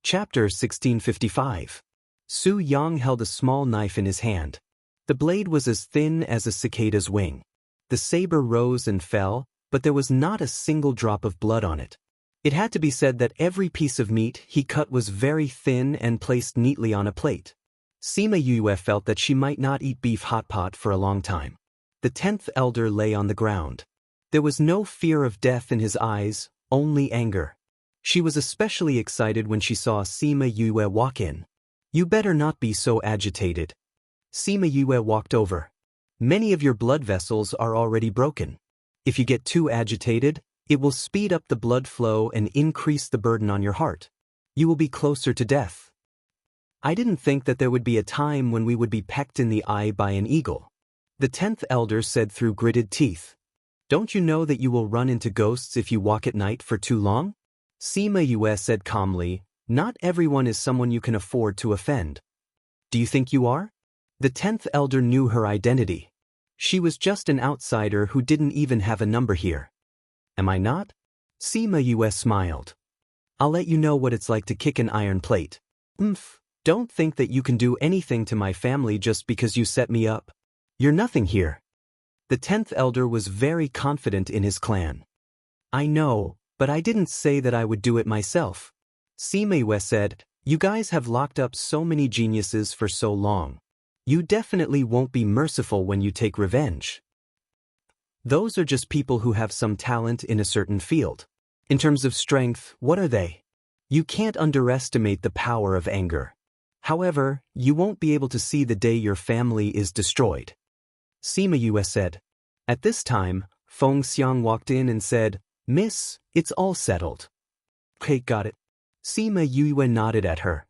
Chapter 1655. Su Yang held a small knife in his hand. The blade was as thin as a cicada's wing. The saber rose and fell, but there was not a single drop of blood on it. It had to be said that every piece of meat he cut was very thin and placed neatly on a plate. Sima Yue felt that she might not eat beef hot pot for a long time. The 10th elder lay on the ground. There was no fear of death in his eyes, only anger. She was especially excited when she saw Sima Yue walk in. "You better not be so agitated." Sima Yue walked over. "Many of your blood vessels are already broken. If you get too agitated, it will speed up the blood flow and increase the burden on your heart. You will be closer to death." "I didn't think that there would be a time when we would be pecked in the eye by an eagle," the 10th elder said through gritted teeth. "Don't you know that you will run into ghosts if you walk at night for too long?" Sima Yue said calmly, "Not everyone is someone you can afford to offend." "Do you think you are?" The 10th elder knew her identity. She was just an outsider who didn't even have a number here. "Am I not?" Sima Yue smiled. "I'll let you know what it's like to kick an iron plate." Don't think that you can do anything to my family just because you set me up. You're nothing here." The 10th elder was very confident in his clan. "I know, but I didn't say that I would do it myself." Sima Yue said, "You guys have locked up so many geniuses for so long. You definitely won't be merciful when you take revenge. Those are just people who have some talent in a certain field. In terms of strength, what are they? You can't underestimate the power of anger. However, you won't be able to see the day your family is destroyed." Sima Yue said. At this time, Feng Xiang walked in and said, "Miss, it's all settled." "Okay, got it." Sima Yue nodded at her.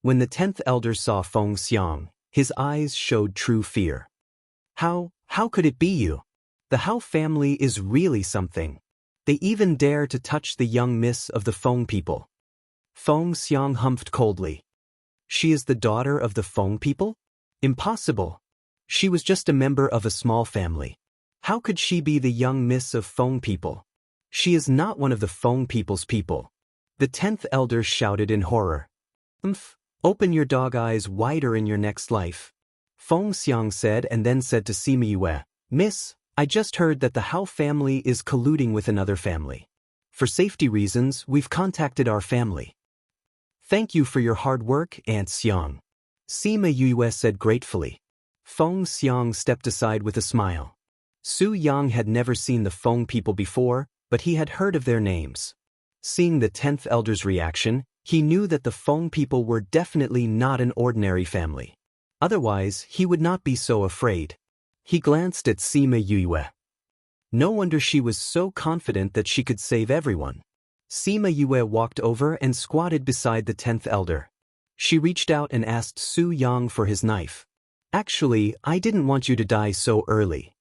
When the 10th elder saw Feng Xiang, his eyes showed true fear. How could it be you? The Hao family is really something. They even dare to touch the young miss of the Feng people. Feng Xiang humphed coldly. She is the daughter of the Feng people? Impossible. She was just a member of a small family. How could she be the young miss of Feng people? She is not one of the Feng people's people. The 10th elder shouted in horror. Open your dog eyes wider in your next life," Feng Xiang said, and then said to Sima Yue, "Miss, I just heard that the Hao family is colluding with another family. For safety reasons, we've contacted our family." "Thank you for your hard work, Aunt Xiang," Sima Yue said gratefully. Feng Xiang stepped aside with a smile. Su Yang had never seen the Feng people before, but he had heard of their names. Seeing the 10th elder's reaction, he knew that the Feng people were definitely not an ordinary family. Otherwise, he would not be so afraid. He glanced at Sima Yue. No wonder she was so confident that she could save everyone. Sima Yue walked over and squatted beside the 10th elder. She reached out and asked Su Yang for his knife. "Actually, I didn't want you to die so early,"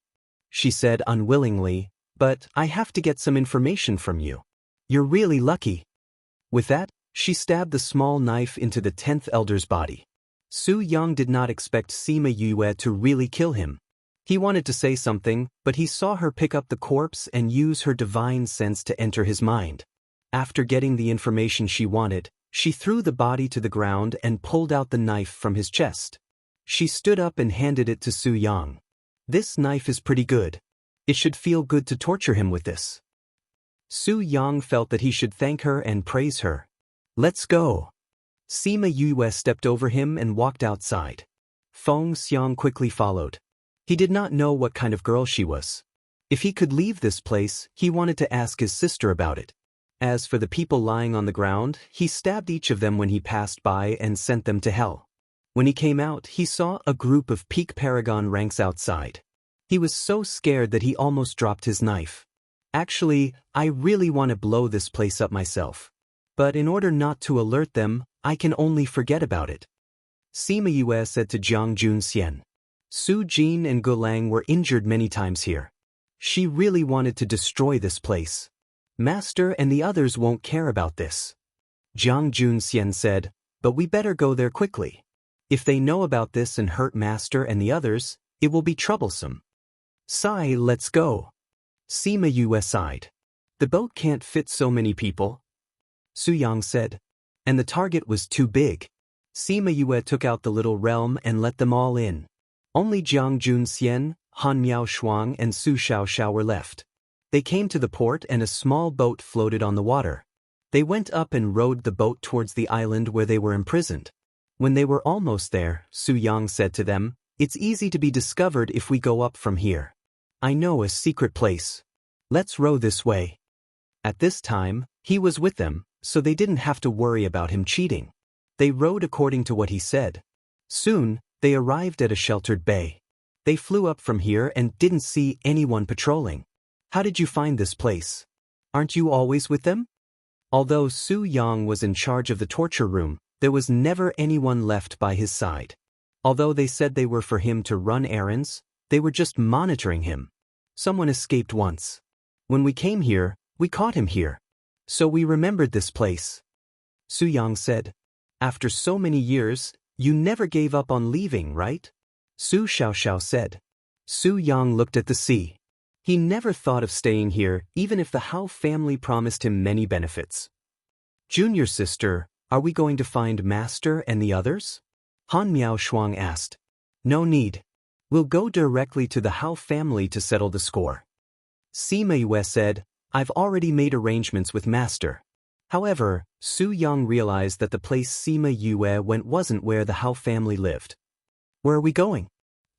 she said unwillingly, "but I have to get some information from you. You're really lucky." With that, she stabbed the small knife into the 10th elder's body. Su Yang did not expect Sima Yue to really kill him. He wanted to say something, but he saw her pick up the corpse and use her divine sense to enter his mind. After getting the information she wanted, she threw the body to the ground and pulled out the knife from his chest. She stood up and handed it to Su Yang. "This knife is pretty good. It should feel good to torture him with this." Su Yang felt that he should thank her and praise her. "Let's go." Sima Yue stepped over him and walked outside. Feng Xiang quickly followed. He did not know what kind of girl she was. If he could leave this place, he wanted to ask his sister about it. As for the people lying on the ground, he stabbed each of them when he passed by and sent them to hell. When he came out, he saw a group of peak paragon ranks outside. He was so scared that he almost dropped his knife. "Actually, I really want to blow this place up myself. But in order not to alert them, I can only forget about it." Sima Yue said to Jiang Junxian. Su Jin and Gulang were injured many times here. She really wanted to destroy this place. "Master and the others won't care about this," Jiang Junxian said, "but we better go there quickly. If they know about this and hurt Master and the others, it will be troublesome." "Sai, let's go." Sima Yue sighed. "The boat can't fit so many people," Su Yang said. and the target was too big. Sima Yue took out the little realm and let them all in. Only Jiang Junxian, Han Miao Shuang and Su Xiaoxiao were left. They came to the port and a small boat floated on the water. They went up and rowed the boat towards the island where they were imprisoned. When they were almost there, Su Yang said to them, "It's easy to be discovered if we go up from here. I know a secret place. Let's row this way." At this time, he was with them, so they didn't have to worry about him cheating. They rowed according to what he said. Soon, they arrived at a sheltered bay. They flew up from here and didn't see anyone patrolling. "How did you find this place? Aren't you always with them?" Although Su Yang was in charge of the torture room, there was never anyone left by his side. Although they said they were for him to run errands, they were just monitoring him. Someone escaped once. When we came here, we caught him here. So we remembered this place. Su Yang said, "After so many years, you never gave up on leaving, right?" Su Xiaoxiao said. Su Yang looked at the sea. He never thought of staying here, even if the Hao family promised him many benefits. "Junior sister, are we going to find Master and the others?" Han Miao Shuang asked. "No need. We'll go directly to the Hao family to settle the score." Sima Yue said, "I've already made arrangements with Master." However, Su Yang realized that the place Sima Yue went wasn't where the Hao family lived. "Where are we going?"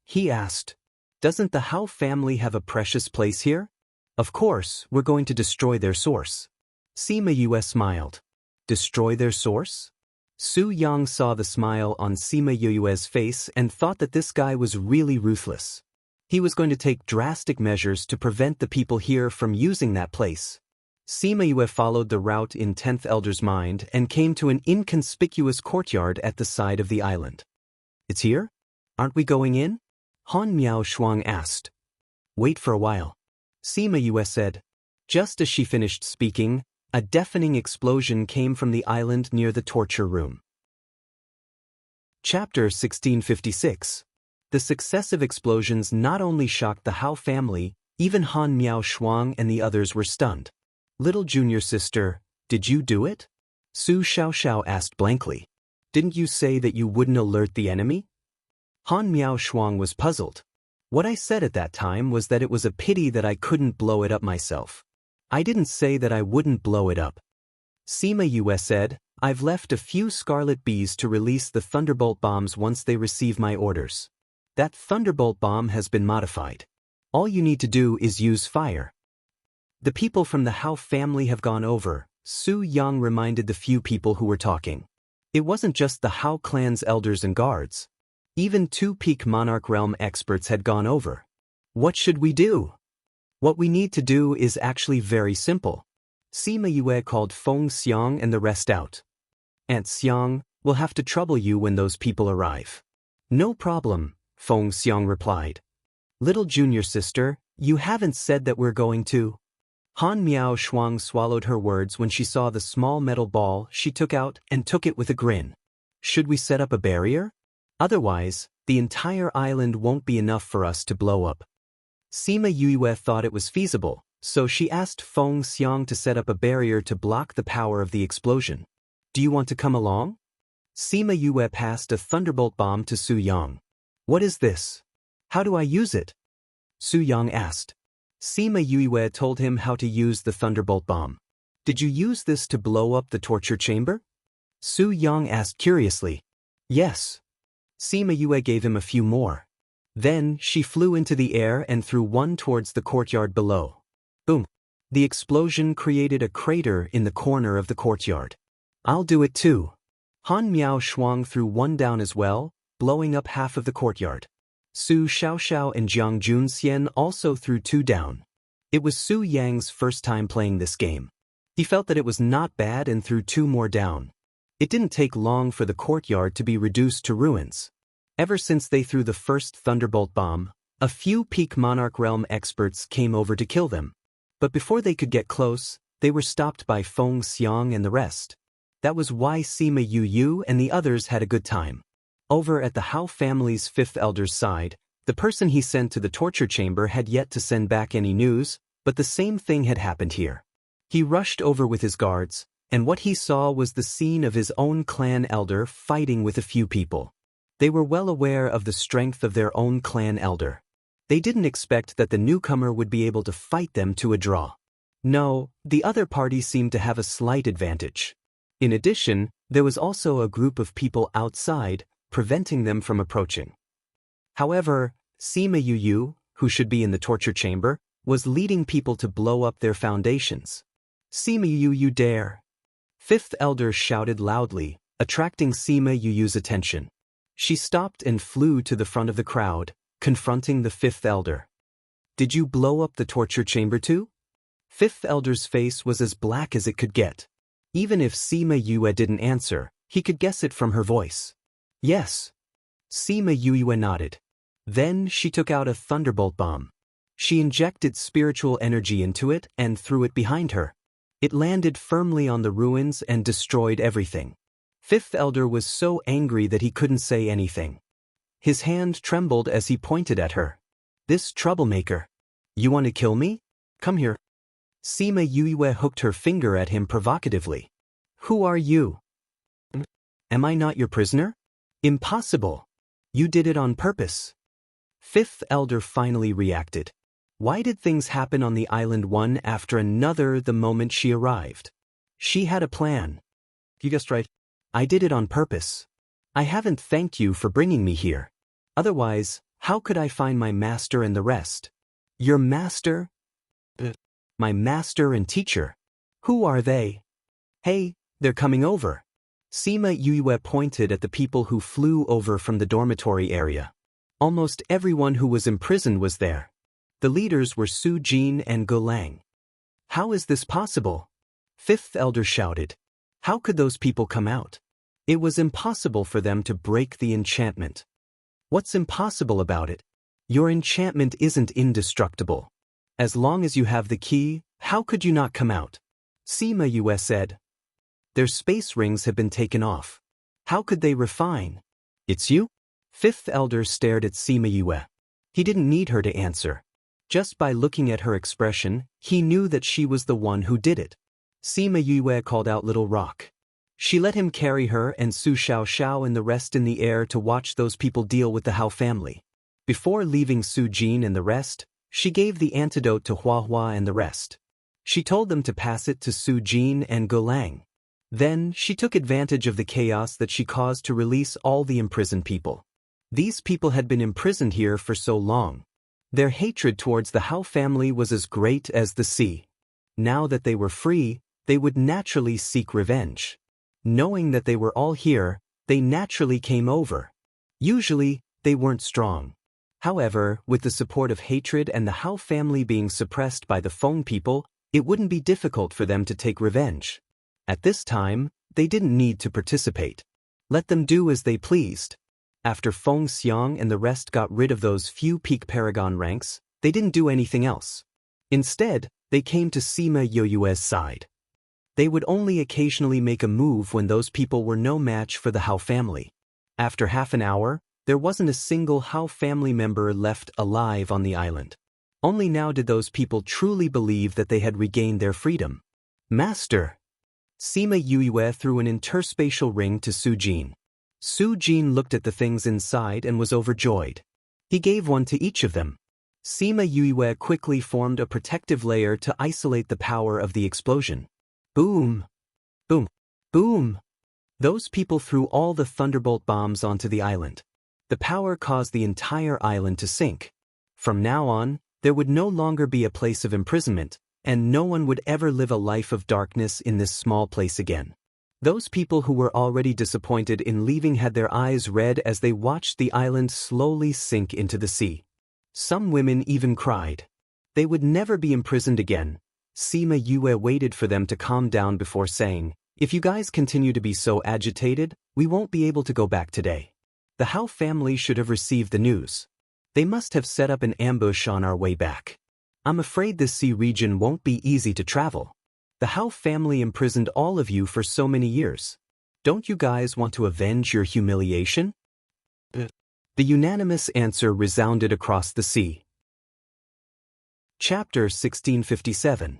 he asked. "Doesn't the Hao family have a precious place here?" "Of course, we're going to destroy their source." Sima Yue smiled. "Destroy their source?" Su Yang saw the smile on Sima Yue's face and thought that this guy was really ruthless. He was going to take drastic measures to prevent the people here from using that place. Sima Yue followed the route in 10th Elder's mind and came to an inconspicuous courtyard at the side of the island. "It's here? Aren't we going in?" Han Miao Shuang asked. "Wait for a while," Sima Yue said. Just as she finished speaking, a deafening explosion came from the island near the torture room. Chapter 1656. The successive explosions not only shocked the Hao family, even Han Miao Shuang and the others were stunned. "Little junior sister, did you do it?" Su Xiaoxiao asked blankly. "Didn't you say that you wouldn't alert the enemy?" Han Miao Shuang was puzzled. "What I said at that time was that it was a pity that I couldn't blow it up myself. I didn't say that I wouldn't blow it up." Sima Yue said, "I've left a few scarlet bees to release the thunderbolt bombs once they receive my orders. That thunderbolt bomb has been modified. All you need to do is use fire." "The people from the Hao family have gone over," Su Yang reminded the few people who were talking. "It wasn't just the Hao clan's elders and guards. Even 2 Peak Monarch Realm experts had gone over. What should we do?" "What we need to do is actually very simple." Sima Yue called Feng Xiang and the rest out. "Aunt Xiang, we'll have to trouble you when those people arrive." "No problem," Feng Xiang replied. "Little junior sister, you haven't said that we're going to." Han Miao Shuang swallowed her words when she saw the small metal ball she took out and took it with a grin. "Should we set up a barrier? Otherwise, the entire island won't be enough for us to blow up." Sima Yue thought it was feasible, so she asked Feng Xiang to set up a barrier to block the power of the explosion. "Do you want to come along?" Sima Yue passed a thunderbolt bomb to Su Yang. "What is this? How do I use it?" Su Yang asked. Sima Yue told him how to use the thunderbolt bomb. "Did you use this to blow up the torture chamber?" Su Yang asked curiously. "Yes." Sima Yue gave him a few more. Then, she flew into the air and threw one towards the courtyard below. Boom! The explosion created a crater in the corner of the courtyard. "I'll do it too." Han Miao Shuang threw one down as well, blowing up half of the courtyard. Su Xiaoxiao and Jiang Junxian also threw 2 down. It was Su Yang's first time playing this game. He felt that it was not bad and threw 2 more down. It didn't take long for the courtyard to be reduced to ruins. Ever since they threw the first thunderbolt bomb, a few Peak Monarch Realm experts came over to kill them. But before they could get close, they were stopped by Feng Xiang and the rest. That was why Sima Yu and the others had a good time. Over at the Hao family's 5th elder's side, the person he sent to the torture chamber had yet to send back any news, but the same thing had happened here. He rushed over with his guards, and what he saw was the scene of his own clan elder fighting with a few people. They were well aware of the strength of their own clan elder. They didn't expect that the newcomer would be able to fight them to a draw. No, the other party seemed to have a slight advantage. In addition, there was also a group of people outside, preventing them from approaching. However, Sima Yu, who should be in the torture chamber, was leading people to blow up their foundations. Sima Yu, you dare! Fifth Elder shouted loudly, attracting Sima Yu's attention. She stopped and flew to the front of the crowd, confronting the Fifth Elder. Did you blow up the torture chamber too? Fifth Elder's face was as black as it could get. Even if Sima Yue didn't answer, he could guess it from her voice. Yes. Sima Yue nodded. Then she took out a thunderbolt bomb. She injected spiritual energy into it and threw it behind her. It landed firmly on the ruins and destroyed everything. Fifth Elder was so angry that he couldn't say anything. His hand trembled as he pointed at her. This troublemaker. You want to kill me? Come here. Sima Yue hooked her finger at him provocatively. Who are you? Am I not your prisoner? Impossible. You did it on purpose. Fifth Elder finally reacted. Why did things happen on the island one after another the moment she arrived? She had a plan. You guessed right. I did it on purpose. I haven't thanked you for bringing me here. Otherwise, how could I find my master and the rest? Your master? My master and teacher. Who are they? Hey, they're coming over. Sima Yue pointed at the people who flew over from the dormitory area. Almost everyone who was imprisoned was there. The leaders were Su Jin and Ge Lang. How is this possible? Fifth Elder shouted. How could those people come out? It was impossible for them to break the enchantment. What's impossible about it? Your enchantment isn't indestructible. As long as you have the key, how could you not come out? Sima Yue said. Their space rings have been taken off. How could they refine? It's you? Fifth Elder stared at Sima Yue. He didn't need her to answer. Just by looking at her expression, he knew that she was the one who did it. Sima Yue called out Little Rock. She let him carry her and Su Xiao and the rest in the air to watch those people deal with the Hao family. Before leaving Su Jin and the rest, she gave the antidote to Hua Hua and the rest. She told them to pass it to Su Jin and Ge Lang. Then, she took advantage of the chaos that she caused to release all the imprisoned people. These people had been imprisoned here for so long. Their hatred towards the Hao family was as great as the sea. Now that they were free, they would naturally seek revenge. Knowing that they were all here, they naturally came over. Usually, they weren't strong. However, with the support of hatred and the Hao family being suppressed by the Feng people, it wouldn't be difficult for them to take revenge. At this time, they didn't need to participate. Let them do as they pleased. After Feng Xiang and the rest got rid of those few peak paragon ranks, they didn't do anything else. Instead, they came to Sima Yue's side. They would only occasionally make a move when those people were no match for the Hao family. After half an hour, there wasn't a single Hao family member left alive on the island. Only now did those people truly believe that they had regained their freedom. Master! Sima Yue threw an interspatial ring to Su Jin. Su Jin looked at the things inside and was overjoyed. He gave one to each of them. Sima Yue quickly formed a protective layer to isolate the power of the explosion. Boom! Boom! Boom! Those people threw all the thunderbolt bombs onto the island. The power caused the entire island to sink. From now on, there would no longer be a place of imprisonment, and no one would ever live a life of darkness in this small place again. Those people who were already disappointed in leaving had their eyes red as they watched the island slowly sink into the sea. Some women even cried. They would never be imprisoned again. Sima Yue waited for them to calm down before saying, "If you guys continue to be so agitated, we won't be able to go back today. The Hao family should have received the news. They must have set up an ambush on our way back. I'm afraid this sea region won't be easy to travel. The Hao family imprisoned all of you for so many years. Don't you guys want to avenge your humiliation?" The unanimous answer resounded across the sea. Chapter 1657.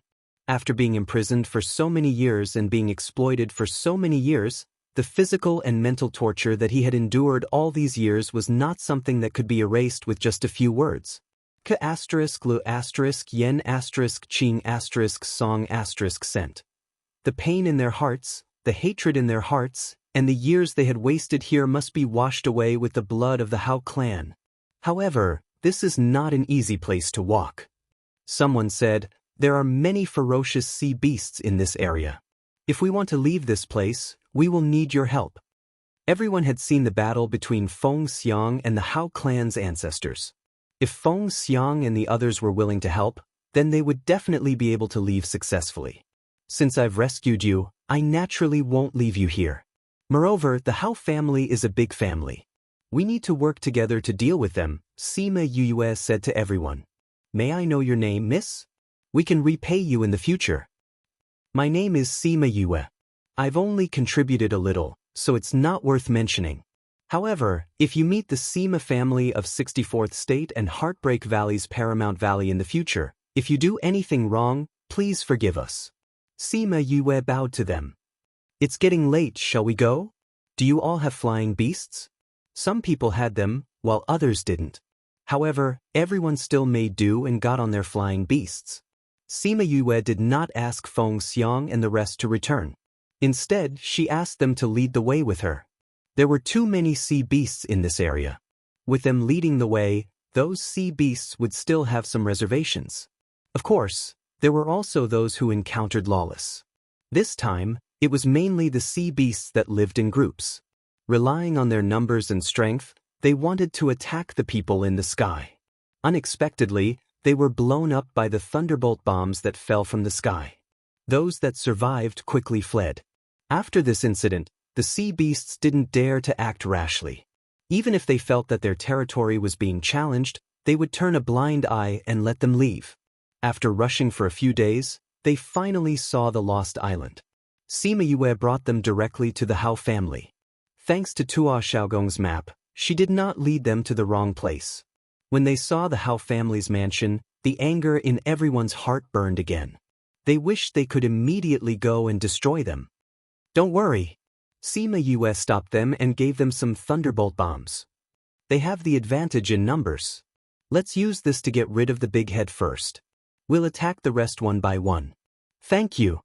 After being imprisoned for so many years and being exploited for so many years, the physical and mental torture that he had endured all these years was not something that could be erased with just a few words. K asterisk lu asterisk yen asterisk ching asterisk song asterisk sent. The pain in their hearts, the hatred in their hearts, and the years they had wasted here must be washed away with the blood of the Hao clan. However, this is not an easy place to walk. Someone said, there are many ferocious sea beasts in this area. If we want to leave this place, we will need your help. Everyone had seen the battle between Feng Xiang and the Hao clan's ancestors. If Feng Xiang and the others were willing to help, then they would definitely be able to leave successfully. Since I've rescued you, I naturally won't leave you here. Moreover, the Hao family is a big family. We need to work together to deal with them, Sima Yue said to everyone. May I know your name, miss? We can repay you in the future. My name is Sima Yue. I've only contributed a little, so it's not worth mentioning. However, if you meet the Sima family of 64th State and Heartbreak Valley's Paramount Valley in the future, if you do anything wrong, please forgive us. Sima Yue bowed to them. It's getting late, shall we go? Do you all have flying beasts? Some people had them, while others didn't. However, everyone still made do and got on their flying beasts. Sima Yue did not ask Feng Xiang and the rest to return. Instead, she asked them to lead the way with her. There were too many sea beasts in this area. With them leading the way, those sea beasts would still have some reservations. Of course, there were also those who encountered lawless. This time, it was mainly the sea beasts that lived in groups. Relying on their numbers and strength, they wanted to attack the people in the sky. Unexpectedly, they were blown up by the thunderbolt bombs that fell from the sky. Those that survived quickly fled. After this incident, the sea beasts didn't dare to act rashly. Even if they felt that their territory was being challenged, they would turn a blind eye and let them leave. After rushing for a few days, they finally saw the lost island. Sima Yue brought them directly to the Hao family. Thanks to Tua Xiaogong's map, she did not lead them to the wrong place. When they saw the Hao family's mansion, the anger in everyone's heart burned again. They wished they could immediately go and destroy them. Don't worry. Sima Yue stopped them and gave them some thunderbolt bombs. They have the advantage in numbers. Let's use this to get rid of the big head first. We'll attack the rest one by one. Thank you.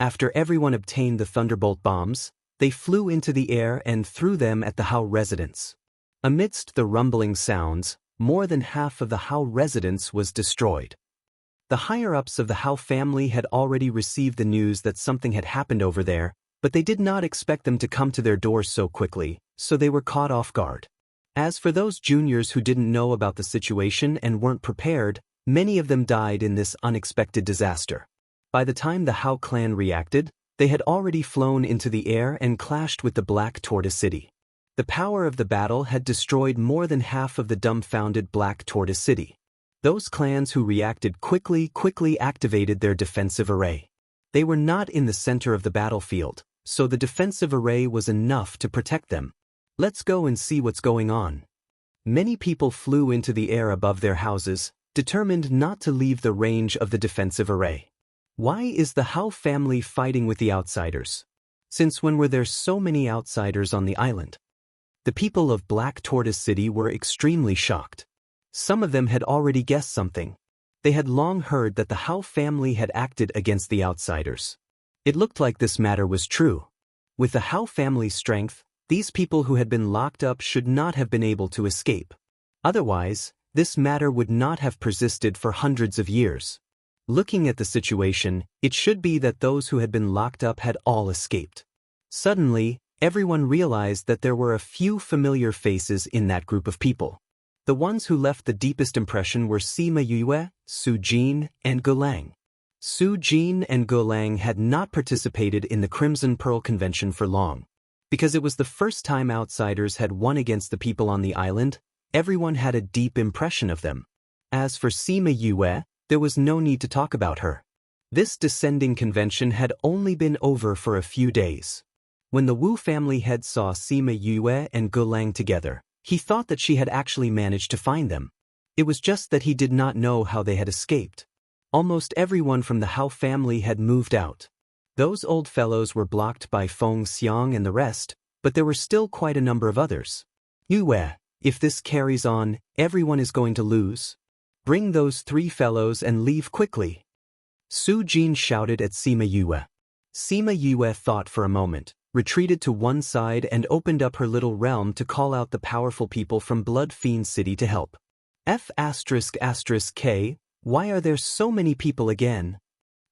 After everyone obtained the thunderbolt bombs, they flew into the air and threw them at the Hao residence. Amidst the rumbling sounds, more than half of the Hao residence was destroyed. The higher-ups of the Hao family had already received the news that something had happened over there, but they did not expect them to come to their doors so quickly, so they were caught off guard. As for those juniors who didn't know about the situation and weren't prepared, many of them died in this unexpected disaster. By the time the Hao clan reacted, they had already flown into the air and clashed with the Black Tortoise City. The power of the battle had destroyed more than half of the dumbfounded Black Tortoise City. Those clans who reacted quickly activated their defensive array. They were not in the center of the battlefield, so the defensive array was enough to protect them. Let's go and see what's going on. Many people flew into the air above their houses, determined not to leave the range of the defensive array. Why is the Hao family fighting with the outsiders? Since when were there so many outsiders on the island? The people of Black Tortoise City were extremely shocked. Some of them had already guessed something. They had long heard that the Hao family had acted against the outsiders. It looked like this matter was true. With the Hao family's strength, these people who had been locked up should not have been able to escape. Otherwise, this matter would not have persisted for hundreds of years. Looking at the situation, it should be that those who had been locked up had all escaped. Suddenly, everyone realized that there were a few familiar faces in that group of people. The ones who left the deepest impression were Sima Yue, Su Jin, and Gulang. Su Jin and Gulang had not participated in the Crimson Pearl Convention for long. Because it was the first time outsiders had won against the people on the island, everyone had a deep impression of them. As for Sima Yue, there was no need to talk about her. This descending convention had only been over for a few days. When the Wu family head saw Sima Yue and Gulang together, he thought that she had actually managed to find them. It was just that he did not know how they had escaped. Almost everyone from the Hao family had moved out. Those old fellows were blocked by Feng Xiang and the rest, but there were still quite a number of others. Yue, if this carries on, everyone is going to lose. Bring those 3 fellows and leave quickly. Su Jin shouted at Sima Yue. Sima Yue thought for a moment, retreated to one side and opened up her little realm to call out the powerful people from Blood Fiend City to help. F***K, why are there so many people again?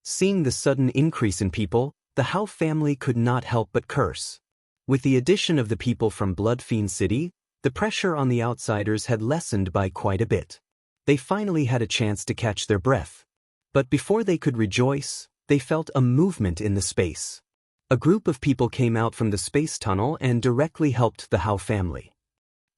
Seeing the sudden increase in people, the Hao family could not help but curse. With the addition of the people from Blood Fiend City, the pressure on the outsiders had lessened by quite a bit. They finally had a chance to catch their breath. But before they could rejoice, they felt a movement in the space. A group of people came out from the space tunnel and directly helped the Hao family.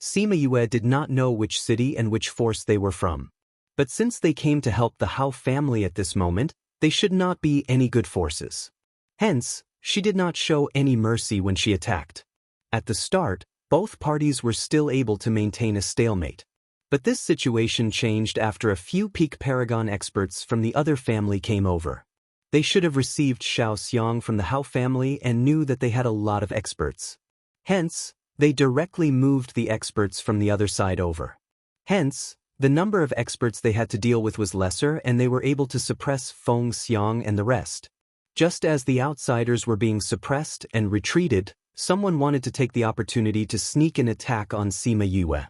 Sima Yue did not know which city and which force they were from. But since they came to help the Hao family at this moment, they should not be any good forces. Hence, she did not show any mercy when she attacked. At the start, both parties were still able to maintain a stalemate. But this situation changed after a few peak Paragon experts from the other family came over. They should have received Xiao Xiang from the Hao family and knew that they had a lot of experts. Hence, they directly moved the experts from the other side over. Hence, the number of experts they had to deal with was lesser and they were able to suppress Feng Xiang and the rest. Just as the outsiders were being suppressed and retreated, someone wanted to take the opportunity to sneak an attack on Sima Yue.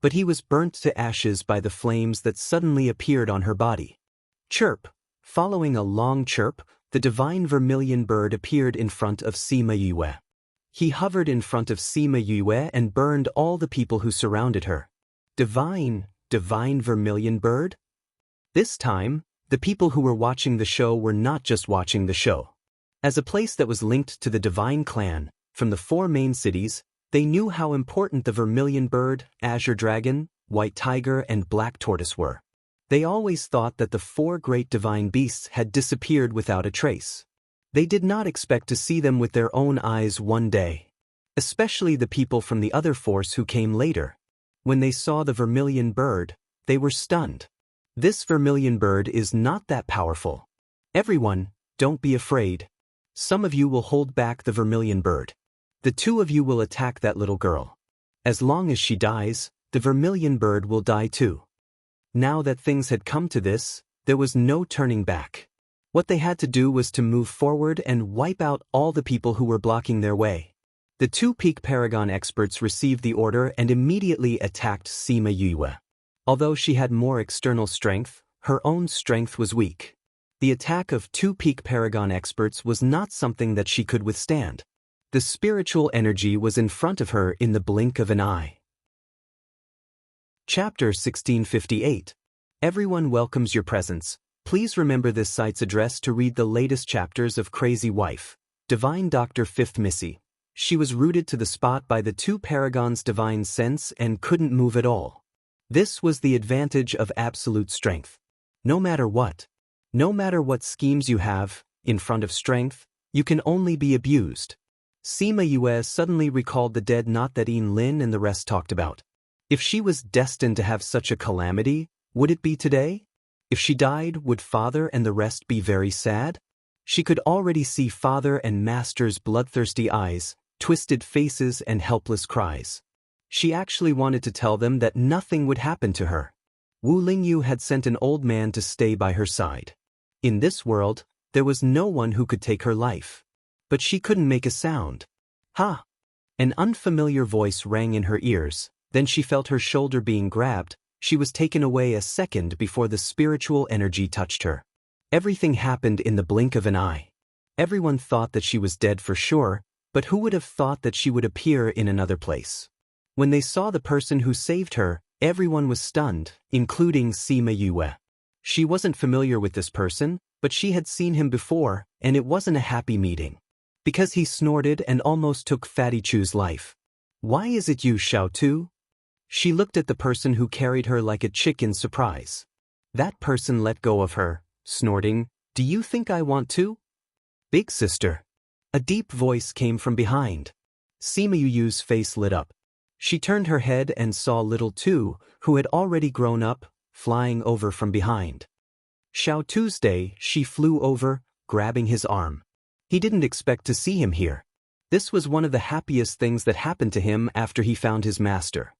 But he was burnt to ashes by the flames that suddenly appeared on her body. Chirp! Following a long chirp, the divine vermilion bird appeared in front of Sima Yue. He hovered in front of Sima Yue and burned all the people who surrounded her. Divine vermilion bird? This time, the people who were watching the show were not just watching the show. As a place that was linked to the divine clan, from the 4 main cities, they knew how important the vermilion bird, azure dragon, white tiger and black tortoise were. They always thought that the 4 great divine beasts had disappeared without a trace. They did not expect to see them with their own eyes one day. Especially the people from the other force who came later. When they saw the vermilion bird, they were stunned. This vermilion bird is not that powerful. Everyone, don't be afraid. Some of you will hold back the vermilion bird. The 2 of you will attack that little girl. As long as she dies, the vermilion bird will die too. Now that things had come to this, there was no turning back. What they had to do was to move forward and wipe out all the people who were blocking their way. The 2 peak Paragon experts received the order and immediately attacked Sima Yue. Although she had more external strength, her own strength was weak. The attack of 2 peak Paragon experts was not something that she could withstand. The spiritual energy was in front of her in the blink of an eye. Chapter 1658. Everyone welcomes your presence. Please remember this site's address to read the latest chapters of Crazy Wife, Divine Dr. 5th Missy. She was rooted to the spot by the 2 Paragons' divine sense and couldn't move at all. This was the advantage of absolute strength. No matter what schemes you have, in front of strength, you can only be abused. Sima Yue suddenly recalled the dead knot that Yin Lin and the rest talked about. If she was destined to have such a calamity, would it be today? If she died, would Father and the rest be very sad? She could already see Father and Master's bloodthirsty eyes, twisted faces and helpless cries. She actually wanted to tell them that nothing would happen to her. Wu Lingyu had sent an old man to stay by her side. In this world, there was no one who could take her life. But she couldn't make a sound. Ha! An unfamiliar voice rang in her ears, then she felt her shoulder being grabbed. She was taken away a second before the spiritual energy touched her. Everything happened in the blink of an eye. Everyone thought that she was dead for sure, but who would have thought that she would appear in another place? When they saw the person who saved her, everyone was stunned, including Sima Yue. She wasn't familiar with this person, but she had seen him before, and it wasn't a happy meeting. Because he snorted and almost took Fatty Chu's life. Why is it you, Xiao Tu? She looked at the person who carried her like a chick in surprise. That person let go of her, snorting, "Do you think I want to?" "Big sister." A deep voice came from behind. Sima Yu's face lit up. She turned her head and saw little Tu, who had already grown up, flying over from behind. Xiao Tuesday, she flew over, grabbing his arm. He didn't expect to see him here. This was one of the happiest things that happened to him after he found his master.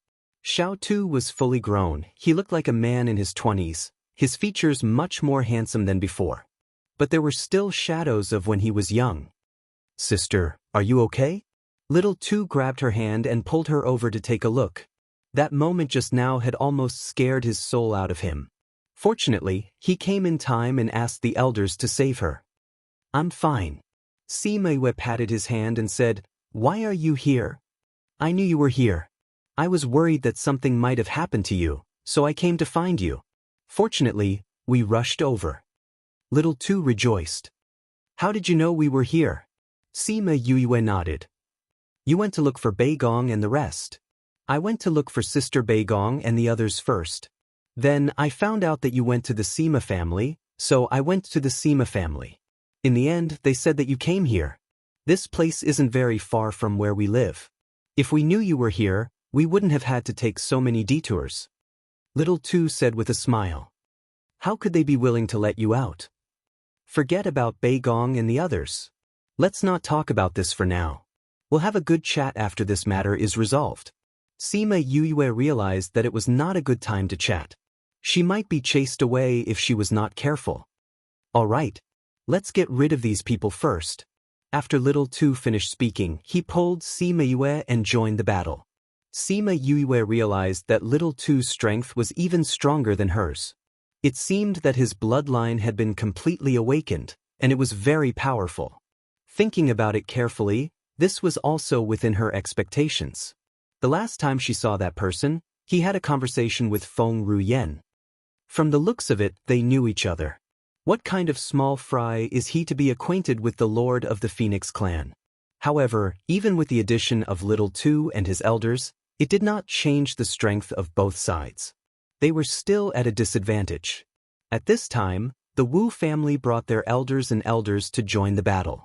Xiao Tu was fully grown. He looked like a man in his 20s, his features much more handsome than before. But there were still shadows of when he was young. "Sister, are you okay?" Little Tu grabbed her hand and pulled her over to take a look. That moment just now had almost scared his soul out of him. Fortunately, he came in time and asked the elders to save her. "I'm fine." Sima Yue patted his hand and said, "Why are you here?" "I knew you were here. I was worried that something might have happened to you, so I came to find you. Fortunately, we rushed over." Little Tu rejoiced. "How did you know we were here?" Sima Yue nodded. "You went to look for Beigong and the rest. I went to look for Sister Beigong and the others first. Then I found out that you went to the Sima family, so I went to the Sima family. In the end, they said that you came here. This place isn't very far from where we live. If we knew you were here, we wouldn't have had to take so many detours." Little Tu said with a smile. "How could they be willing to let you out?" "Forget about Beigong and the others. Let's not talk about this for now. We'll have a good chat after this matter is resolved." Sima Yue realized that it was not a good time to chat. She might be chased away if she was not careful. "All right. Let's get rid of these people first." After Little Tu finished speaking, he pulled Sima Yue and joined the battle. Sima Yue realized that Little Tu's strength was even stronger than hers. It seemed that his bloodline had been completely awakened, and it was very powerful. Thinking about it carefully, this was also within her expectations. The last time she saw that person, he had a conversation with Feng Ruyen. From the looks of it, they knew each other. What kind of small fry is he to be acquainted with the Lord of the Phoenix clan? However, even with the addition of Little Tu and his elders, it did not change the strength of both sides. They were still at a disadvantage. At this time, the Wu family brought their elders to join the battle.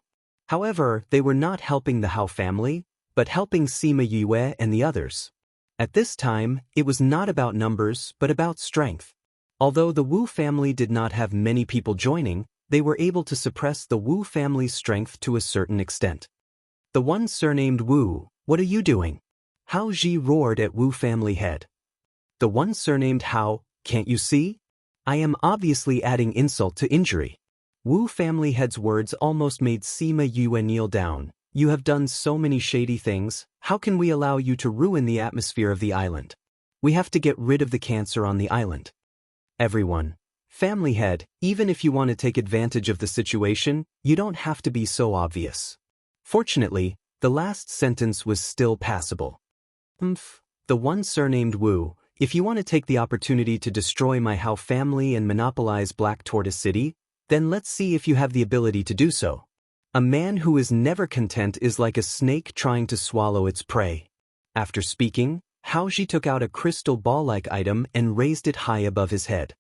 However, they were not helping the Hao family, but helping Sima Yue and the others. At this time, it was not about numbers, but about strength. Although the Wu family did not have many people joining, they were able to suppress the Wu family's strength to a certain extent. "The one surnamed Wu, what are you doing?" Hao Ji roared at Wu family head. "The one surnamed Hao, can't you see? I am obviously adding insult to injury." Wu family head's words almost made Sima Yue kneel down. "You have done so many shady things. How can we allow you to ruin the atmosphere of the island? We have to get rid of the cancer on the island." "Everyone. Family head, even if you want to take advantage of the situation, you don't have to be so obvious." Fortunately, the last sentence was still passable. "The one surnamed Wu, if you want to take the opportunity to destroy my Hao family and monopolize Black Tortoise City, then let's see if you have the ability to do so. A man who is never content is like a snake trying to swallow its prey." After speaking, Hao Ji took out a crystal ball-like item and raised it high above his head.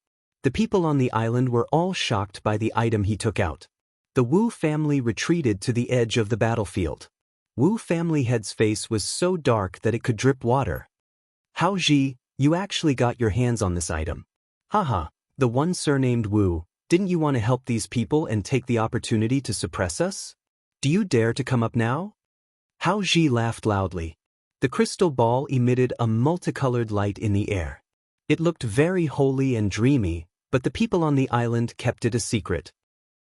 The people on the island were all shocked by the item he took out. The Wu family retreated to the edge of the battlefield. Wu family head's face was so dark that it could drip water. "Hao Ji, you actually got your hands on this item. Haha, the one surnamed Wu, didn't you want to help these people and take the opportunity to suppress us? Do you dare to come up now?" Hao Ji laughed loudly. The crystal ball emitted a multicolored light in the air. It looked very holy and dreamy, but the people on the island kept it a secret.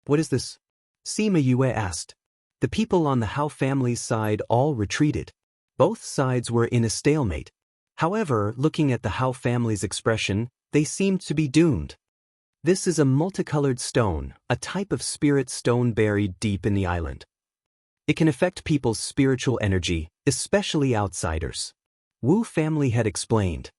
"What is this?" Sima Yue asked. The people on the Hao family's side all retreated. Both sides were in a stalemate. However, looking at the Hao family's expression, they seemed to be doomed. "This is a multicolored stone, a type of spirit stone buried deep in the island. It can affect people's spiritual energy, especially outsiders," Wu family had explained.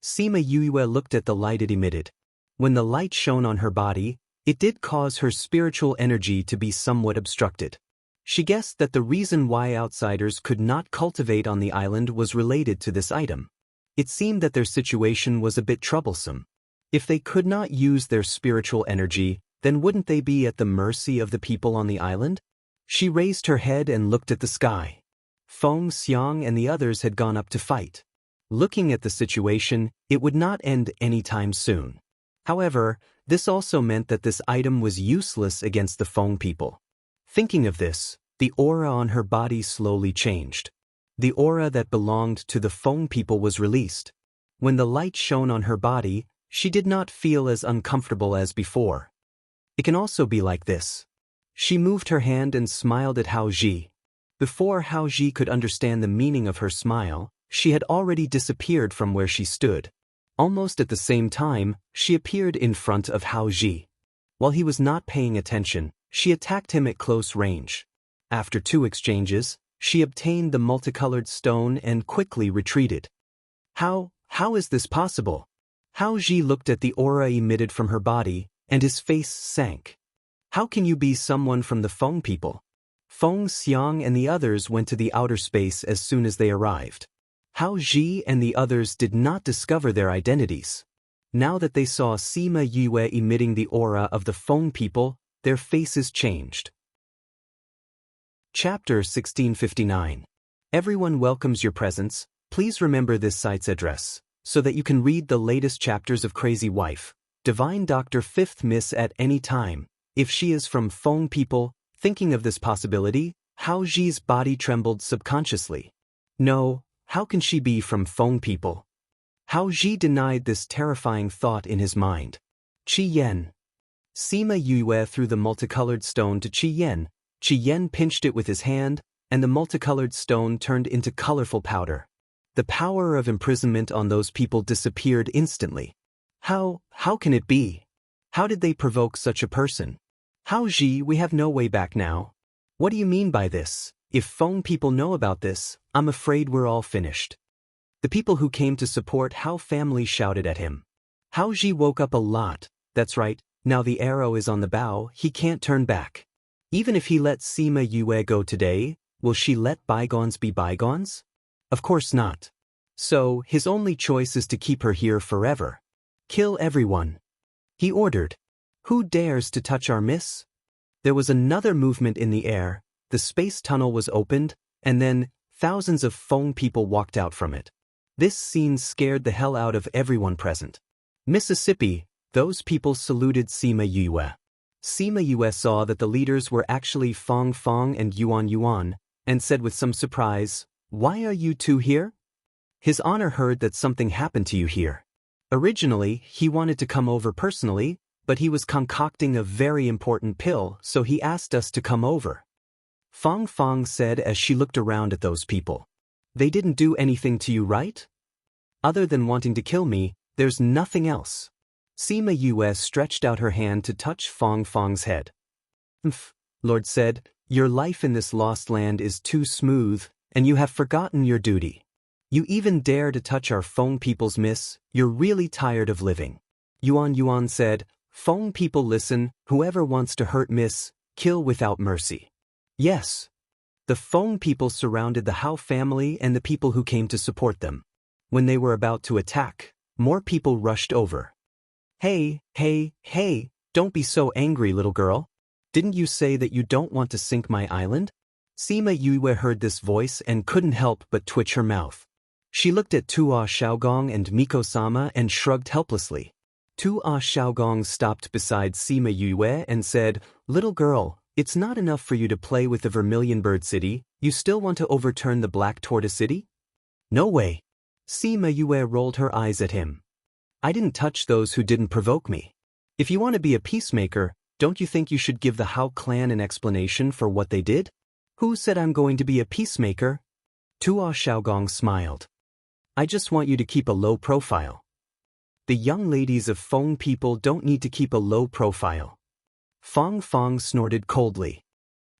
Sima Yue looked at the light it emitted. When the light shone on her body, it did cause her spiritual energy to be somewhat obstructed. She guessed that the reason why outsiders could not cultivate on the island was related to this item. It seemed that their situation was a bit troublesome. If they could not use their spiritual energy, then wouldn't they be at the mercy of the people on the island? She raised her head and looked at the sky. Feng Xiang and the others had gone up to fight. Looking at the situation, it would not end anytime soon. However, This also meant that this item was useless against the Feng people. Thinking of this, the aura on her body slowly changed. The aura that belonged to the Feng people was released. When the light shone on her body, she did not feel as uncomfortable as before. It can also be like this. She moved her hand and smiled at Hao Ji. Before Hao Ji could understand the meaning of her smile, she had already disappeared from where she stood. Almost at the same time, she appeared in front of Hao Ji. While he was not paying attention, she attacked him at close range. After 2 exchanges, she obtained the multicolored stone and quickly retreated. How is this possible? Hao Ji looked at the aura emitted from her body, and his face sank. How can you be someone from the Feng people? Feng Xiang and the others went to the outer space as soon as they arrived. Hao Ji and the others did not discover their identities. Now that they saw Sima Yue emitting the aura of the Feng people, their faces changed. Chapter 1659. Everyone welcomes your presence. Please remember this site's address, so that you can read the latest chapters of Crazy Wife, Divine Doctor 5th Miss at any time. If she is from Feng people, thinking of this possibility, Hao Ji's body trembled subconsciously. No, how can she be from Feng people? Hao Ji denied this terrifying thought in his mind. Qi Yen. Sima Yue threw the multicolored stone to Qi Yen. Qi Yen pinched it with his hand, and the multicolored stone turned into colorful powder. The power of imprisonment on those people disappeared instantly. How can it be? How did they provoke such a person? Hao Ji, we have no way back now. What do you mean by this? If Feng people know about this, I'm afraid we're all finished. The people who came to support Hao family shouted at him. Hao Ji woke up a lot. That's right, now the arrow is on the bow, he can't turn back. Even if he lets Sima Yue go today, will she let bygones be bygones? Of course not. So, his only choice is to keep her here forever. Kill everyone. He ordered. Who dares to touch our miss? There was another movement in the air, the space tunnel was opened, and then, thousands of Feng people walked out from it. This scene scared the hell out of everyone present. Mississippi, those people saluted Sima Yue. Sima Yue saw that the leaders were actually Feng Feng and Yuan Yuan, and said with some surprise, "Why are you two here?" His Honor heard that something happened to you here. Originally, he wanted to come over personally, but he was concocting a very important pill, so he asked us to come over. Feng Feng said as she looked around at those people. They didn't do anything to you, right? Other than wanting to kill me, there's nothing else. Sima Yue stretched out her hand to touch Feng Feng's head. Lord said, your life in this lost land is too smooth, and you have forgotten your duty. You even dare to touch our Feng people's miss, you're really tired of living. Yuan Yuan said, Feng people listen, whoever wants to hurt miss, kill without mercy. Yes. The Feng people surrounded the Hao family and the people who came to support them. When they were about to attack, more people rushed over. Hey, don't be so angry, little girl. Didn't you say that you don't want to sink my island? Sima Yue heard this voice and couldn't help but twitch her mouth. She looked at Tua Xiaogong and Miko-sama and shrugged helplessly. Tua Xiaogong stopped beside Sima Yue and said, little girl, it's not enough for you to play with the Vermilion Bird City, you still want to overturn the Black Tortoise City? No way. Sima Yue rolled her eyes at him. I didn't touch those who didn't provoke me. If you want to be a peacemaker, don't you think you should give the Hao clan an explanation for what they did? Who said I'm going to be a peacemaker? Tua Xiaogong smiled. I just want you to keep a low profile. The young ladies of Feng people don't need to keep a low profile. Feng Feng snorted coldly.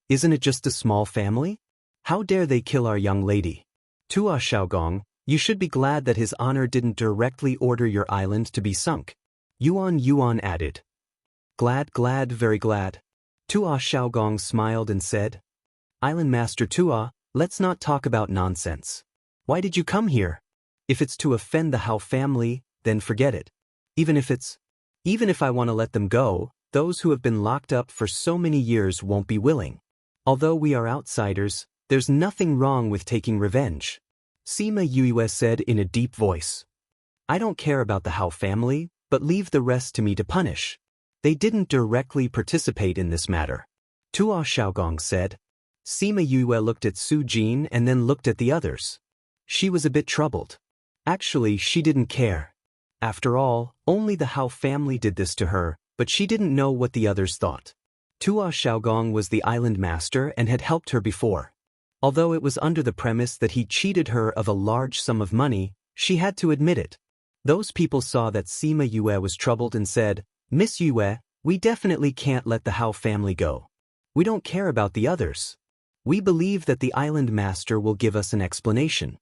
Isn't it just a small family? How dare they kill our young lady? Tua Xiaogong, you should be glad that his honor didn't directly order your island to be sunk. Yuan Yuan added. Glad, very glad. Tua Xiaogong smiled and said, Island Master Tua, let's not talk about nonsense. Why did you come here? If it's to offend the Hao family, then forget it. Even if I want to let them go, those who have been locked up for so many years won't be willing. Although we are outsiders, there's nothing wrong with taking revenge. Sima Yue said in a deep voice. I don't care about the Hao family, but leave the rest to me to punish. They didn't directly participate in this matter. Tuo Xiaogong said. Sima Yue looked at Su Jin and then looked at the others. She was a bit troubled. Actually, she didn't care. After all, only the Hao family did this to her, but she didn't know what the others thought. Tuo Xiaogong was the island master and had helped her before. Although it was under the premise that he cheated her of a large sum of money, she had to admit it. Those people saw that Sima Yue was troubled and said, "Miss Yue, we definitely can't let the Hao family go. We don't care about the others. We believe that the island master will give us an explanation."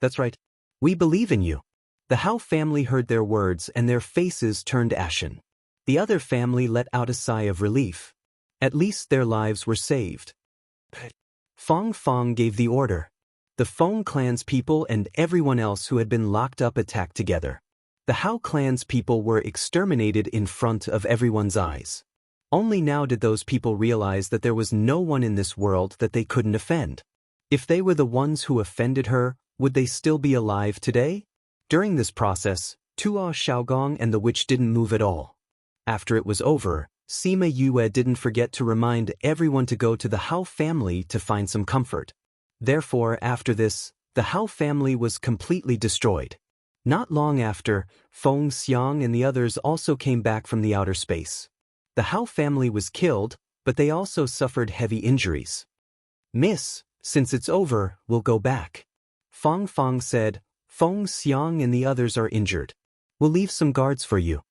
That's right. We believe in you. The Hao family heard their words and their faces turned ashen. The other family let out a sigh of relief. At least their lives were saved. Fong Fong gave the order. The Fong clan's people and everyone else who had been locked up attacked together. The Hao clan's people were exterminated in front of everyone's eyes. Only now did those people realize that there was no one in this world that they couldn't offend. If they were the ones who offended her, would they still be alive today? During this process, Tuo Xiaogong and the witch didn't move at all. After it was over, Sima Yue didn't forget to remind everyone to go to the Hao family to find some comfort. Therefore, after this, the Hao family was completely destroyed. Not long after, Feng Xiang and the others also came back from the outer space. The Hao family was killed, but they also suffered heavy injuries. "Miss, since it's over, we'll go back." Fong Fong said. "Feng Xiang and the others are injured. We'll leave some guards for you."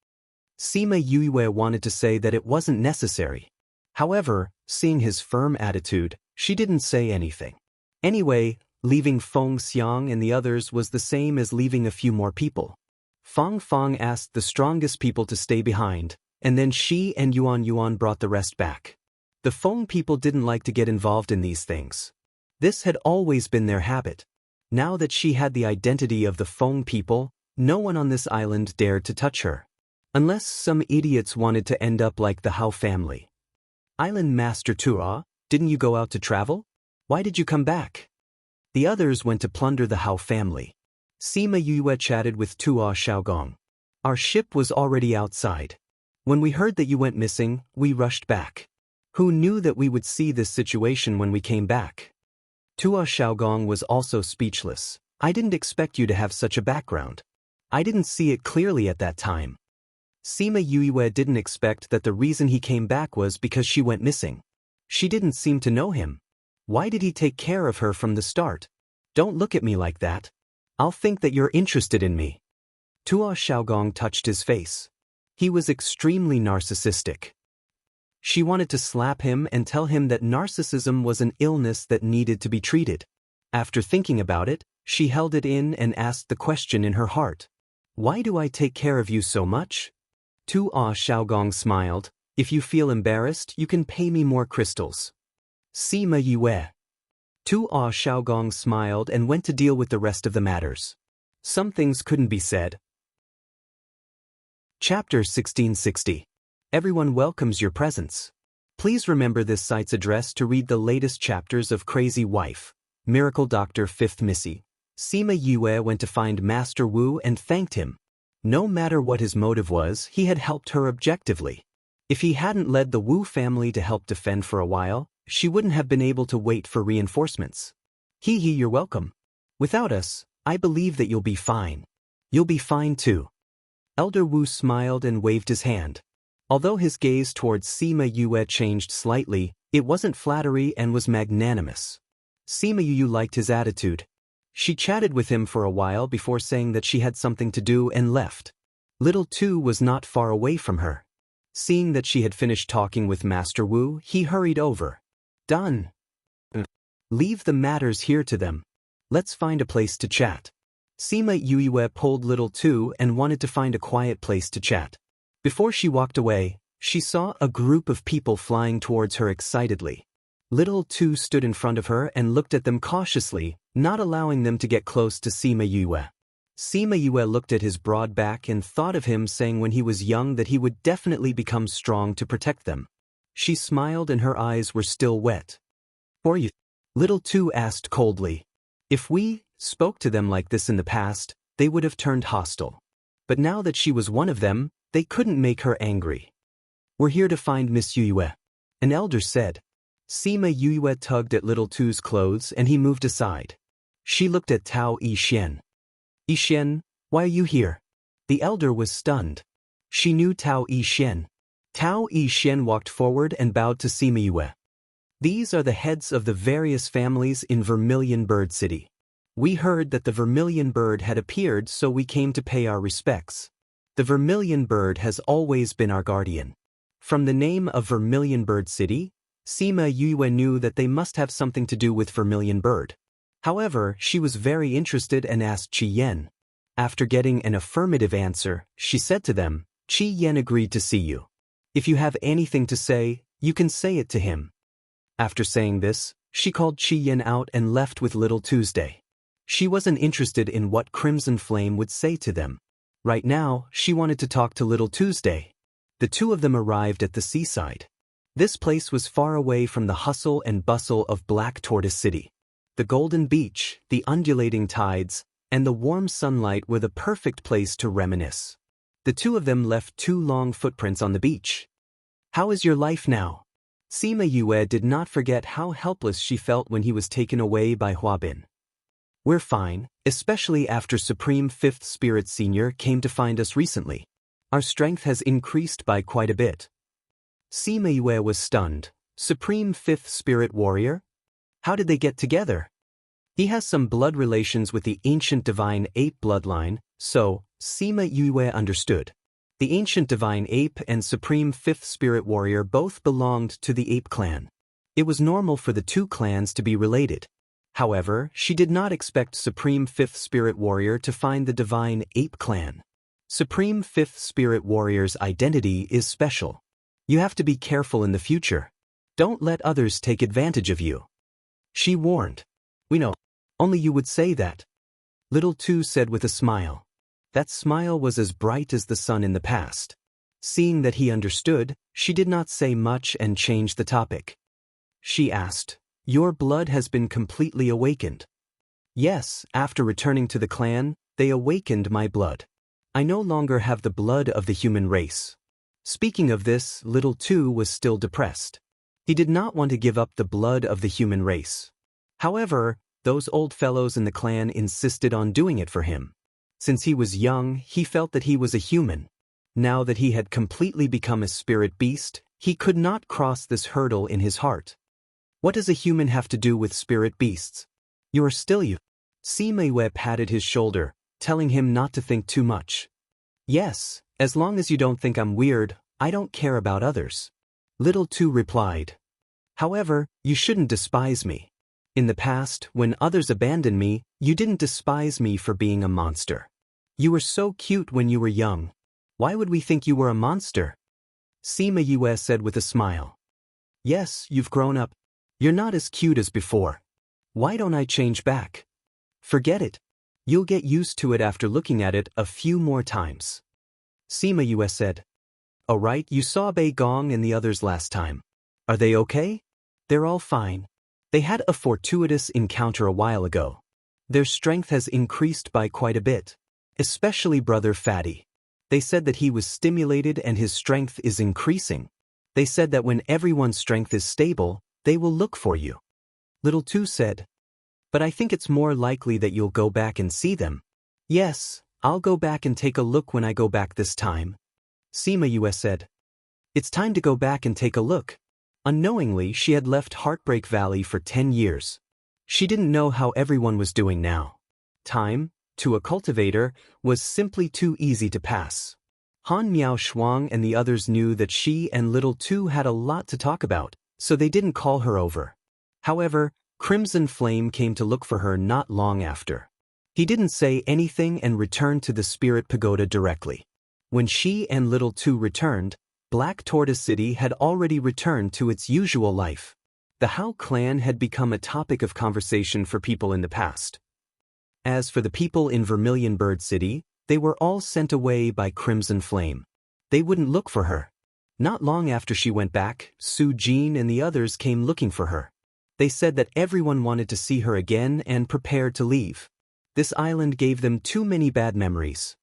Sima Yue wanted to say that it wasn't necessary. However, seeing his firm attitude, she didn't say anything. Anyway, leaving Feng Xiang and the others was the same as leaving a few more people. Fong Fong asked the strongest people to stay behind, and then she and Yuan Yuan brought the rest back. The Feng people didn't like to get involved in these things. This had always been their habit. Now that she had the identity of the Feng people, no one on this island dared to touch her. Unless some idiots wanted to end up like the Hao family. "Island Master Tuo, didn't you go out to travel? Why did you come back?" The others went to plunder the Hao family. Sima Yue chatted with Tuo Xiaogong. "Our ship was already outside. When we heard that you went missing, we rushed back. Who knew that we would see this situation when we came back?" Tuo Xiaogong was also speechless. "I didn't expect you to have such a background. I didn't see it clearly at that time." Sima Yue didn't expect that the reason he came back was because she went missing. She didn't seem to know him. Why did he take care of her from the start? "Don't look at me like that. I'll think that you're interested in me." Tuo Xiaogong touched his face. He was extremely narcissistic. She wanted to slap him and tell him that narcissism was an illness that needed to be treated. After thinking about it, she held it in and asked the question in her heart. "Why do I take care of you so much?" Tuo Xiaogong smiled. "If you feel embarrassed, you can pay me more crystals." Sima Yue. Tuo Xiaogong smiled and went to deal with the rest of the matters. Some things couldn't be said. Chapter 1660. Everyone welcomes your presence. Please remember this site's address to read the latest chapters of Crazy Wife, Miracle Doctor 5th Missy. Sima Yue went to find Master Wu and thanked him. No matter what his motive was, he had helped her objectively. If he hadn't led the Wu family to help defend for a while, she wouldn't have been able to wait for reinforcements. You're welcome. Without us, I believe that you'll be fine. You'll be fine too." Elder Wu smiled and waved his hand. Although his gaze towards Sima Yue changed slightly, it wasn't flattery and was magnanimous. Sima Yue liked his attitude. She chatted with him for a while before saying that she had something to do and left. Little Tu was not far away from her. Seeing that she had finished talking with Master Wu, he hurried over. "Done. Leave the matters here to them. Let's find a place to chat." Sima Yue pulled Little Tu and wanted to find a quiet place to chat. Before she walked away, she saw a group of people flying towards her excitedly. Little Tu stood in front of her and looked at them cautiously, not allowing them to get close to Sima Yue. Sima Yue looked at his broad back and thought of him saying when he was young that he would definitely become strong to protect them. She smiled and her eyes were still wet. "Or you?" Little Tu asked coldly. If we spoke to them like this in the past, they would have turned hostile. But now that she was one of them, they couldn't make her angry. We're here to find Miss Yue, an elder said. Sima Yue tugged at Little Tu's clothes and he moved aside. She looked at Tao Yixian. Yixian, why are you here? The elder was stunned. She knew Tao Yixian. Tao Yixian walked forward and bowed to Sima Yue. These are the heads of the various families in Vermilion Bird City. We heard that the Vermilion Bird had appeared, so we came to pay our respects. The Vermilion Bird has always been our guardian. From the name of Vermilion Bird City, Sima Yue knew that they must have something to do with Vermilion Bird. However, she was very interested and asked Qi Yan. After getting an affirmative answer, she said to them, Qi Yan agreed to see you. If you have anything to say, you can say it to him. After saying this, she called Qi Yan out and left with Little Tuesday. She wasn't interested in what Crimson Flame would say to them. Right now, she wanted to talk to Little Tuesday. The two of them arrived at the seaside. This place was far away from the hustle and bustle of Black Tortoise City. The golden beach, the undulating tides, and the warm sunlight were the perfect place to reminisce. The two of them left 2 long footprints on the beach. How is your life now? Sima Yue did not forget how helpless she felt when he was taken away by Huabin. We're fine, especially after Supreme Fifth Spirit Senior came to find us recently. Our strength has increased by quite a bit. Sima Yue was stunned. Supreme Fifth Spirit Warrior? How did they get together? He has some blood relations with the ancient divine ape bloodline, so Sima Yue understood. The ancient divine ape and Supreme Fifth Spirit Warrior both belonged to the ape clan. It was normal for the 2 clans to be related. However, she did not expect Supreme Fifth Spirit Warrior to find the divine ape clan. Supreme Fifth Spirit Warrior's identity is special. You have to be careful in the future. Don't let others take advantage of you. She warned. We know. Only you would say that. Little Tu said with a smile. That smile was as bright as the sun in the past. Seeing that he understood, she did not say much and changed the topic. She asked, Your blood has been completely awakened. Yes, after returning to the clan, they awakened my blood. I no longer have the blood of the human race. Speaking of this, Little Tu was still depressed. He did not want to give up the blood of the human race. However, those old fellows in the clan insisted on doing it for him. Since he was young, he felt that he was a human. Now that he had completely become a spirit beast, he could not cross this hurdle in his heart. What does a human have to do with spirit beasts? You are still you. Sima Yue patted his shoulder, telling him not to think too much. Yes, as long as you don't think I'm weird, I don't care about others. Little Tu replied. However, you shouldn't despise me. In the past, when others abandoned me, you didn't despise me for being a monster. You were so cute when you were young. Why would we think you were a monster? Sima Yue said with a smile. Yes, you've grown up. You're not as cute as before. Why don't I change back? Forget it. You'll get used to it after looking at it a few more times. Sima Yue said. All right, you saw Bei Gong and the others last time. Are they okay? They're all fine. They had a fortuitous encounter a while ago. Their strength has increased by quite a bit. Especially Brother Fatty. They said that he was stimulated and his strength is increasing. They said that when everyone's strength is stable, they will look for you. Little Tu said. But I think it's more likely that you'll go back and see them. Yes, I'll go back and take a look when I go back this time. Sima Yue said. It's time to go back and take a look. Unknowingly, she had left Heartbreak Valley for 10 years. She didn't know how everyone was doing now. Time, to a cultivator, was simply too easy to pass. Han Miao Shuang and the others knew that she and Little Tu had a lot to talk about, so they didn't call her over. However, Crimson Flame came to look for her not long after. He didn't say anything and returned to the Spirit Pagoda directly. When she and Little Tu returned, Black Tortoise City had already returned to its usual life. The Hao clan had become a topic of conversation for people in the past. As for the people in Vermilion Bird City, they were all sent away by Crimson Flame. They wouldn't look for her. Not long after she went back, Su Jin and the others came looking for her. They said that everyone wanted to see her again and prepared to leave. This island gave them too many bad memories.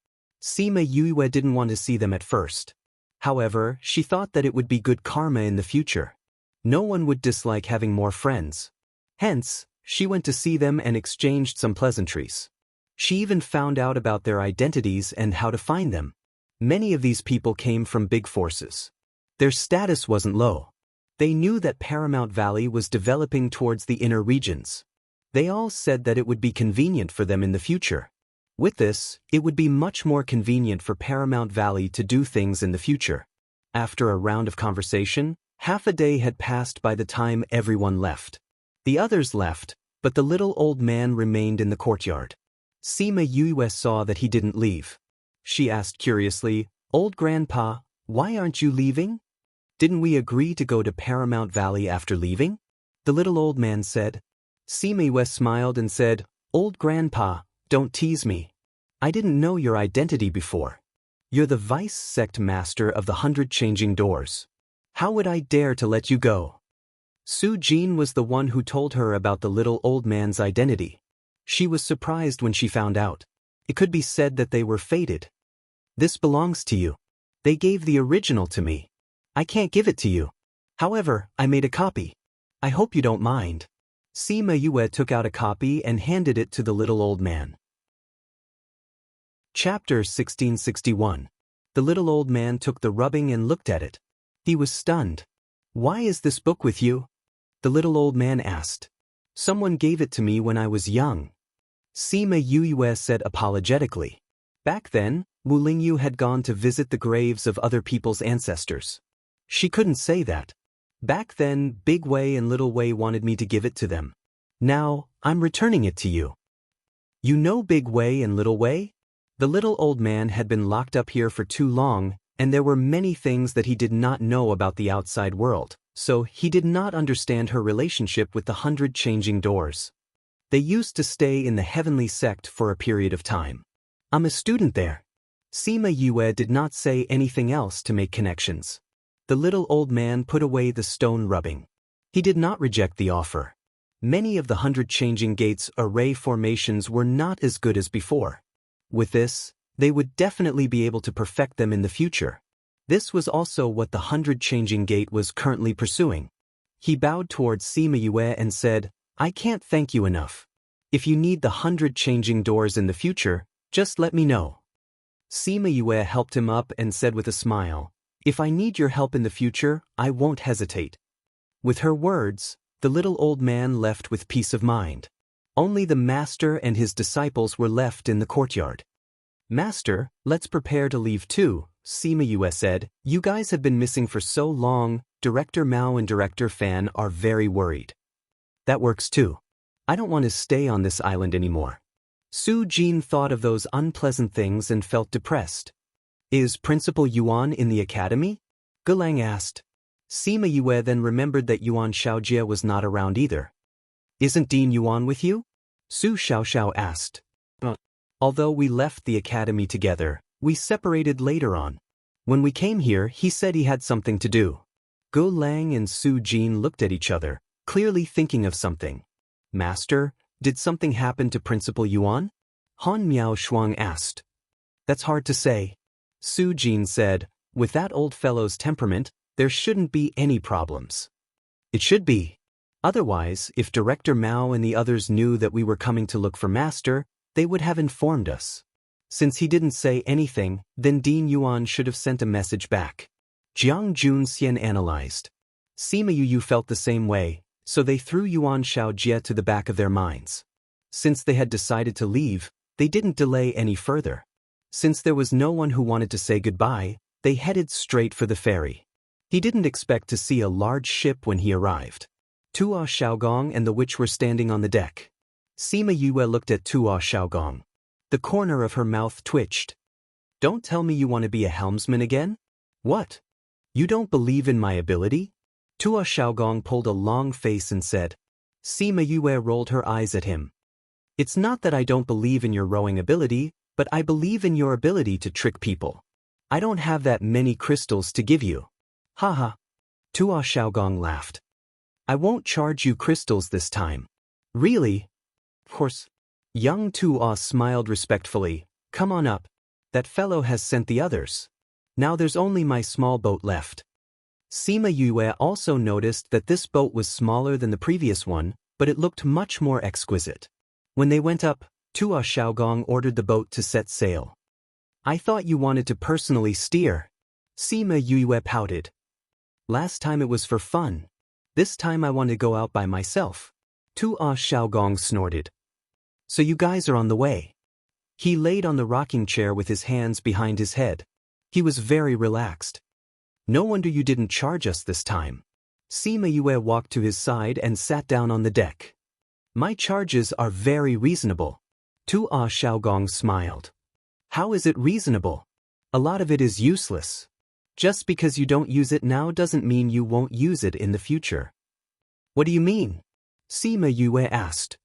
Sima Yue didn't want to see them at first. However, she thought that it would be good karma in the future. No one would dislike having more friends. Hence, she went to see them and exchanged some pleasantries. She even found out about their identities and how to find them. Many of these people came from big forces. Their status wasn't low. They knew that Paramount Valley was developing towards the inner regions. They all said that it would be convenient for them in the future. With this, it would be much more convenient for Paramount Valley to do things in the future. After a round of conversation, half a day had passed by the time everyone left. The others left, but the little old man remained in the courtyard. Sima Yue saw that he didn't leave. She asked curiously, "Old Grandpa, why aren't you leaving? Didn't we agree to go to Paramount Valley after leaving?" The little old man said. Sima Yue smiled and said, "Old Grandpa, don't tease me. I didn't know your identity before. You're the vice sect master of the 100 Changing Doors. How would I dare to let you go?" Su Jin was the one who told her about the little old man's identity. She was surprised when she found out. It could be said that they were fated. "This belongs to you. They gave the original to me. I can't give it to you. However, I made a copy. I hope you don't mind." Sima Yue took out a copy and handed it to the little old man. Chapter 1661. The little old man took the rubbing and looked at it. He was stunned. "Why is this book with you?" The little old man asked. "Someone gave it to me when I was young." Sima Yue said apologetically. Back then, Wu Lingyu had gone to visit the graves of other people's ancestors. She couldn't say that. Back then, Big Wei and Little Wei wanted me to give it to them. Now, I'm returning it to you. You know Big Wei and Little Wei? The little old man had been locked up here for too long, and there were many things that he did not know about the outside world, so he did not understand her relationship with the 100 Changing Doors. They used to stay in the heavenly sect for a period of time. I'm a student there. Sima Yue did not say anything else to make connections. The little old man put away the stone rubbing. He did not reject the offer. Many of the 100 Changing Gates array formations were not as good as before. With this, they would definitely be able to perfect them in the future. This was also what the 100 Changing Gate was currently pursuing. He bowed towards Sima Yue and said, "I can't thank you enough. If you need the 100 Changing Doors in the future, just let me know." Sima Yue helped him up and said with a smile, "If I need your help in the future, I won't hesitate." With her words, the little old man left with peace of mind. Only the master and his disciples were left in the courtyard. "Master, let's prepare to leave too," Sima Yue said. "You guys have been missing for so long, Director Mao and Director Fan are very worried." "That works too. I don't want to stay on this island anymore." Su Jin thought of those unpleasant things and felt depressed. "Is Principal Yuan in the academy?" Gulang asked. Sima Yue then remembered that Yuan Xiaojie was not around either. "Isn't Dean Yuan with you?" Su Xiaoxiao asked. "Although we left the academy together, we separated later on. When we came here, he said he had something to do." Gu Lang and Su Jin looked at each other, clearly thinking of something. "Master, did something happen to Principal Yuan?" Han Miao Shuang asked. "That's hard to say." Su Jin said, "With that old fellow's temperament, there shouldn't be any problems." "It should be. Otherwise, if Director Mao and the others knew that we were coming to look for Master, they would have informed us. Since he didn't say anything, then Dean Yuan should have sent a message back." Jiang Junxian analyzed. Sima Yu felt the same way, so they threw Yuan Xiaojie to the back of their minds. Since they had decided to leave, they didn't delay any further. Since there was no one who wanted to say goodbye, they headed straight for the ferry. He didn't expect to see a large ship when he arrived. Tua Xiaogong and the witch were standing on the deck. Sima Yue looked at Tua Xiaogong. The corner of her mouth twitched. "Don't tell me you want to be a helmsman again? What? You don't believe in my ability?" Tua Xiaogong pulled a long face and said. Sima Yue rolled her eyes at him. "It's not that I don't believe in your rowing ability, but I believe in your ability to trick people. I don't have that many crystals to give you." "Haha." Tua Xiaogong laughed. "I won't charge you crystals this time." "Really?" "Of course." Young Tua smiled respectfully. "Come on up. That fellow has sent the others." Now there's only my small boat left. Sima Yue also noticed that this boat was smaller than the previous one, but it looked much more exquisite. When they went up, Tua Xiaogong ordered the boat to set sail. I thought you wanted to personally steer. Sima Yue pouted. Last time it was for fun. This time I want to go out by myself. Tua Xiaogong snorted. So you guys are on the way. He laid on the rocking chair with his hands behind his head. He was very relaxed. No wonder you didn't charge us this time. Sima Yue walked to his side and sat down on the deck. My charges are very reasonable. Tua Xiaogong smiled. How is it reasonable? A lot of it is useless. Just because you don't use it now doesn't mean you won't use it in the future. What do you mean? Sima Yue asked.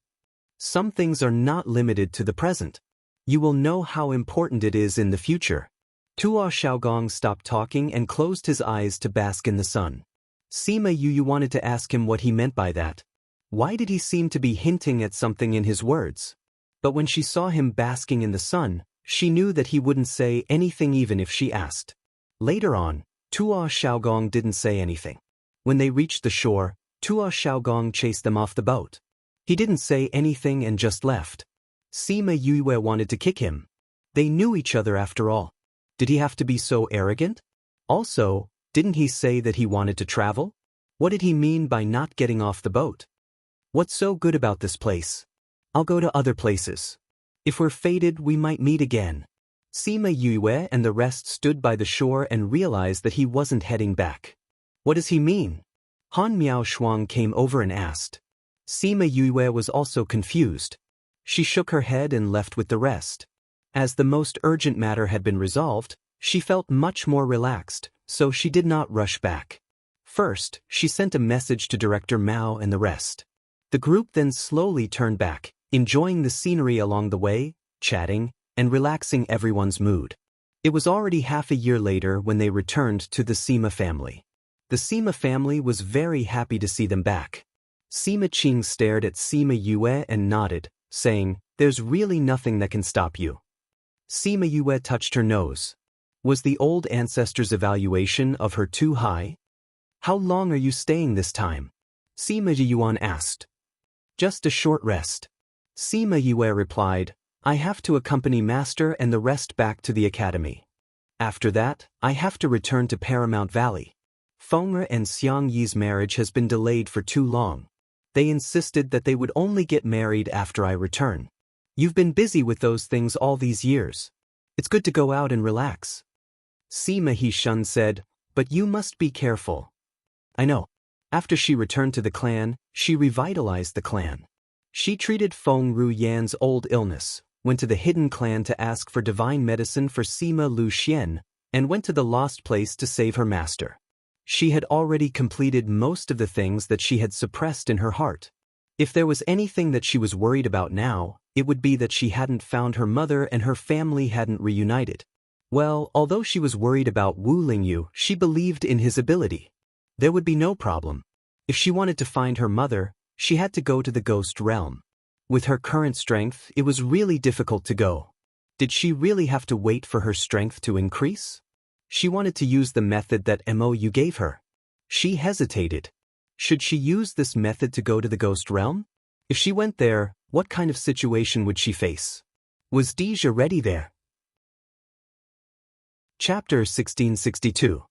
Some things are not limited to the present. You will know how important it is in the future. Tua Xiaogong stopped talking and closed his eyes to bask in the sun. Sima Yue wanted to ask him what he meant by that. Why did he seem to be hinting at something in his words? But when she saw him basking in the sun, she knew that he wouldn't say anything even if she asked. Later on, Tua Xiaogong didn't say anything. When they reached the shore, Tua Xiaogong chased them off the boat. He didn't say anything and just left. Sima Yue wanted to kick him. They knew each other after all. Did he have to be so arrogant? Also, didn't he say that he wanted to travel? What did he mean by not getting off the boat? What's so good about this place? I'll go to other places. If we're fated, we might meet again. Sima Yue and the rest stood by the shore and realized that he wasn't heading back. What does he mean? Han Miao Shuang came over and asked. Sima Yue was also confused. She shook her head and left with the rest. As the most urgent matter had been resolved, she felt much more relaxed, so she did not rush back. First, she sent a message to Director Mao and the rest. The group then slowly turned back, enjoying the scenery along the way, chatting, and relaxing everyone's mood. It was already half a year later when they returned to the Sima family. The Sima family was very happy to see them back. Sima Qing stared at Sima Yue and nodded, saying, "There's really nothing that can stop you." Sima Yue touched her nose. Was the old ancestor's evaluation of her too high? How long are you staying this time? Sima Yuan asked. Just a short rest. Sima Yue replied, I have to accompany Master and the rest back to the academy. After that, I have to return to Paramount Valley. Feng'er and Xiang Yi's marriage has been delayed for too long. They insisted that they would only get married after I return. You've been busy with those things all these years. It's good to go out and relax. Sima Hishun said, but you must be careful. I know. After she returned to the clan, she revitalized the clan. She treated Feng Ruyan's old illness, went to the hidden clan to ask for divine medicine for Sima Lu Xian, and went to the lost place to save her master. She had already completed most of the things that she had suppressed in her heart. If there was anything that she was worried about now, it would be that she hadn't found her mother and her family hadn't reunited. Well, although she was worried about Wu Lingyu, she believed in his ability. There would be no problem. If she wanted to find her mother, she had to go to the ghost realm. With her current strength, it was really difficult to go. Did she really have to wait for her strength to increase? She wanted to use the method that Mou gave her. She hesitated. Should she use this method to go to the ghost realm? If she went there, what kind of situation would she face? Was Deja ready there? Chapter 1662.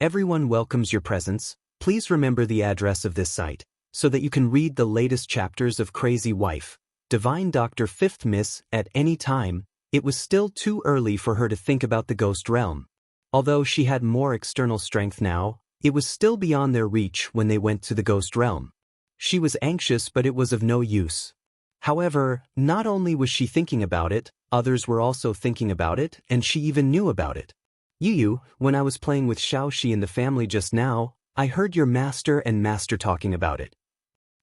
Everyone welcomes your presence. Please remember the address of this site, so that you can read the latest chapters of Crazy Wife, Divine Doctor 5th Miss, at any time. It was still too early for her to think about the ghost realm. Although she had more external strength now, it was still beyond their reach when they went to the ghost realm. She was anxious, but it was of no use. However, not only was she thinking about it, others were also thinking about it, and she even knew about it. Yu, when I was playing with Xiaoxi in the family just now, I heard your master and master talking about it.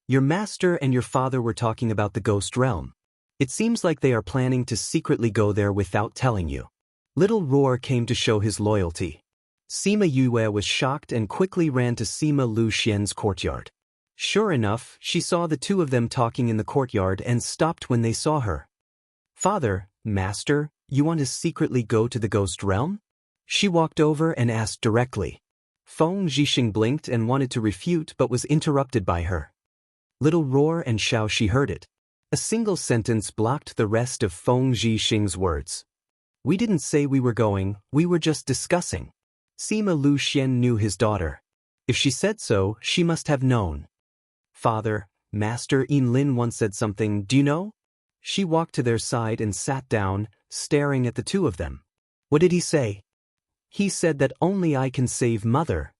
Your master and your father were talking about the ghost realm. It seems like they are planning to secretly go there without telling you. Little Roar came to show his loyalty. Sima Yue was shocked and quickly ran to Sima Lu Xian's courtyard. Sure enough, she saw the two of them talking in the courtyard and stopped when they saw her. Father, Master, you want to secretly go to the ghost realm? She walked over and asked directly. Feng Zhixing blinked and wanted to refute but was interrupted by her. Little roar and Xiao Shi heard it. A single sentence blocked the rest of Feng Zhixing's words. We didn't say we were going, we were just discussing. Sima Lu Xian knew his daughter. If she said so, she must have known. Father, Master Yin Lin once said something, do you know? She walked to their side and sat down, staring at the two of them. What did he say? He said that only I can save Mother.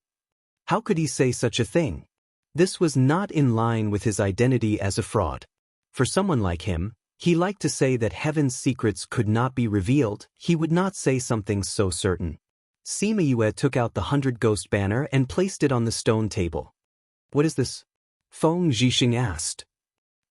How could he say such a thing? This was not in line with his identity as a fraud. For someone like him, he liked to say that heaven's secrets could not be revealed. He would not say something so certain. Sima Yue took out the 100 ghost banner and placed it on the stone table. What is this? Feng Zhixing asked.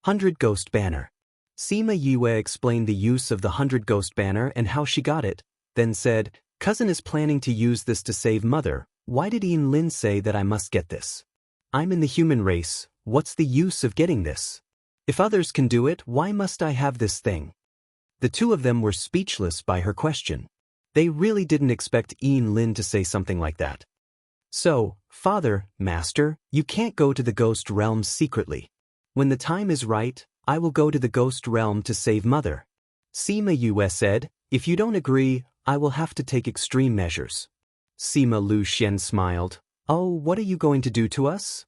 100 ghost banner. Sima Yue explained the use of the 100 ghost banner and how she got it, then said, Cousin is planning to use this to save Mother. Why did Yin Lin say that I must get this? I'm in the human race, what's the use of getting this? If others can do it, why must I have this thing? The two of them were speechless by her question. They really didn't expect Yin Lin to say something like that. So, Father, Master, you can't go to the ghost realm secretly. When the time is right, I will go to the ghost realm to save Mother. Sima Yue said, if you don't agree, I will have to take extreme measures. Sima Lu Xian smiled. Oh, what are you going to do to us?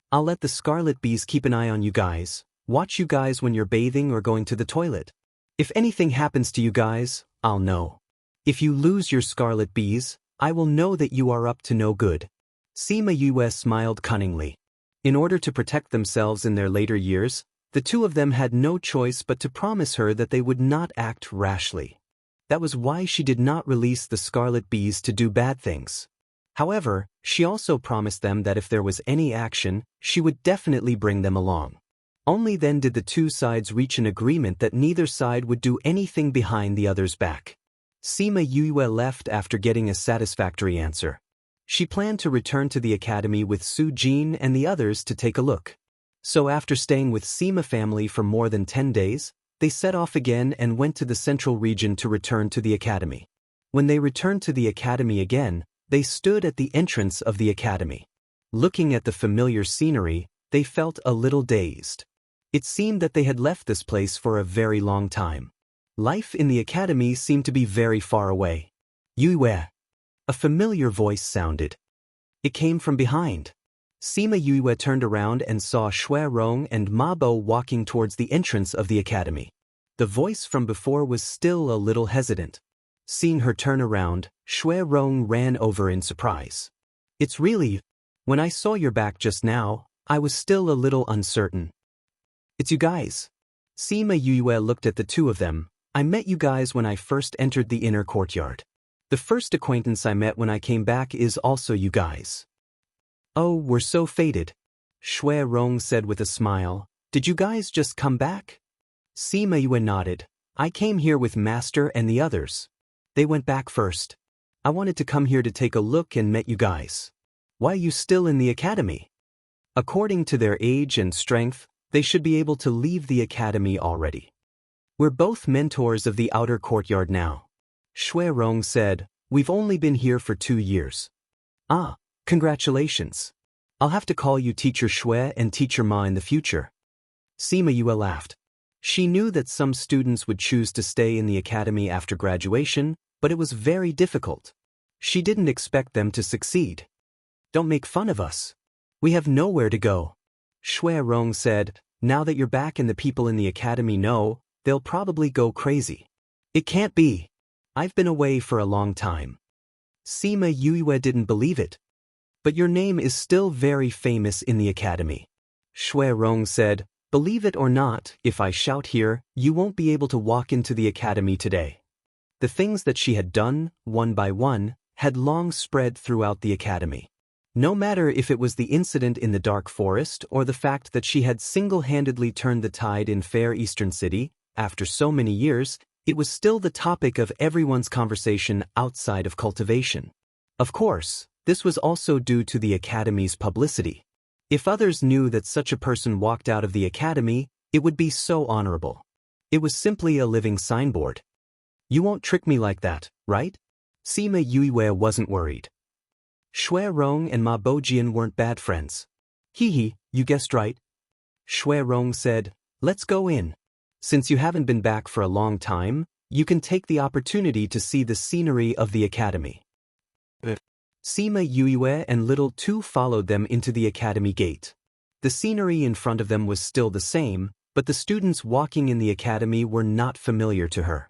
I'll let the scarlet bees keep an eye on you guys. Watch you guys when you're bathing or going to the toilet. If anything happens to you guys, I'll know. If you lose your scarlet bees, I will know that you are up to no good. Sima Yue smiled cunningly. In order to protect themselves in their later years, the two of them had no choice but to promise her that they would not act rashly. That was why she did not release the scarlet bees to do bad things. However, she also promised them that if there was any action, she would definitely bring them along. Only then did the two sides reach an agreement that neither side would do anything behind the other's back. Sima Yue left after getting a satisfactory answer. She planned to return to the academy with Su Jin and the others to take a look. So after staying with Sima family for more than 10 days, they set off again and went to the central region to return to the academy. When they returned to the academy again, they stood at the entrance of the academy. Looking at the familiar scenery, they felt a little dazed. It seemed that they had left this place for a very long time. Life in the academy seemed to be very far away. Yue. A familiar voice sounded. It came from behind. Sima Yue turned around and saw Shui Rong and Ma Bo walking towards the entrance of the academy. The voice from before was still a little hesitant. Seeing her turn around, Shui Rong ran over in surprise. It's really... When I saw your back just now, I was still a little uncertain. It's you guys. Sima Yue looked at the two of them. I met you guys when I first entered the inner courtyard. The first acquaintance I met when I came back is also you guys. Oh, we're so fated. Shui Rong said with a smile. Did you guys just come back? Sima Yue nodded. I came here with Master and the others. They went back first. I wanted to come here to take a look and met you guys. Why are you still in the academy? According to their age and strength, they should be able to leave the academy already. We're both mentors of the outer courtyard now. Shui Rong said, we've only been here for 2 years. Ah, congratulations. I'll have to call you Teacher Shui and Teacher Ma in the future. Sima Yue laughed. She knew that some students would choose to stay in the academy after graduation, but it was very difficult. She didn't expect them to succeed. Don't make fun of us. We have nowhere to go. Shui Rong said, now that you're back and the people in the academy know, they'll probably go crazy. It can't be. I've been away for a long time. Sima Yue didn't believe it. But your name is still very famous in the academy. Shui Rong said, believe it or not, if I shout here, you won't be able to walk into the academy today. The things that she had done, one by one, had long spread throughout the academy. No matter if it was the incident in the dark forest or the fact that she had single-handedly turned the tide in Fair Eastern City, after so many years, it was still the topic of everyone's conversation outside of cultivation. Of course, this was also due to the academy's publicity. If others knew that such a person walked out of the academy, it would be so honorable. It was simply a living signboard. You won't trick me like that, right? Sima Yue wasn't worried. Shui Rong and Ma Bojian weren't bad friends. Hee, you guessed right. Shui Rong said, let's go in. Since you haven't been back for a long time, you can take the opportunity to see the scenery of the academy. Sima Yue and Little Tu followed them into the academy gate. The scenery in front of them was still the same, but the students walking in the academy were not familiar to her.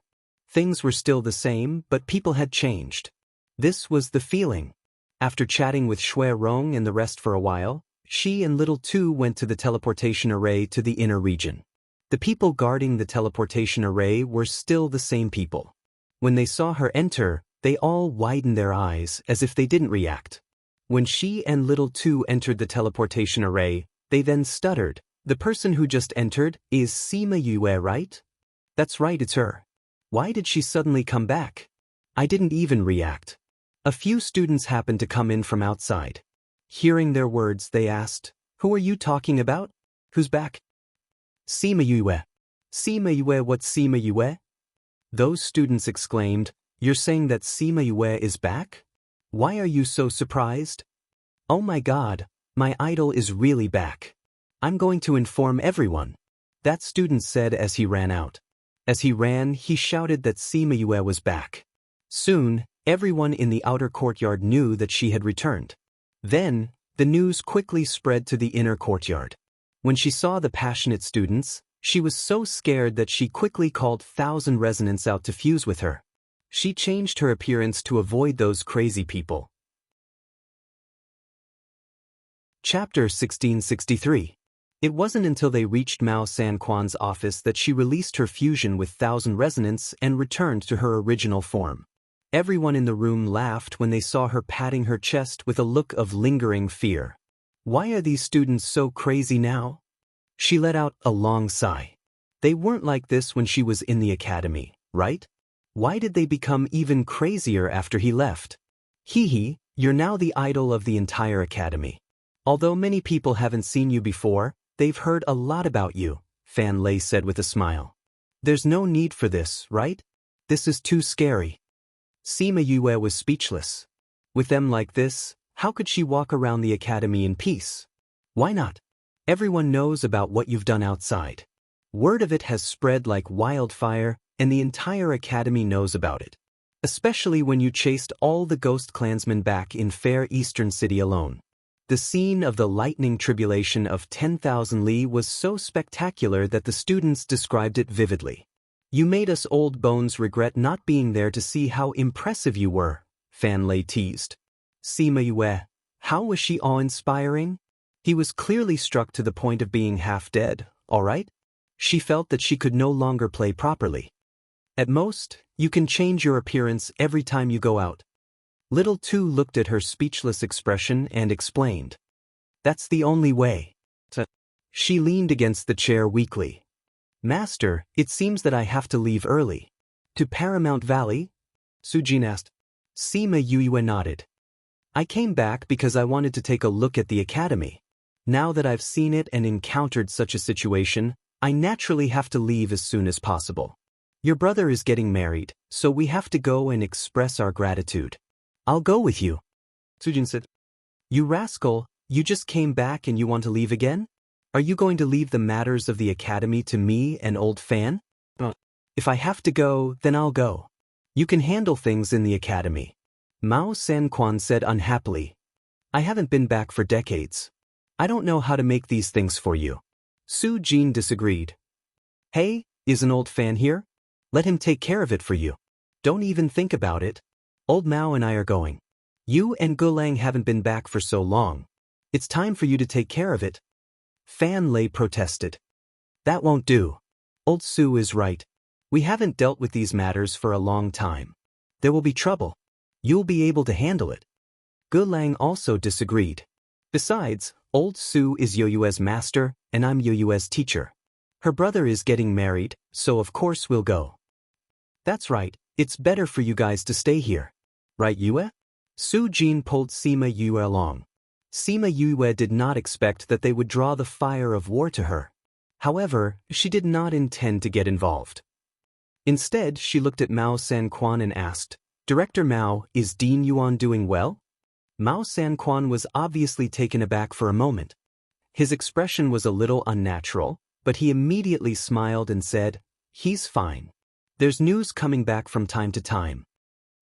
Things were still the same, but people had changed. This was the feeling. After chatting with Shui Rong and the rest for a while, she and Little Tu went to the teleportation array to the inner region. The people guarding the teleportation array were still the same people. When they saw her enter, they all widened their eyes as if they didn't react. When she and Little Tu entered the teleportation array, they then stuttered. The person who just entered is Sima Yue, right? That's right, it's her. Why did she suddenly come back? I didn't even react. A few students happened to come in from outside. Hearing their words, they asked, who are you talking about? Who's back? Sima Yue. Sima Yue, what's Sima Yue? Those students exclaimed, you're saying that Sima Yue is back? Why are you so surprised? Oh my god, my idol is really back. I'm going to inform everyone. That student said as he ran out. As he ran, he shouted that Sima Yue was back. Soon, everyone in the outer courtyard knew that she had returned. Then, the news quickly spread to the inner courtyard. When she saw the passionate students, she was so scared that she quickly called 1,000 resonants out to fuse with her. She changed her appearance to avoid those crazy people. Chapter 1663. It wasn't until they reached Mao Sanquan's office that she released her fusion with 1,000 resonants and returned to her original form. Everyone in the room laughed when they saw her patting her chest with a look of lingering fear. Why are these students so crazy now? She let out a long sigh. They weren't like this when she was in the academy, right? Why did they become even crazier after he left? Hee, you're now the idol of the entire academy. Although many people haven't seen you before, they've heard a lot about you, Fan Lei said with a smile. There's no need for this, right? This is too scary. Sima Yue was speechless. With them like this, how could she walk around the academy in peace? Why not? Everyone knows about what you've done outside. Word of it has spread like wildfire, and the entire academy knows about it. Especially when you chased all the ghost clansmen back in Fair Eastern City alone. The scene of the lightning tribulation of 10,000 Li was so spectacular that the students described it vividly. You made us old bones regret not being there to see how impressive you were, Fan Lei teased. Sima Yue, how was she awe-inspiring? He was clearly struck to the point of being half dead, all right? She felt that she could no longer play properly. At most, you can change your appearance every time you go out. Little Tu looked at her speechless expression and explained. That's the only way. She leaned against the chair weakly. Master, it seems that I have to leave early. To Paramount Valley? Sujin asked. Sima Yue nodded. I came back because I wanted to take a look at the academy. Now that I've seen it and encountered such a situation, I naturally have to leave as soon as possible. Your brother is getting married, so we have to go and express our gratitude. I'll go with you. Sujin said. You rascal, you just came back and you want to leave again? Are you going to leave the matters of the academy to me, an old fan? If I have to go, then I'll go. You can handle things in the academy. Mao Sanquan said unhappily. I haven't been back for decades. I don't know how to make these things for you. Su Jin disagreed. Hey, is an old fan here? Let him take care of it for you. Don't even think about it. Old Mao and I are going. You and Gulang haven't been back for so long. It's time for you to take care of it. Fan Lei protested. That won't do. Old Su is right. We haven't dealt with these matters for a long time. There will be trouble. You'll be able to handle it. Gulang also disagreed. Besides, Old Su is Yoyue's master, and I'm Yoyue's teacher. Her brother is getting married, so of course we'll go. That's right, it's better for you guys to stay here. Right, Yue? Su Jin pulled Sima Yue along. Sima Yue did not expect that they would draw the fire of war to her. However, she did not intend to get involved. Instead, she looked at Mao Sanquan and asked, Director Mao, is Dean Yuan doing well? Mao Sanquan was obviously taken aback for a moment. His expression was a little unnatural, but he immediately smiled and said, "He's fine. There's news coming back from time to time."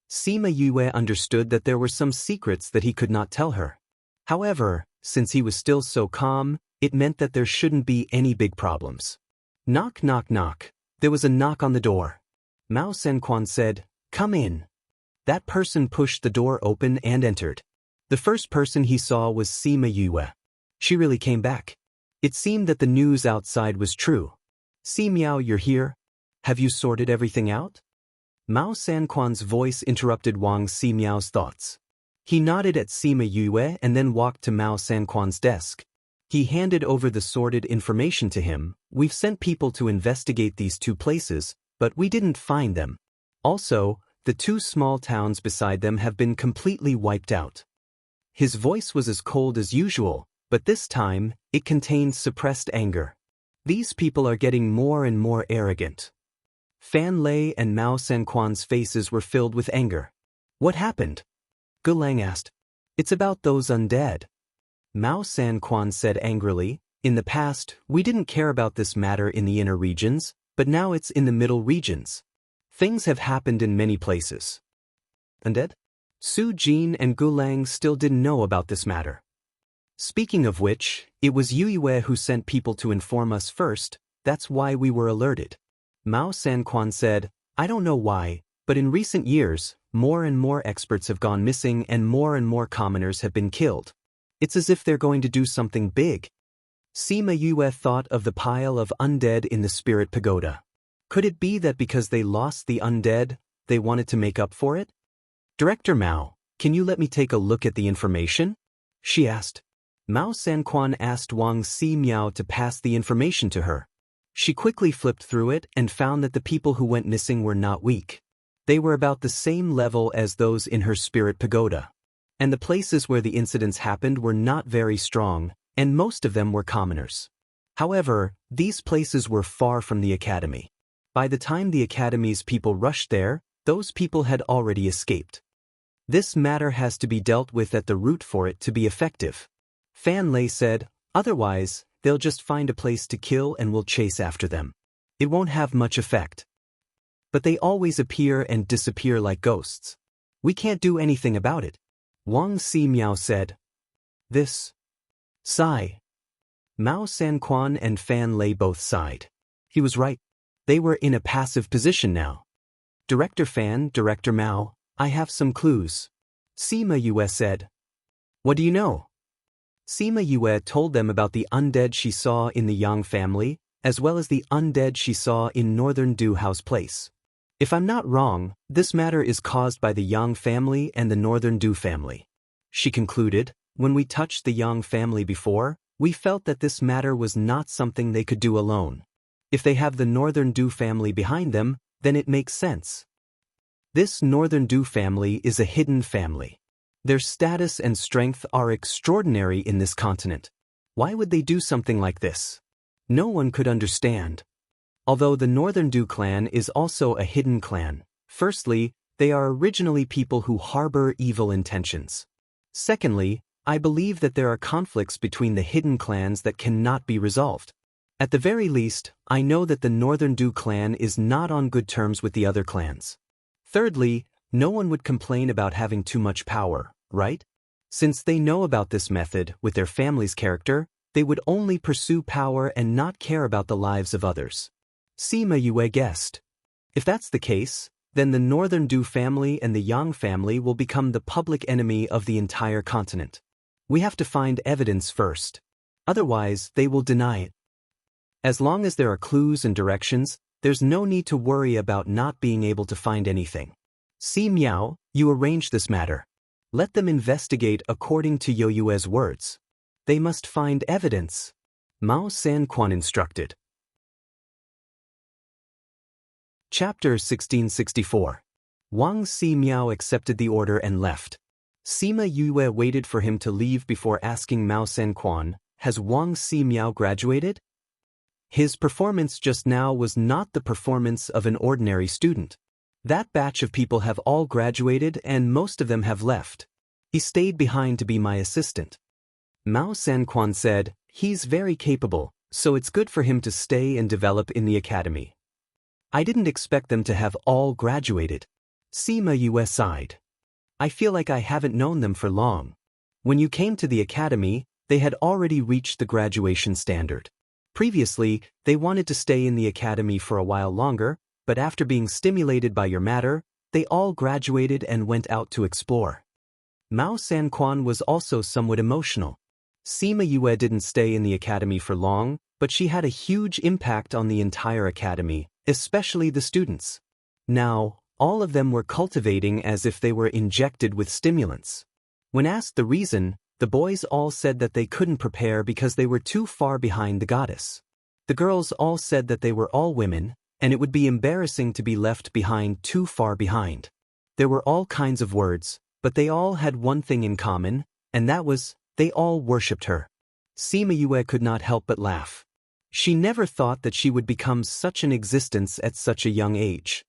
Sima Yue understood that there were some secrets that he could not tell her. However, since he was still so calm, it meant that there shouldn't be any big problems. Knock, knock, knock. There was a knock on the door. Mao Sanquan said, "Come in." That person pushed the door open and entered. The first person he saw was Sima Yue. She really came back. It seemed that the news outside was true. "Si Miao, you're here? Have you sorted everything out?" Mao Sanquan's voice interrupted Wang Si Miao's thoughts. He nodded at Sima Yue and then walked to Mao Sanquan's desk. He handed over the sorted information to him. "We've sent people to investigate these two places, but we didn't find them. Also, the two small towns beside them have been completely wiped out." His voice was as cold as usual, but this time, it contained suppressed anger. These people are getting more and more arrogant. Fan Lei and Mao Sanquan's faces were filled with anger. "What happened?" Gulang asked. "It's about those undead." Mao Sanquan said angrily, "In the past, we didn't care about this matter in the inner regions, but now it's in the middle regions. Things have happened in many places." Undead? Su Jin and Gulang still didn't know about this matter. Speaking of which, it was Yue who sent people to inform us first. That's why we were alerted. Mao Sanquan said, "I don't know why, but in recent years, more and more experts have gone missing and more commoners have been killed. It's as if they're going to do something big." Sima Yue thought of the pile of undead in the spirit pagoda. Could it be that because they lost the undead, they wanted to make up for it? "Director Mao, can you let me take a look at the information?" she asked. Mao Sanquan asked Wang Si Miao to pass the information to her. She quickly flipped through it and found that the people who went missing were not weak. They were about the same level as those in her spirit pagoda. And the places where the incidents happened were not very strong, and most of them were commoners. However, these places were far from the academy. By the time the academy's people rushed there, those people had already escaped. This matter has to be dealt with at the root for it to be effective. Fan Lei said, "Otherwise, they'll just find a place to kill and we'll chase after them. It won't have much effect. But they always appear and disappear like ghosts. We can't do anything about it." Wang Si Miao said. "This." Sigh. Mao Sanquan and Fan Lei both sighed. He was right. They were in a passive position now. "Director Fan, Director Mao, I have some clues." Sima Yue said. "What do you know?" Sima Yue told them about the undead she saw in the Yang family, as well as the undead she saw in Northern Du House Place. "If I'm not wrong, this matter is caused by the Yang family and the Northern Du family." She concluded, "When we touched the Yang family before, we felt that this matter was not something they could do alone. If they have the Northern Du family behind them, then it makes sense. This Northern Du family is a hidden family. Their status and strength are extraordinary in this continent. Why would they do something like this? No one could understand. Although the Northern Du clan is also a hidden clan, firstly, they are originally people who harbor evil intentions. Secondly, I believe that there are conflicts between the hidden clans that cannot be resolved. At the very least, I know that the Northern Du clan is not on good terms with the other clans. Thirdly, no one would complain about having too much power, right? Since they know about this method with their family's character, they would only pursue power and not care about the lives of others." Sima Yue guessed. "If that's the case, then the Northern Du family and the Yang family will become the public enemy of the entire continent. We have to find evidence first. Otherwise, they will deny it. As long as there are clues and directions, there's no need to worry about not being able to find anything. Si Miao, you arrange this matter. Let them investigate according to Yue's words. They must find evidence." Mao Sanquan instructed. Chapter 1664. Wang Si Miao accepted the order and left. Sima Yue waited for him to leave before asking Mao Sanquan, "Has Wang Si Miao graduated?" His performance just now was not the performance of an ordinary student. That batch of people have all graduated and most of them have left. He stayed behind to be my assistant. Mao Sanquan said, he's very capable, so it's good for him to stay and develop in the academy. I didn't expect them to have all graduated. Sima Yue sighed. I feel like I haven't known them for long. When you came to the academy, they had already reached the graduation standard. Previously, they wanted to stay in the academy for a while longer, but after being stimulated by your matter, they all graduated and went out to explore. Mao Sanquan was also somewhat emotional. Sima Yue didn't stay in the academy for long, but she had a huge impact on the entire academy, especially the students. Now, all of them were cultivating as if they were injected with stimulants. When asked the reason, the boys all said that they couldn't prepare because they were too far behind the goddess. The girls all said that they were all women, and it would be embarrassing to be left behind too far behind. There were all kinds of words, but they all had one thing in common, and that was, they all worshipped her. Sima Yue could not help but laugh. She never thought that she would become such an existence at such a young age.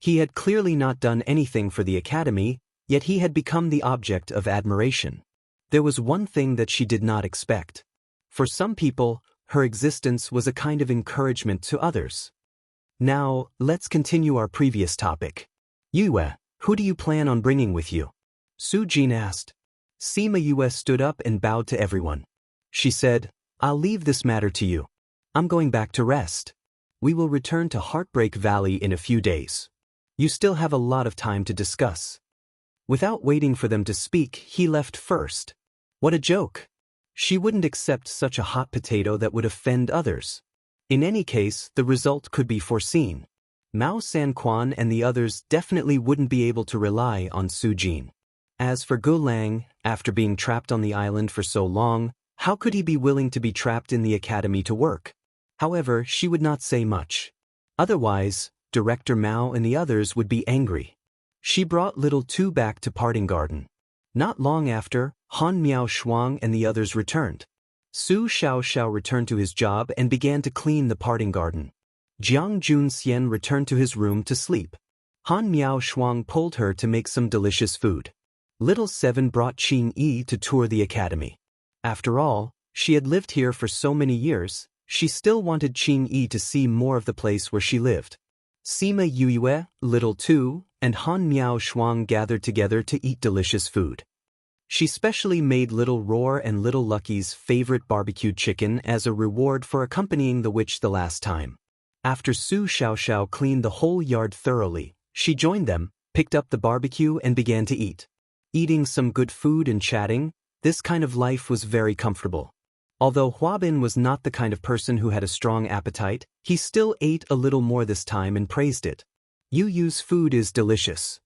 He had clearly not done anything for the academy, yet he had become the object of admiration. There was one thing that she did not expect. For some people, her existence was a kind of encouragement to others. Now, let's continue our previous topic. Yue, who do you plan on bringing with you? Su Jin asked. Sima Yue stood up and bowed to everyone. She said, I'll leave this matter to you. I'm going back to rest. We will return to Heartbreak Valley in a few days. You still have a lot of time to discuss. Without waiting for them to speak, he left first. What a joke. She wouldn't accept such a hot potato that would offend others. In any case, the result could be foreseen. Mao Sanquan and the others definitely wouldn't be able to rely on Su Jin. As for Gu Lang, after being trapped on the island for so long, how could he be willing to be trapped in the academy to work? However, she would not say much. Otherwise, Director Mao and the others would be angry. She brought little Tu back to Parting Garden. Not long after, Han Miao Shuang and the others returned. Su Xiaoxiao returned to his job and began to clean the Parting Garden. Jiang Junxian returned to his room to sleep. Han Miao Shuang pulled her to make some delicious food. Little Seven brought Qin Yi to tour the academy. After all, she had lived here for so many years, she still wanted Qin Yi to see more of the place where she lived. Sima Yue, Little Tu, and Han Miao Shuang gathered together to eat delicious food. She specially made Little Roar and Little Lucky's favorite barbecued chicken as a reward for accompanying the witch the last time. After Su Xiaoxiao cleaned the whole yard thoroughly, she joined them, picked up the barbecue and began to eat. Eating some good food and chatting, this kind of life was very comfortable. Although Huabin was not the kind of person who had a strong appetite, he still ate a little more this time and praised it. Yu Yu's food is delicious.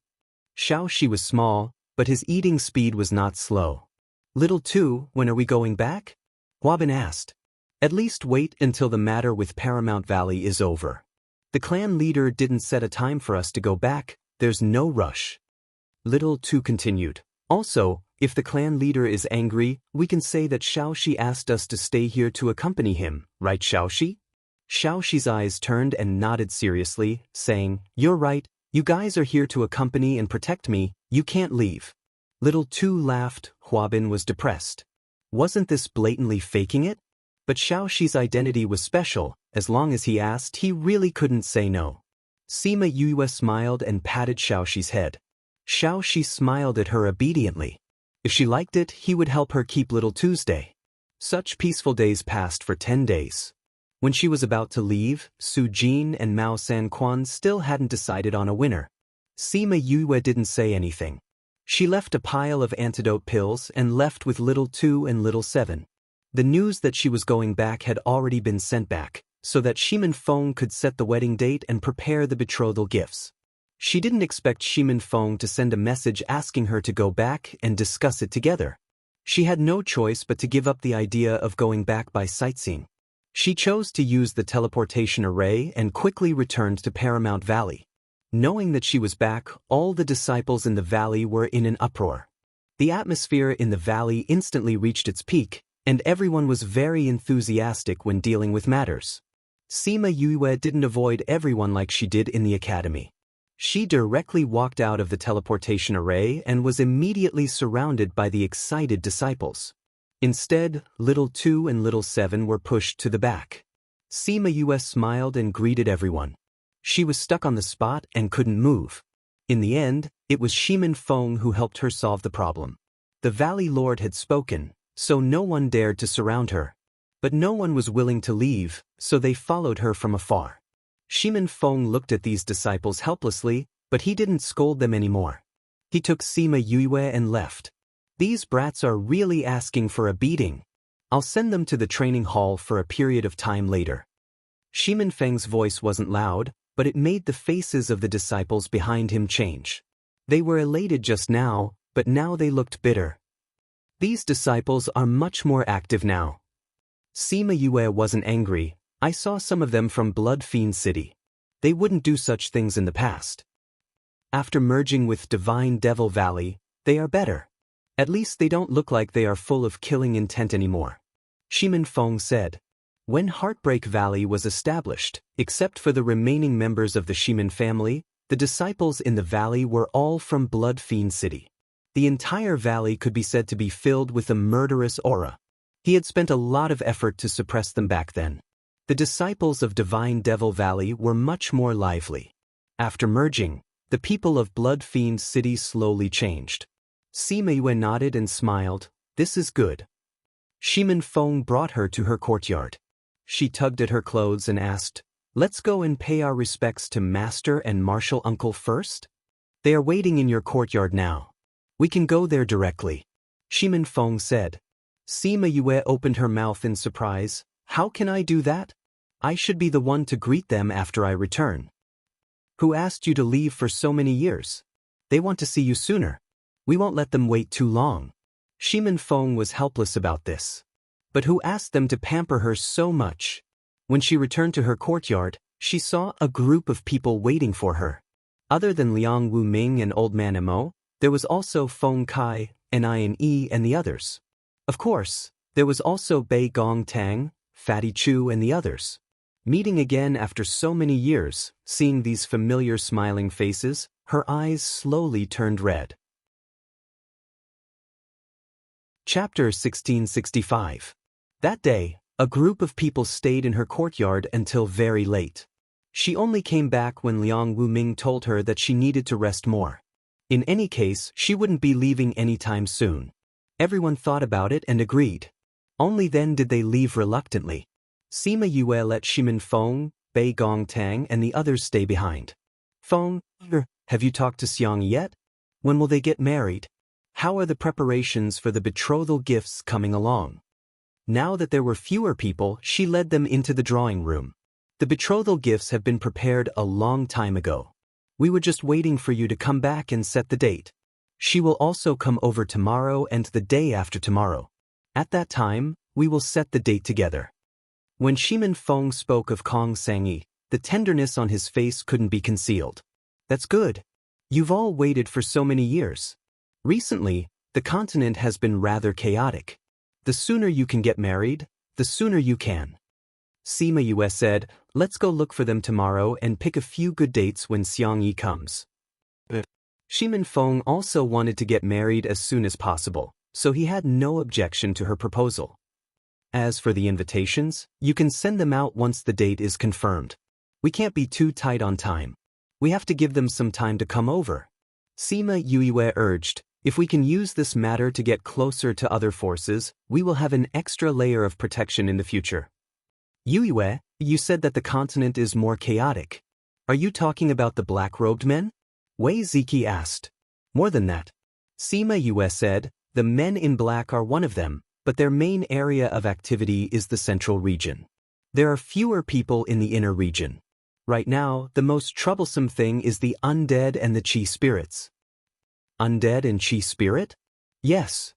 Xiaoxi was small, but his eating speed was not slow. Little Tu, when are we going back? Huabin asked. At least wait until the matter with Paramount Valley is over. The clan leader didn't set a time for us to go back, there's no rush. Little Tu continued. Also, if the clan leader is angry, we can say that Xiaoxi asked us to stay here to accompany him, right Xiaoxi? Xiaoxi's eyes turned and nodded seriously, saying, You're right, you guys are here to accompany and protect me, you can't leave. Little Tu laughed, Huabin was depressed. Wasn't this blatantly faking it? But Xiaoxi's identity was special, as long as he asked he really couldn't say no. Sima Yue smiled and patted Xiaoxi's head. Xiaoxi smiled at her obediently. If she liked it, he would help her keep Little Tuesday. Such peaceful days passed for 10 days. When she was about to leave, Su Jin and Mao Sanquan still hadn't decided on a winner. Sima Yue didn't say anything. She left a pile of antidote pills and left with Little Tu and Little Seven. The news that she was going back had already been sent back, so that Shimin Feng could set the wedding date and prepare the betrothal gifts. She didn't expect Shimin Feng to send a message asking her to go back and discuss it together. She had no choice but to give up the idea of going back by sightseeing. She chose to use the teleportation array and quickly returned to Paramount Valley. Knowing that she was back, all the disciples in the valley were in an uproar. The atmosphere in the valley instantly reached its peak, and everyone was very enthusiastic when dealing with matters. Sima Yue didn't avoid everyone like she did in the academy. She directly walked out of the teleportation array and was immediately surrounded by the excited disciples. Instead, little 2 and little 7 were pushed to the back. Sima Yue smiled and greeted everyone. She was stuck on the spot and couldn't move. In the end, it was Shimin Feng who helped her solve the problem. The Valley Lord had spoken, so no one dared to surround her. But no one was willing to leave, so they followed her from afar. Shimin Feng looked at these disciples helplessly, but he didn't scold them anymore. He took Sima Yue and left. These brats are really asking for a beating. I'll send them to the training hall for a period of time later. Shimin Feng's voice wasn't loud, but it made the faces of the disciples behind him change. They were elated just now, but now they looked bitter. These disciples are much more active now. Sima Yue wasn't angry. I saw some of them from Blood Fiend City. They wouldn't do such things in the past. After merging with Divine Devil Valley, they are better. At least they don't look like they are full of killing intent anymore. Shimin Feng said. When Heartbreak Valley was established, except for the remaining members of the Shimin family, the disciples in the valley were all from Blood Fiend City. The entire valley could be said to be filled with a murderous aura. He had spent a lot of effort to suppress them back then. The disciples of Divine Devil Valley were much more lively. After merging, the people of Blood Fiend City slowly changed. Sima Yue nodded and smiled. This is good. Shimin Feng brought her to her courtyard. She tugged at her clothes and asked, Let's go and pay our respects to Master and Martial Uncle first? They are waiting in your courtyard now. We can go there directly. Shimin Feng said. Sima Yue opened her mouth in surprise. How can I do that? I should be the one to greet them after I return. Who asked you to leave for so many years? They want to see you sooner. We won't let them wait too long. Shimin Feng was helpless about this. But who asked them to pamper her so much? When she returned to her courtyard, she saw a group of people waiting for her. Other than Liang Wu Ming and Old Man Mo, there was also Feng Kai, Ni and the others. Of course, there was also Bei Gong Tang, Fatty Chu and the others. Meeting again after so many years, seeing these familiar smiling faces, her eyes slowly turned red. Chapter 1665. That day, a group of people stayed in her courtyard until very late. She only came back when Liang Wu Ming told her that she needed to rest more. In any case, she wouldn't be leaving anytime soon. Everyone thought about it and agreed. Only then did they leave reluctantly. Sima Yue let Shimin Feng, Bei Gong Tang and the others stay behind. Feng, have you talked to Xiang yet? When will they get married? How are the preparations for the betrothal gifts coming along? Now that there were fewer people, she led them into the drawing room. The betrothal gifts have been prepared a long time ago. We were just waiting for you to come back and set the date. She will also come over tomorrow and the day after tomorrow. At that time, we will set the date together. When Shimin Feng spoke of Kong Sangyi, the tenderness on his face couldn't be concealed. That's good. You've all waited for so many years. Recently, the continent has been rather chaotic. The sooner you can get married, the sooner you can. Sima Yue said, let's go look for them tomorrow and pick a few good dates when Xiang Yi comes. Shimin Feng also wanted to get married as soon as possible, so he had no objection to her proposal. As for the invitations, you can send them out once the date is confirmed. We can't be too tight on time. We have to give them some time to come over. Sima Yue urged, if we can use this matter to get closer to other forces, we will have an extra layer of protection in the future. Yue, you said that the continent is more chaotic. Are you talking about the black-robed men? Wei Ziki asked. More than that. Sima Yue said, the men in black are one of them, but their main area of activity is the central region. There are fewer people in the inner region. Right now, the most troublesome thing is the undead and the chi spirits. Undead and chi spirit? Yes.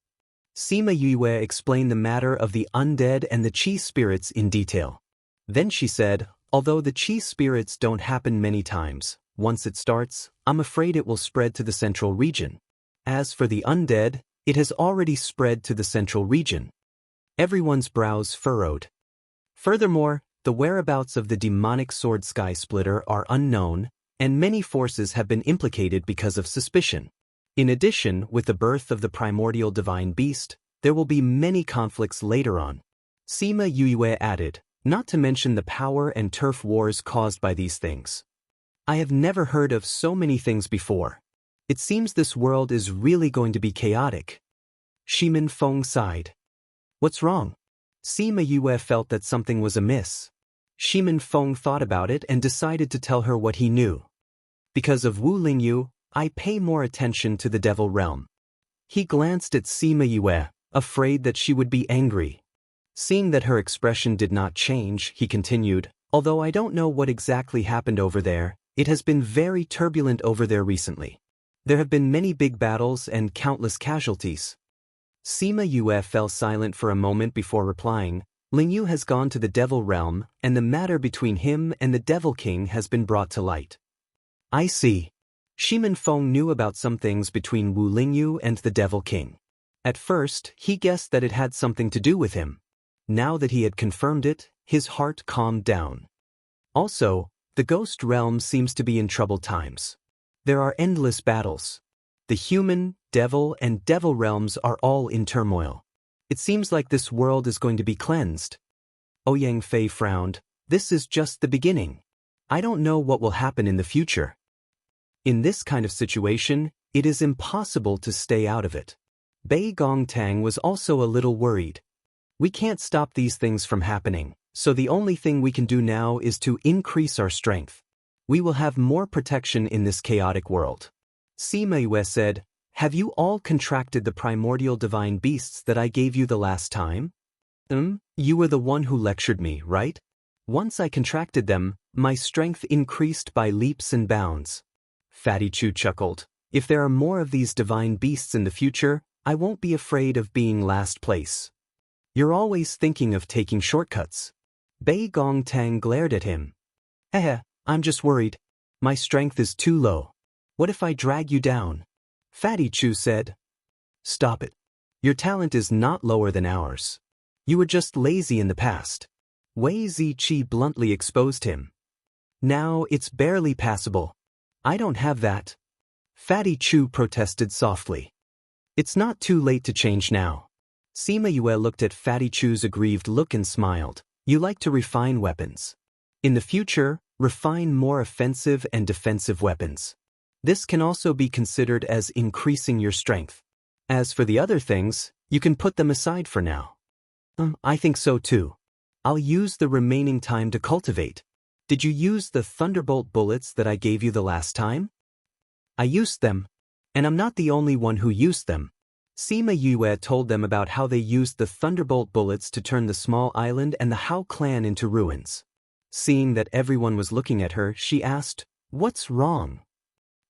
Sima Yue explained the matter of the undead and the chi spirits in detail. Then she said, although the chi spirits don't happen many times, once it starts, I'm afraid it will spread to the central region. As for the undead, it has already spread to the central region. Everyone's brows furrowed. Furthermore, the whereabouts of the demonic sword Sky Splitter are unknown, and many forces have been implicated because of suspicion. In addition, with the birth of the primordial divine beast, there will be many conflicts later on. Sima Yue added, not to mention the power and turf wars caused by these things. I have never heard of so many things before. It seems this world is really going to be chaotic. Shimin Feng sighed. What's wrong? Sima Yue felt that something was amiss. Shimin Feng thought about it and decided to tell her what he knew. Because of Wu Lingyu, I pay more attention to the devil realm. He glanced at Sima Yue, afraid that she would be angry. Seeing that her expression did not change, he continued, although I don't know what exactly happened over there, it has been very turbulent over there recently. There have been many big battles and countless casualties. Sima Yue fell silent for a moment before replying. Lingyu has gone to the devil realm, and the matter between him and the devil king has been brought to light. I see. Shimin Feng knew about some things between Wu Lingyu and the devil king. At first, he guessed that it had something to do with him. Now that he had confirmed it, his heart calmed down. Also, the ghost realm seems to be in troubled times. There are endless battles. The human, devil, and devil realms are all in turmoil. It seems like this world is going to be cleansed. Ouyang Fei frowned. This is just the beginning. I don't know what will happen in the future. In this kind of situation, it is impossible to stay out of it. Bei Gongtang was also a little worried. We can't stop these things from happening, so the only thing we can do now is to increase our strength. We will have more protection in this chaotic world. Sima Yue said, have you all contracted the primordial divine beasts that I gave you the last time? You were the one who lectured me, right? Once I contracted them, my strength increased by leaps and bounds. Fatty Chu chuckled. If there are more of these divine beasts in the future, I won't be afraid of being last place. You're always thinking of taking shortcuts. Bei Gongtang glared at him. I'm just worried. My strength is too low. What if I drag you down? Fatty Chu said. Stop it. Your talent is not lower than ours. You were just lazy in the past. Wei Ziqi bluntly exposed him. Now it's barely passable. I don't have that. Fatty Chu protested softly. It's not too late to change now. Sima Yue looked at Fatty Chu's aggrieved look and smiled. You like to refine weapons. In the future, refine more offensive and defensive weapons. This can also be considered as increasing your strength. As for the other things, you can put them aside for now. I think so too. I'll use the remaining time to cultivate. Did you use the thunderbolt bullets that I gave you the last time? I used them. And I'm not the only one who used them. Sima Yue told them about how they used the thunderbolt bullets to turn the small island and the Hao clan into ruins. Seeing that everyone was looking at her, she asked, what's wrong?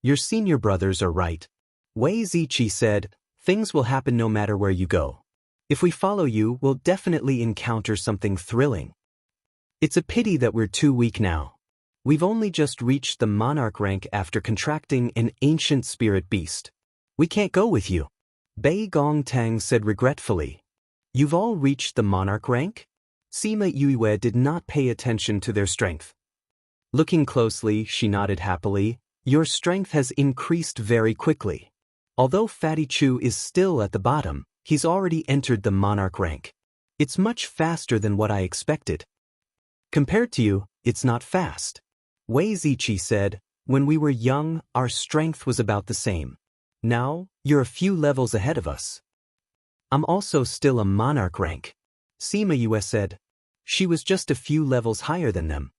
Your senior brothers are right. Wei Ziqi said, things will happen no matter where you go. If we follow you, we'll definitely encounter something thrilling. It's a pity that we're too weak now. We've only just reached the monarch rank after contracting an ancient spirit beast. We can't go with you. Bei Gongtang said regretfully. You've all reached the monarch rank? Sima Yue did not pay attention to their strength. Looking closely, she nodded happily. Your strength has increased very quickly. Although Fatty Chu is still at the bottom, he's already entered the monarch rank. It's much faster than what I expected. Compared to you, it's not fast. Wei Ziqi said, when we were young, our strength was about the same. Now, you're a few levels ahead of us. I'm also still a monarch rank. Sima Yue said. She was just a few levels higher than them.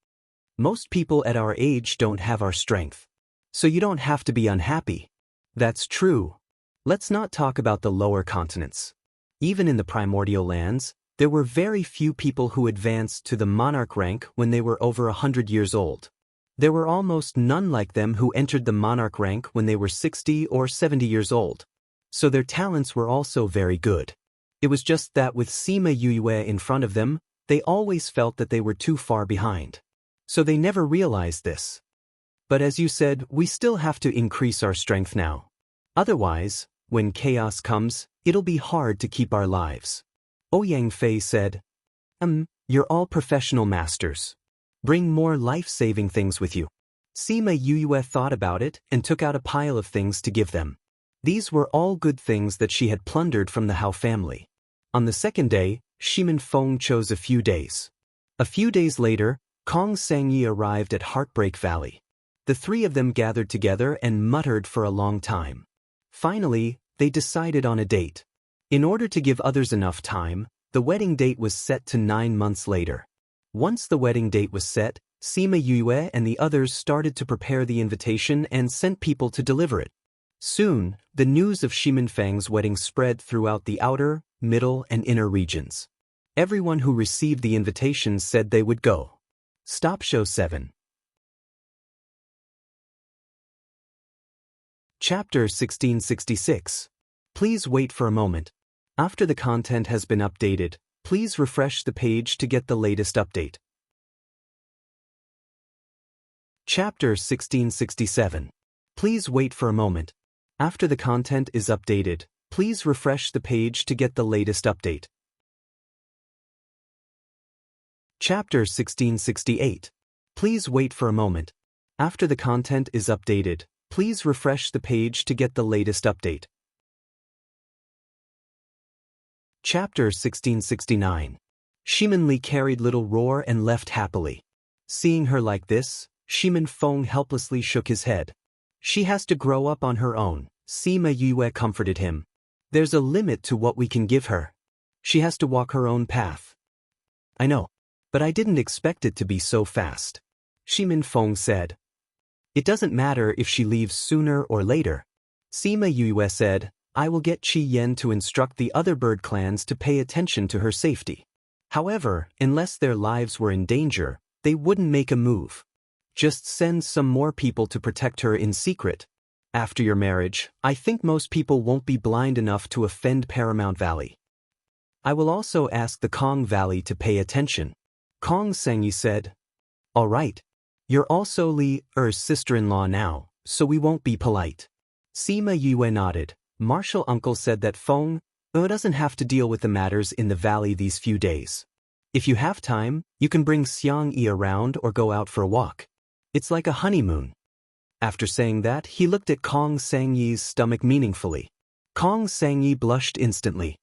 Most people at our age don't have our strength. So you don't have to be unhappy. That's true. Let's not talk about the lower continents. Even in the primordial lands, there were very few people who advanced to the monarch rank when they were over 100 years old. There were almost none like them who entered the monarch rank when they were 60 or 70 years old. So their talents were also very good. It was just that with Sima Yue in front of them, they always felt that they were too far behind. So they never realized this. But as you said, we still have to increase our strength now. Otherwise, when chaos comes, it'll be hard to keep our lives. Ouyang Fei said, you're all professional masters. Bring more life-saving things with you. Sima Yue thought about it and took out a pile of things to give them. These were all good things that she had plundered from the Hao family. On the second day, Shimin Feng chose a few days. A few days later, Kong Sangyi arrived at Heartbreak Valley. The three of them gathered together and muttered for a long time. Finally, they decided on a date. In order to give others enough time, the wedding date was set to 9 months later. Once the wedding date was set, Sima Yue and the others started to prepare the invitation and sent people to deliver it. Soon, the news of Shimin Feng's wedding spread throughout the outer, middle, and inner regions. Everyone who received the invitation said they would go. Stop Show 7. Chapter 1666. Please wait for a moment. After the content has been updated, please refresh the page to get the latest update. Chapter 1667. Please wait for a moment. After the content is updated, please refresh the page to get the latest update. Chapter 1668. Please wait for a moment. After the content is updated, please refresh the page to get the latest update. Chapter 1669. Shimin Li carried little Roar and left happily. Seeing her like this, Shimin Feng helplessly shook his head. She has to grow up on her own, Sima Yue comforted him. There's a limit to what we can give her. She has to walk her own path. I know, but I didn't expect it to be so fast. Shimin Feng said. It doesn't matter if she leaves sooner or later. Sima Yue said, I will get Qi Yan to instruct the other bird clans to pay attention to her safety. However, unless their lives were in danger, they wouldn't make a move. Just send some more people to protect her in secret. After your marriage, I think most people won't be blind enough to offend Paramount Valley. I will also ask the Kong Valley to pay attention. Kong Sangyi said. All right. You're also Li-er's sister-in-law now, so we won't be polite. Sima Yue nodded. Martial uncle said that Feng doesn't have to deal with the matters in the valley these few days. If you have time, you can bring Xiang Yi around or go out for a walk. It's like a honeymoon. After saying that, he looked at Kong Sangyi's stomach meaningfully. Kong Sangyi blushed instantly.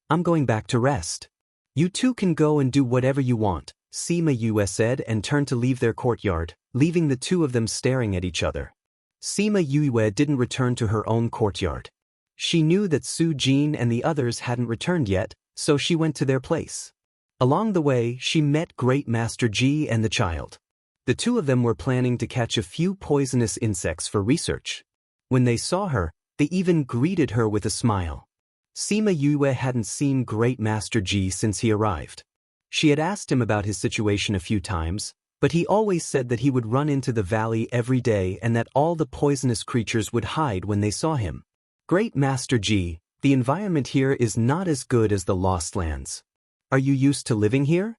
I'm going back to rest. You two can go and do whatever you want, Sima Yue said and turned to leave their courtyard, leaving the two of them staring at each other. Sima Yue didn't return to her own courtyard. She knew that Su Jin and the others hadn't returned yet, so she went to their place. Along the way, she met Great Master Ji and the child. The two of them were planning to catch a few poisonous insects for research. When they saw her, they even greeted her with a smile. Sima Yue hadn't seen Great Master Ji since he arrived. She had asked him about his situation a few times, but he always said that he would run into the valley every day and that all the poisonous creatures would hide when they saw him. Great Master Ji, the environment here is not as good as the Lost Lands. Are you used to living here?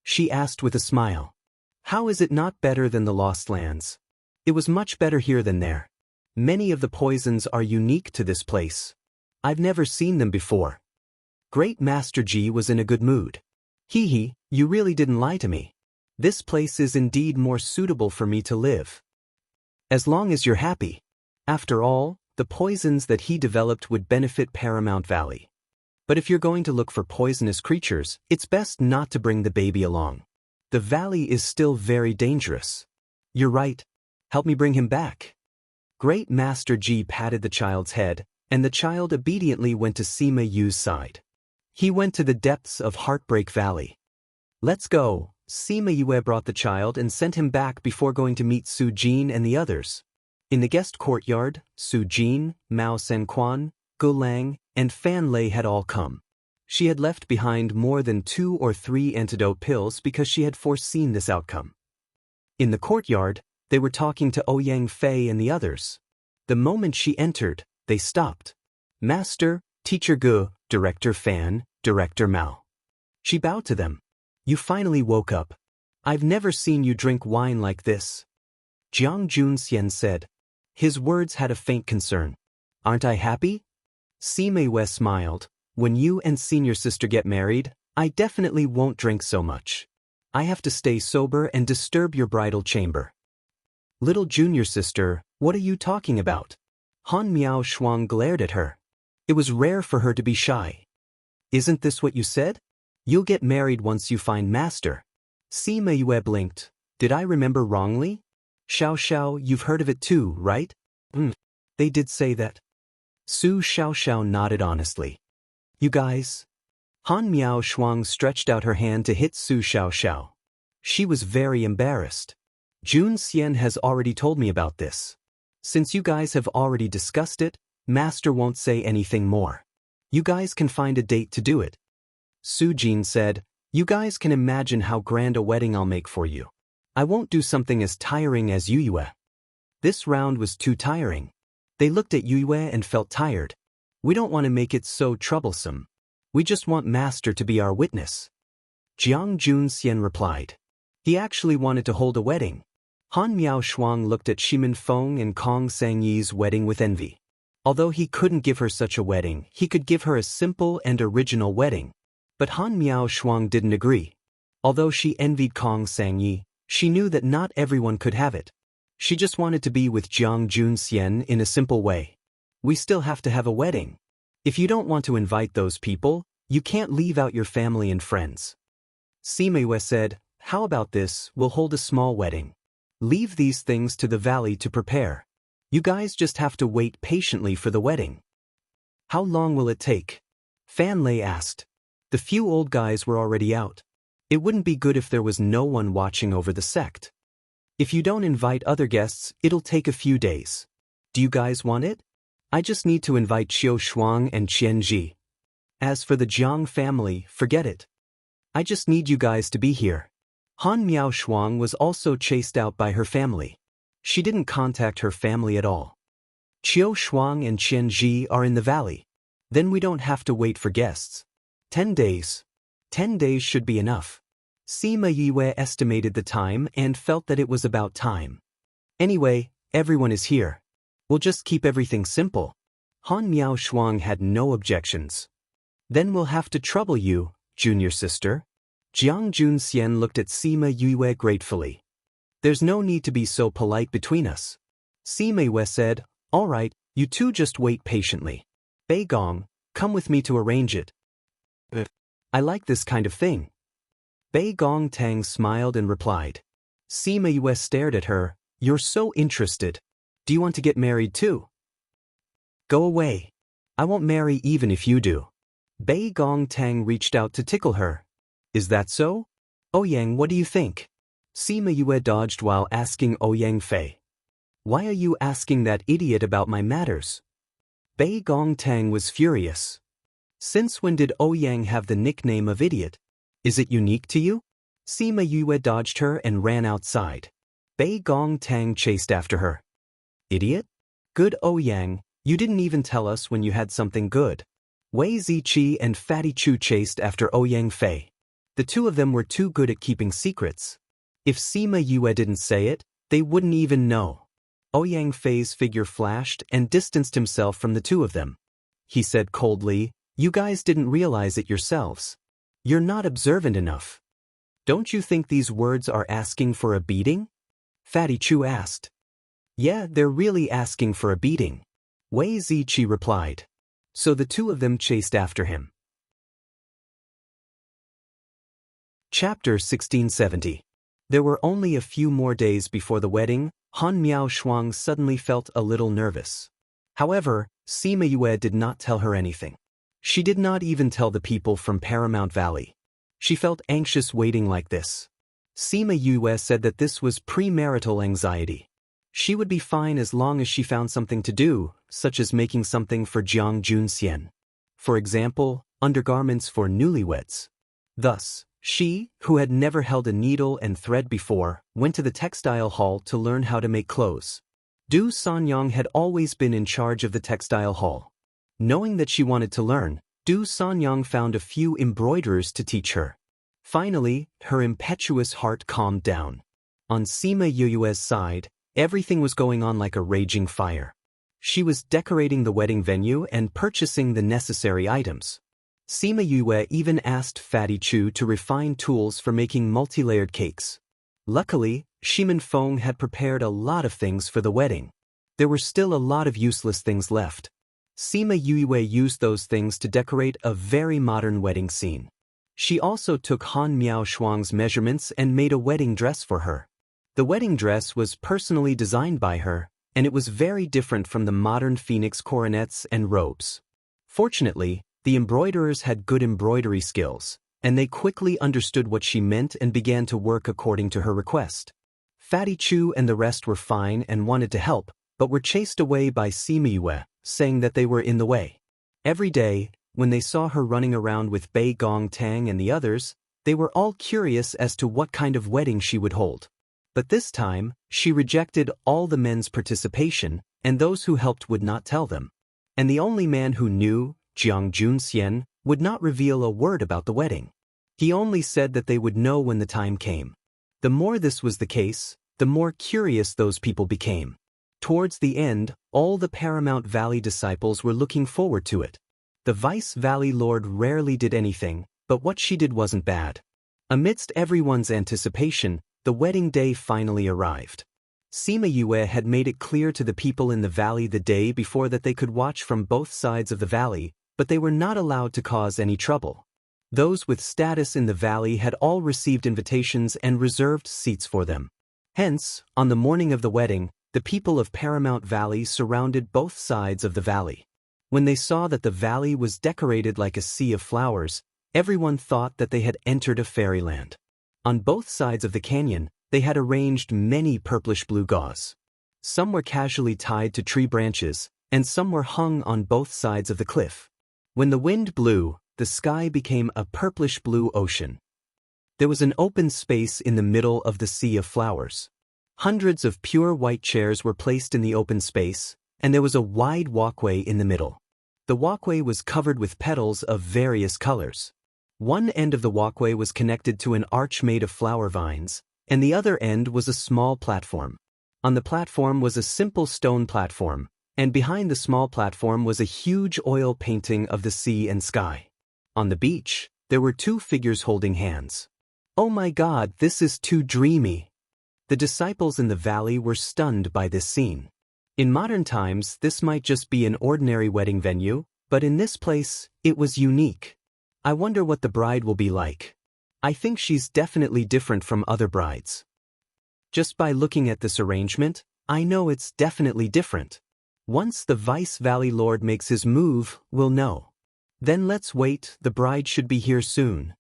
She asked with a smile. How is it not better than the Lost Lands? It was much better here than there. Many of the poisons are unique to this place. I've never seen them before. Great Master Ji was in a good mood. Hee hee, you really didn't lie to me. This place is indeed more suitable for me to live. As long as you're happy. After all, the poisons that he developed would benefit Paramount Valley. But if you're going to look for poisonous creatures, it's best not to bring the baby along. The valley is still very dangerous. You're right. Help me bring him back. Great Master Ji patted the child's head, and the child obediently went to Sima Yu's side. He went to the depths of Heartbreak Valley. Let's go. Sima Yue brought the child and sent him back before going to meet Su Jin and the others. In the guest courtyard, Su Jin, Mao Senquan, Gu Lang, and Fan Lei had all come. She had left behind more than 2 or 3 antidote pills because she had foreseen this outcome. In the courtyard, they were talking to Ouyang Fei and the others. The moment she entered, they stopped. Master, Teacher Gu, Director Fan, Director Mao. She bowed to them. You finally woke up. I've never seen you drink wine like this. Jiang Junxian said. His words had a faint concern. Aren't I happy? Sima Yue smiled. When you and senior sister get married, I definitely won't drink so much. I have to stay sober and disturb your bridal chamber. Little junior sister, what are you talking about? Han Miao Shuang glared at her. It was rare for her to be shy. Isn't this what you said? You'll get married once you find master. Sima Yue blinked. Did I remember wrongly? Xiao Xiao, you've heard of it too, right? They did say that. Su Xiaoxiao nodded honestly. You guys? Han Miao Shuang stretched out her hand to hit Su Xiaoxiao. She was very embarrassed. Jun Xian has already told me about this. Since you guys have already discussed it, Master won't say anything more. You guys can find a date to do it. Su Jin said, you guys can imagine how grand a wedding I'll make for you. I won't do something as tiring as Yu Yue. This round was too tiring. They looked at Yu Yue and felt tired. We don't want to make it so troublesome. We just want Master to be our witness. Jiang Jun Xian replied. He actually wanted to hold a wedding. Han Miao Shuang looked at Shimin Feng and Kong Sangyi's wedding with envy. Although he couldn't give her such a wedding, he could give her a simple and original wedding. But Han Miao Shuang didn't agree. Although she envied Kong Sangyi, she knew that not everyone could have it. She just wanted to be with Jiang Jun Xian in a simple way. We still have to have a wedding. If you don't want to invite those people, you can't leave out your family and friends. Sima Yue said, how about this, we'll hold a small wedding. Leave these things to the valley to prepare. You guys just have to wait patiently for the wedding. How long will it take? Fan Lei asked. The few old guys were already out. It wouldn't be good if there was no one watching over the sect. If you don't invite other guests, it'll take a few days. Do you guys want it? I just need to invite Qiu Shuang and Qian Ji. As for the Jiang family, forget it. I just need you guys to be here. Han Miao Shuang was also chased out by her family. She didn't contact her family at all. Qiu Shuang and Qian Ji are in the valley. Then we don't have to wait for guests. 10 days. 10 days should be enough. Sima Yue estimated the time and felt that it was about time. Anyway, everyone is here. We'll just keep everything simple. Han Miao Shuang had no objections. Then we'll have to trouble you, junior sister. Jiang Jun Xian looked at Sima Yue gratefully. There's no need to be so polite between us. Sima Yue said, all right, you two just wait patiently. Bei Gong, come with me to arrange it. I like this kind of thing. Bei Gong Tang smiled and replied. Sima Yue stared at her, you're so interested. Do you want to get married too? Go away. I won't marry even if you do. Bei Gong Tang reached out to tickle her. Is that so? Ouyang, what do you think? Sima Yue dodged while asking Ouyang Fei. Why are you asking that idiot about my matters? Bei Gong Tang was furious. Since when did Ouyang have the nickname of idiot? Is it unique to you? Sima Yue dodged her and ran outside. Bei Gong Tang chased after her. Idiot? Good Ouyang, you didn't even tell us when you had something good. Wei Ziqi and Fatty Chu chased after Ouyang Fei. The two of them were too good at keeping secrets. If Sima Yue didn't say it, they wouldn't even know. Ouyang Fei's figure flashed and distanced himself from the two of them. He said coldly, you guys didn't realize it yourselves. You're not observant enough. Don't you think these words are asking for a beating? Fatty Chu asked. Yeah, they're really asking for a beating. Wei Ziqi replied. So the two of them chased after him. Chapter 1670. There were only a few more days before the wedding. Han Miao Shuang suddenly felt a little nervous. However, Sima Yue did not tell her anything. She did not even tell the people from Paramount Valley. She felt anxious waiting like this. Sima Yue said that this was premarital anxiety. She would be fine as long as she found something to do, such as making something for Jiang Jun Xian. For example, undergarments for newlyweds. Thus, she, who had never held a needle and thread before, went to the textile hall to learn how to make clothes. Du Sanyang had always been in charge of the textile hall. Knowing that she wanted to learn, Du Sanyang found a few embroiderers to teach her. Finally, her impetuous heart calmed down. On Sima Yue's side, everything was going on like a raging fire. She was decorating the wedding venue and purchasing the necessary items. Sima Yue even asked Fatty Chu to refine tools for making multi-layered cakes. Luckily, Shimin Feng had prepared a lot of things for the wedding. There were still a lot of useless things left. Sima Yue used those things to decorate a very modern wedding scene. She also took Han Miao Shuang's measurements and made a wedding dress for her. The wedding dress was personally designed by her, and it was very different from the modern phoenix coronets and robes. Fortunately, the embroiderers had good embroidery skills, and they quickly understood what she meant and began to work according to her request. Fatty Chu and the rest were fine and wanted to help, but were chased away by Sima Yue, saying that they were in the way. Every day, when they saw her running around with Bei Gong Tang and the others, they were all curious as to what kind of wedding she would hold. But this time, she rejected all the men's participation, and those who helped would not tell them. And the only man who knew, Jiang Junxian, would not reveal a word about the wedding. He only said that they would know when the time came. The more this was the case, the more curious those people became. Towards the end, all the Paramount Valley disciples were looking forward to it. The Vice Valley Lord rarely did anything, but what she did wasn't bad. Amidst everyone's anticipation, the wedding day finally arrived. Sima Yue had made it clear to the people in the valley the day before that they could watch from both sides of the valley, but they were not allowed to cause any trouble. Those with status in the valley had all received invitations and reserved seats for them. Hence, on the morning of the wedding, the people of Paramount Valley surrounded both sides of the valley. When they saw that the valley was decorated like a sea of flowers, everyone thought that they had entered a fairyland. On both sides of the canyon, they had arranged many purplish-blue gauze. Some were casually tied to tree branches, and some were hung on both sides of the cliff. When the wind blew, the sky became a purplish-blue ocean. There was an open space in the middle of the sea of flowers. Hundreds of pure white chairs were placed in the open space, and there was a wide walkway in the middle. The walkway was covered with petals of various colors. One end of the walkway was connected to an arch made of flower vines, and the other end was a small platform. On the platform was a simple stone platform, and behind the small platform was a huge oil painting of the sea and sky. On the beach, there were two figures holding hands. "Oh my God, this is too dreamy." The disciples in the valley were stunned by this scene. In modern times, this might just be an ordinary wedding venue, but in this place, it was unique. I wonder what the bride will be like. I think she's definitely different from other brides. Just by looking at this arrangement, I know it's definitely different. Once the Vice Valley Lord makes his move, we'll know. Then let's wait, the bride should be here soon.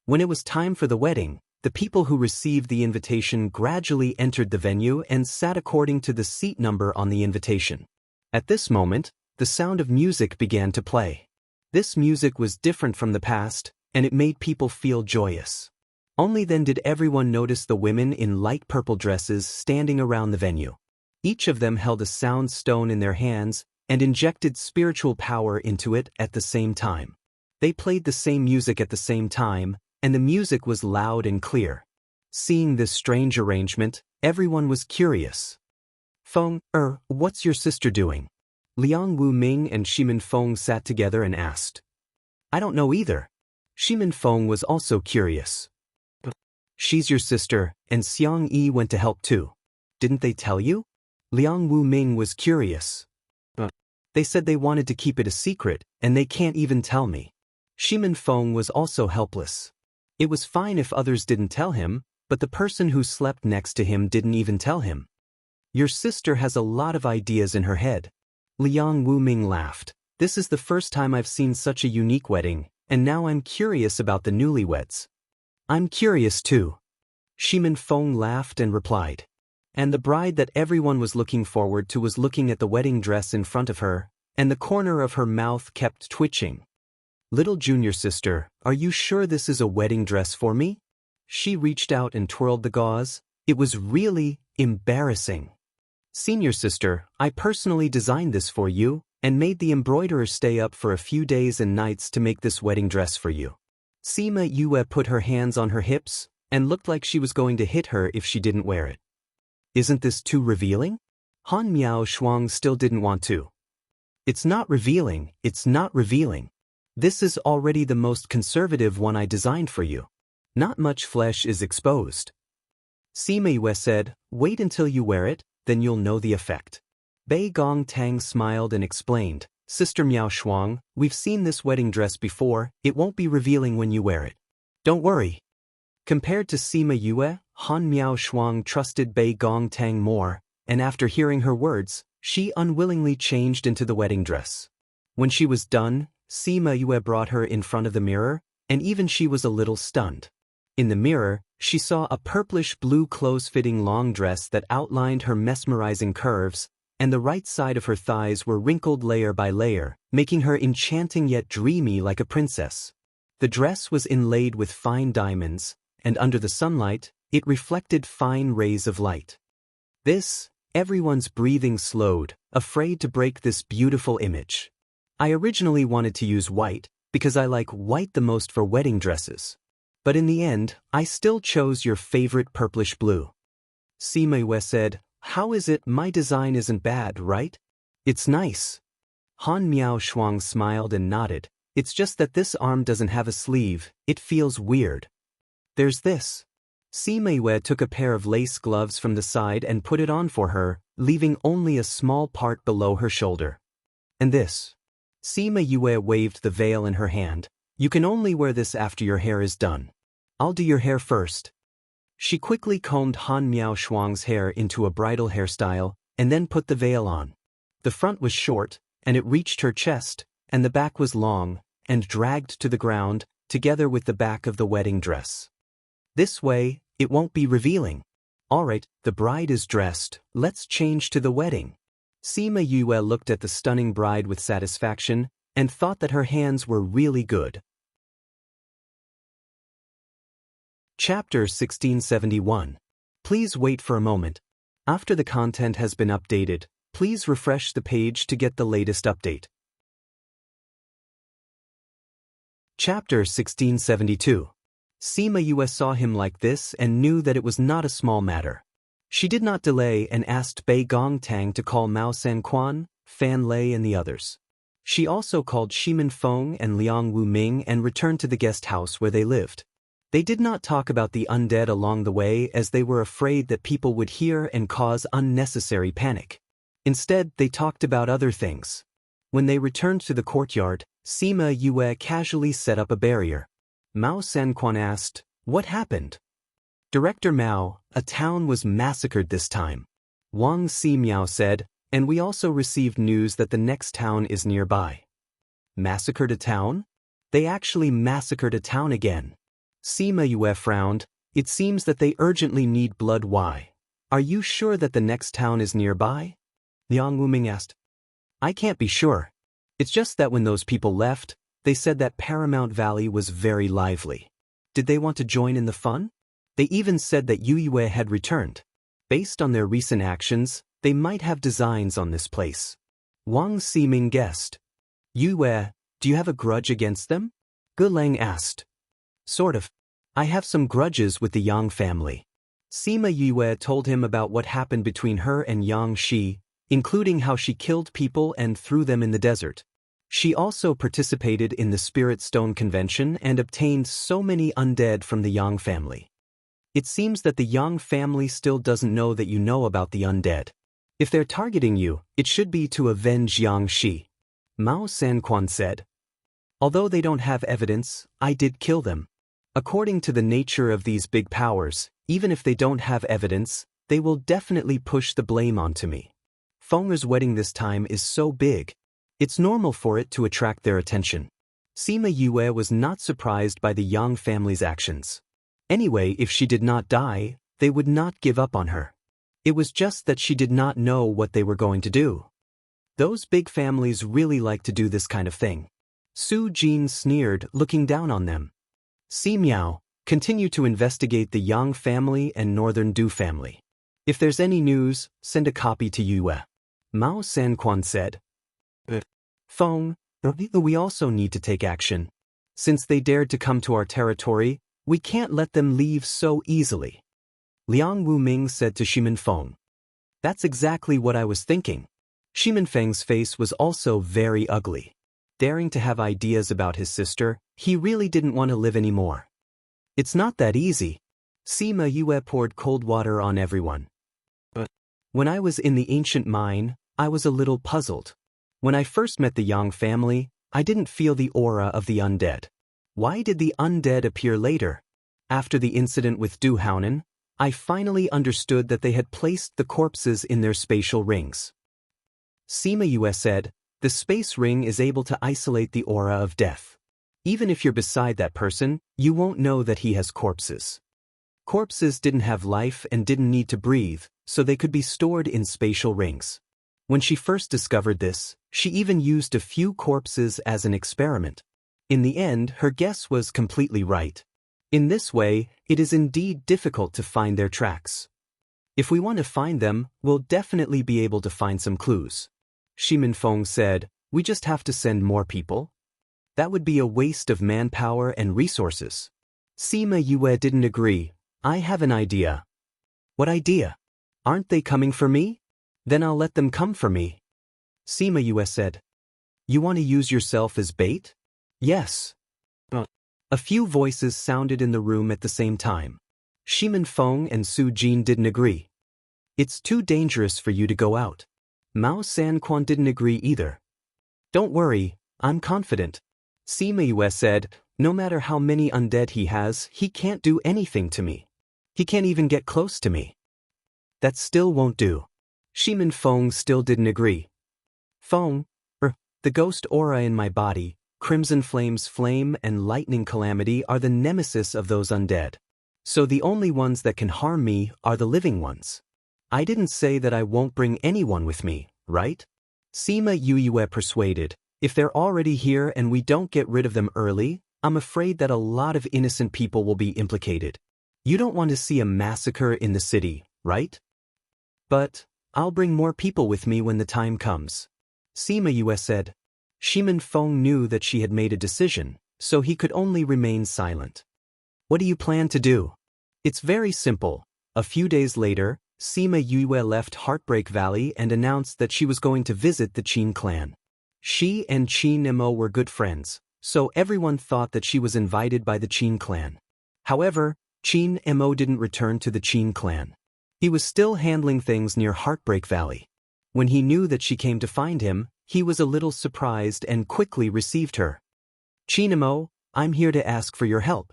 When it was time for the wedding, the people who received the invitation gradually entered the venue and sat according to the seat number on the invitation. At this moment, the sound of music began to play. This music was different from the past, and it made people feel joyous. Only then did everyone notice the women in light purple dresses standing around the venue. Each of them held a sound stone in their hands and injected spiritual power into it at the same time. They played the same music at the same time, and the music was loud and clear. Seeing this strange arrangement, everyone was curious. "Feng, what's your sister doing?" Liang Wu Ming and Shimin Feng sat together and asked. "I don't know either." Shimin Feng was also curious. "She's your sister, and Xiang Yi went to help too. Didn't they tell you?" Liang Wu Ming was curious. "They said they wanted to keep it a secret, and they can't even tell me." Shimin Feng was also helpless. It was fine if others didn't tell him, but the person who slept next to him didn't even tell him. "Your sister has a lot of ideas in her head." Liang Wu Ming laughed. "This is the first time I've seen such a unique wedding, and now I'm curious about the newlyweds." "I'm curious too." Shimin Feng laughed and replied. And the bride that everyone was looking forward to was looking at the wedding dress in front of her, and the corner of her mouth kept twitching. "Little junior sister, are you sure this is a wedding dress for me?" She reached out and twirled the gauze. It was really embarrassing. "Senior sister, I personally designed this for you, and made the embroiderer stay up for a few days and nights to make this wedding dress for you." Sima Yue put her hands on her hips, and looked like she was going to hit her if she didn't wear it. "Isn't this too revealing?" Han Miao Shuang still didn't want to. "It's not revealing, it's not revealing. This is already the most conservative one I designed for you. Not much flesh is exposed." Sima Yue said, "Wait until you wear it, then you'll know the effect." Bei Gong Tang smiled and explained, "Sister Miao Shuang, we've seen this wedding dress before, it won't be revealing when you wear it. Don't worry." Compared to Sima Yue, Han Miao Shuang trusted Bei Gong Tang more, and after hearing her words, she unwillingly changed into the wedding dress. When she was done, Sima Yue brought her in front of the mirror, and even she was a little stunned. In the mirror, she saw a purplish-blue close-fitting long dress that outlined her mesmerizing curves, and the right side of her thighs were wrinkled layer by layer, making her enchanting yet dreamy like a princess. The dress was inlaid with fine diamonds, and under the sunlight, it reflected fine rays of light. Everyone's breathing slowed, afraid to break this beautiful image. I originally wanted to use white, because I like white the most for wedding dresses. But in the end, I still chose your favorite purplish blue. Sima Yue said, "How is it my design isn't bad, right? It's nice." Han Miao Shuang smiled and nodded. "It's just that this arm doesn't have a sleeve, it feels weird." "There's this." Sima Yue took a pair of lace gloves from the side and put it on for her, leaving only a small part below her shoulder. "And this." Sima Yue waved the veil in her hand. "You can only wear this after your hair is done. I'll do your hair first." She quickly combed Han Miao Shuang's hair into a bridal hairstyle, and then put the veil on. The front was short, and it reached her chest, and the back was long, and dragged to the ground, together with the back of the wedding dress. This way, it won't be revealing. "Alright, the bride is dressed, let's change to the wedding." Sima Yue looked at the stunning bride with satisfaction, and thought that her hands were really good. Chapter 1671. Please wait for a moment. After the content has been updated, please refresh the page to get the latest update. Chapter 1672. Sima Yue saw him like this and knew that it was not a small matter. She did not delay and asked Bei Gong Tang to call Mao Sanquan, Fan Lei and the others. She also called Shimin Feng and Liang Wu Ming and returned to the guest house where they lived. They did not talk about the undead along the way as they were afraid that people would hear and cause unnecessary panic. Instead, they talked about other things. When they returned to the courtyard, Sima Yue casually set up a barrier. Mao Sanquan asked, "What happened?" "Director Mao, a town was massacred this time." Wang Ximiao said, "And we also received news that the next town is nearby." "Massacred a town?" "They actually massacred a town again." Sima Yue frowned. "It seems that they urgently need blood. Why? Are you sure that the next town is nearby?" Liang Wuming asked. "I can't be sure. It's just that when those people left, they said that Paramount Valley was very lively. Did they want to join in the fun? They even said that Yu Yue had returned. Based on their recent actions, they might have designs on this place." Wang Ximing guessed. "Yue, do you have a grudge against them?" Ge Lang asked. "Sort of. I have some grudges with the Yang family." Sima Yue told him about what happened between her and Yang Shi, including how she killed people and threw them in the desert. She also participated in the Spirit Stone Convention and obtained so many undead from the Yang family. "It seems that the Yang family still doesn't know that you know about the undead. If they're targeting you, it should be to avenge Yang Shi." Mao Sanquan said. "Although they don't have evidence, I did kill them. According to the nature of these big powers, even if they don't have evidence, they will definitely push the blame onto me. Feng's wedding this time is so big. It's normal for it to attract their attention." Sima Yue was not surprised by the Yang family's actions. Anyway, if she did not die, they would not give up on her. It was just that she did not know what they were going to do. Those big families really like to do this kind of thing. Su Jin sneered, looking down on them. "Si Miao, continue to investigate the Yang family and Northern Du family. If there's any news, send a copy to Yue." Mao Sanquan said. "Feng, we also need to take action. Since they dared to come to our territory, we can't let them leave so easily." Liang Wuming said to Shimin Feng. "That's exactly what I was thinking." Shimin Feng's face was also very ugly. Daring to have ideas about his sister, he really didn't want to live anymore. "It's not that easy. Sima Yue poured cold water on everyone. But when I was in the ancient mine, I was a little puzzled. When I first met the Yang family, I didn't feel the aura of the undead. Why did the undead appear later? After the incident with Du Haunen, I finally understood that they had placed the corpses in their spatial rings. Sima Yue said, the space ring is able to isolate the aura of death. Even if you're beside that person, you won't know that he has corpses. Corpses didn't have life and didn't need to breathe, so they could be stored in spatial rings. When she first discovered this, she even used a few corpses as an experiment. In the end, her guess was completely right. In this way, it is indeed difficult to find their tracks. If we want to find them, we'll definitely be able to find some clues. Shi Minfeng said, we just have to send more people? That would be a waste of manpower and resources. Sima Yue didn't agree. I have an idea. What idea? Aren't they coming for me? Then I'll let them come for me. Sima Yue said. You want to use yourself as bait? Yes. A few voices sounded in the room at the same time. Shi Minfeng and Su Jin didn't agree. It's too dangerous for you to go out. Mao Sanquan didn't agree either. Don't worry, I'm confident. Sima Yue said, no matter how many undead he has, he can't do anything to me. He can't even get close to me. That still won't do. Shi Minfeng still didn't agree. Feng, the ghost aura in my body, Crimson Flame's flame and lightning calamity are the nemesis of those undead. So the only ones that can harm me are the living ones. I didn't say that I won't bring anyone with me, right? Sima Yue persuaded, if they're already here and we don't get rid of them early, I'm afraid that a lot of innocent people will be implicated. You don't want to see a massacre in the city, right? But I'll bring more people with me when the time comes. Sima Yue said. Shi Minfeng knew that she had made a decision, so he could only remain silent. What do you plan to do? It's very simple. A few days later, Sima Yue left Heartbreak Valley and announced that she was going to visit the Qin clan. She and Qin Nemo were good friends, so everyone thought that she was invited by the Qin clan. However, Qin Nemo didn't return to the Qin clan. He was still handling things near Heartbreak Valley. When he knew that she came to find him, he was a little surprised and quickly received her. Qin Nemo, I'm here to ask for your help.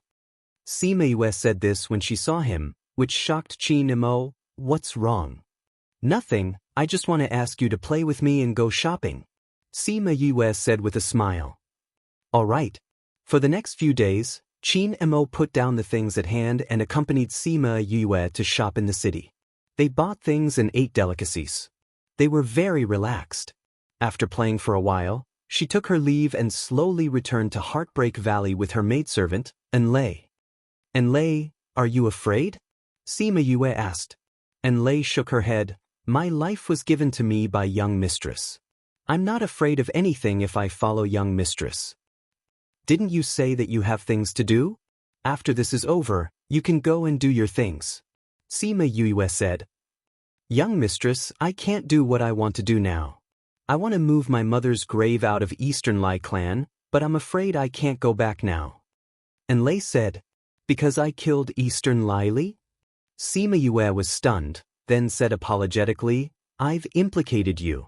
Sima Yue said this when she saw him, which shocked Qin Nemo. What's wrong? Nothing, I just want to ask you to play with me and go shopping. Sima Yue said with a smile. All right. For the next few days, Qin Nemo put down the things at hand and accompanied Sima Yue to shop in the city. They bought things and ate delicacies. They were very relaxed. After playing for a while, she took her leave and slowly returned to Heartbreak Valley with her maidservant, Enlei. Enlei, are you afraid? Sima Yue asked. Enlei shook her head. My life was given to me by young mistress. I'm not afraid of anything if I follow young mistress. Didn't you say that you have things to do? After this is over, you can go and do your things. Sima Yue said. Young mistress, I can't do what I want to do now. I want to move my mother's grave out of Eastern Lai clan, but I'm afraid I can't go back now. Enlei said, because I killed Eastern Lai Li? Sima Yue was stunned, then said apologetically, I've implicated you.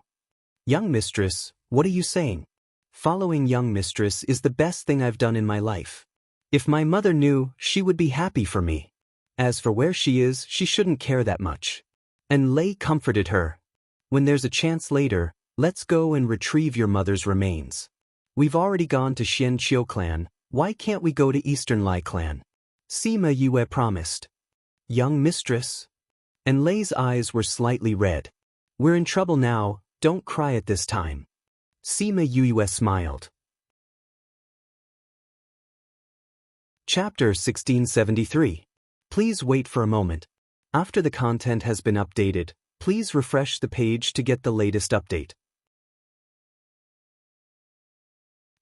Young mistress, what are you saying? Following young mistress is the best thing I've done in my life. If my mother knew, she would be happy for me. As for where she is, she shouldn't care that much. Enlei comforted her. When there's a chance later, let's go and retrieve your mother's remains. We've already gone to Xian Qiu clan, why can't we go to Eastern Lai clan? Sima Yue promised. Young mistress? Enlei's eyes were slightly red. We're in trouble now, don't cry at this time. Sima Yue smiled. Chapter 1673. Please wait for a moment. After the content has been updated, please refresh the page to get the latest update.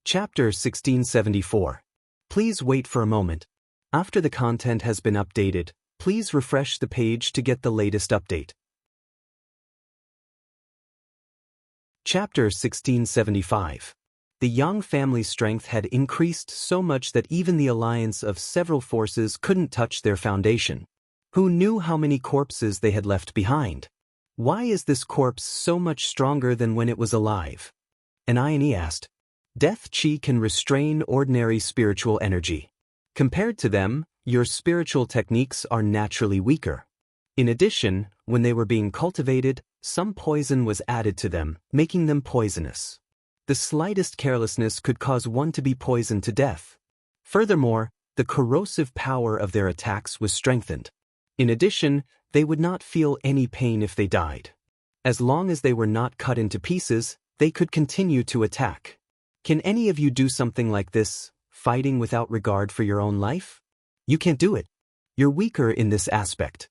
Chapter 1674. Please wait for a moment. After the content has been updated, please refresh the page to get the latest update. Chapter 1675. The Yang family's strength had increased so much that even the alliance of several forces couldn't touch their foundation. Who knew how many corpses they had left behind? Why is this corpse so much stronger than when it was alive? Anine asked. Death chi can restrain ordinary spiritual energy. Compared to them, your spiritual techniques are naturally weaker. In addition, when they were being cultivated, some poison was added to them, making them poisonous. The slightest carelessness could cause one to be poisoned to death. Furthermore, the corrosive power of their attacks was strengthened. In addition, they would not feel any pain if they died. As long as they were not cut into pieces, they could continue to attack. Can any of you do something like this, fighting without regard for your own life? You can't do it. You're weaker in this aspect.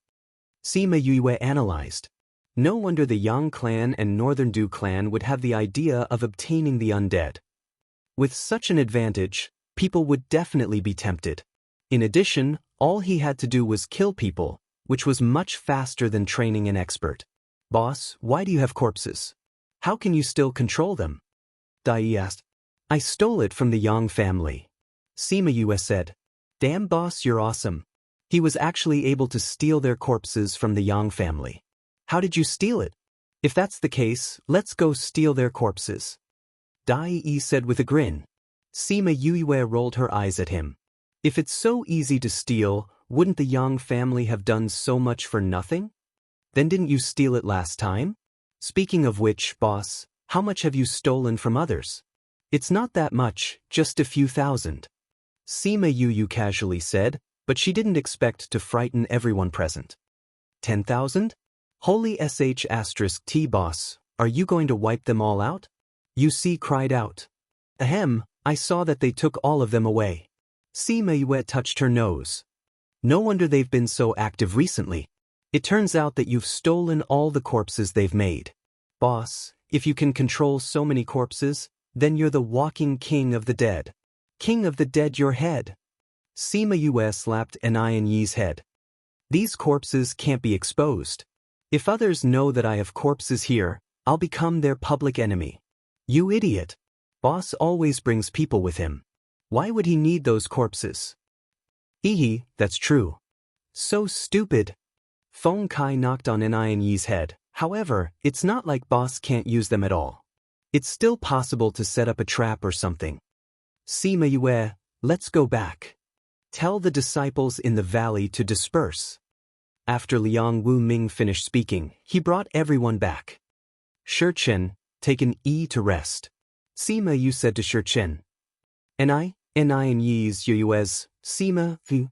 Sima Yue analyzed. No wonder the Yang clan and Northern Du clan would have the idea of obtaining the undead. With such an advantage, people would definitely be tempted. In addition, all he had to do was kill people, which was much faster than training an expert. Boss, why do you have corpses? How can you still control them? Dai asked. I stole it from the Yang family. Sima Yue said. Damn boss, you're awesome. He was actually able to steal their corpses from the Yang family. How did you steal it? If that's the case, let's go steal their corpses. Dai said with a grin. Sima Yue rolled her eyes at him. If it's so easy to steal, wouldn't the Yang family have done so much for nothing? Then didn't you steal it last time? Speaking of which, boss, how much have you stolen from others? It's not that much, just a few thousand. Sima Yue casually said, but she didn't expect to frighten everyone present. 10,000? Holy sh*t boss, are you going to wipe them all out? Yusi cried out. Ahem, I saw that they took all of them away. Sima Yue touched her nose. No wonder they've been so active recently. It turns out that you've stolen all the corpses they've made. Boss, if you can control so many corpses, then you're the walking king of the dead. King of the dead your head. Sima Yue slapped Anian Yi's head. These corpses can't be exposed. If others know that I have corpses here, I'll become their public enemy. You idiot. Boss always brings people with him. Why would he need those corpses? Hehe, that's true. So stupid. Feng Kai knocked on Anian Yi's head. However, it's not like boss can't use them at all. It's still possible to set up a trap or something. Sima Yue, let's go back. Tell the disciples in the valley to disperse. After Liang Wu Ming finished speaking, he brought everyone back. Shurchen, take an to rest. Sima Yu said to Shurchen. Anian Yi's Yues, Sima Fu,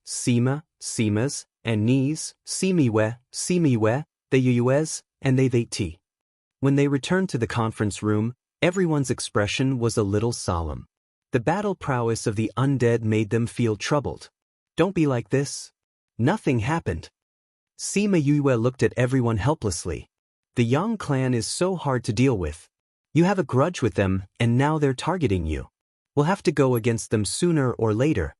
Sima, Simas, and Ni's, Simiwe, the Yues, and they T. When they returned to the conference room, everyone's expression was a little solemn. The battle prowess of the undead made them feel troubled. Don't be like this. Nothing happened. Sima Yue looked at everyone helplessly. The Yang clan is so hard to deal with. You have a grudge with them, and now they're targeting you. We'll have to go against them sooner or later.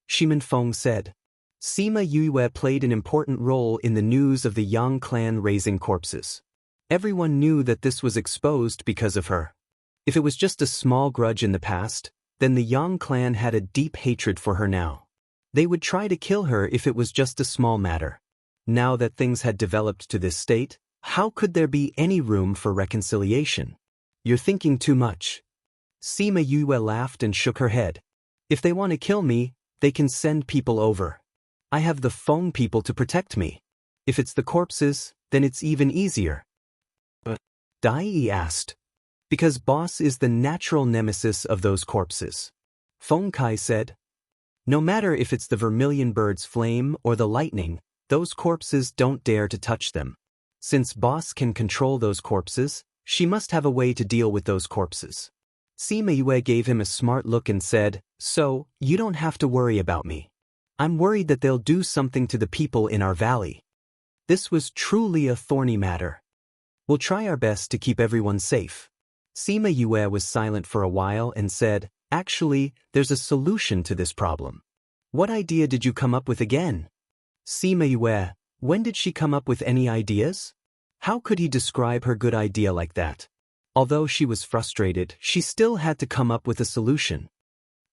Shimin Feng said. Sima Yue played an important role in the news of the Yang clan raising corpses. Everyone knew that this was exposed because of her. If it was just a small grudge in the past, then the Yang clan had a deep hatred for her now. They would try to kill her if it was just a small matter. Now that things had developed to this state, how could there be any room for reconciliation? You're thinking too much. Sima Yue laughed and shook her head. If they want to kill me, they can send people over. I have the Feng people to protect me. If it's the corpses, then it's even easier. But Dai asked. Because boss is the natural nemesis of those corpses. Feng Kai said. No matter if it's the vermilion bird's flame or the lightning, those corpses don't dare to touch them. Since boss can control those corpses, she must have a way to deal with those corpses. Sima Yue gave him a smart look and said, so, you don't have to worry about me. I'm worried that they'll do something to the people in our valley. This was truly a thorny matter. We'll try our best to keep everyone safe. Sima Yue was silent for a while and said, actually, there's a solution to this problem. What idea did you come up with again? Sima Yue, when did she come up with any ideas? How could he describe her good idea like that? Although she was frustrated, she still had to come up with a solution.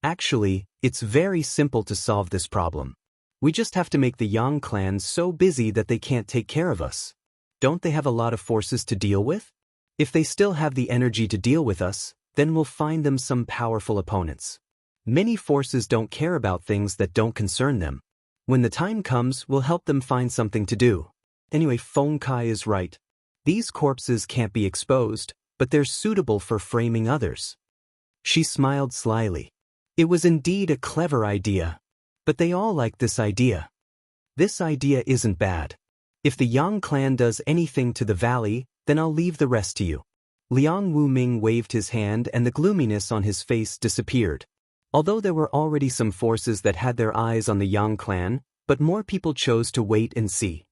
Actually, it's very simple to solve this problem. We just have to make the Yang clan so busy that they can't take care of us. Don't they have a lot of forces to deal with? If they still have the energy to deal with us, then we'll find them some powerful opponents. Many forces don't care about things that don't concern them. When the time comes, we'll help them find something to do. Anyway, Feng Kai is right. These corpses can't be exposed, but they're suitable for framing others. She smiled slyly. It was indeed a clever idea. But they all liked this idea. This idea isn't bad. If the Yang clan does anything to the valley, then I'll leave the rest to you. Liang Wuming waved his hand and the gloominess on his face disappeared. Although there were already some forces that had their eyes on the Yang clan, but more people chose to wait and see.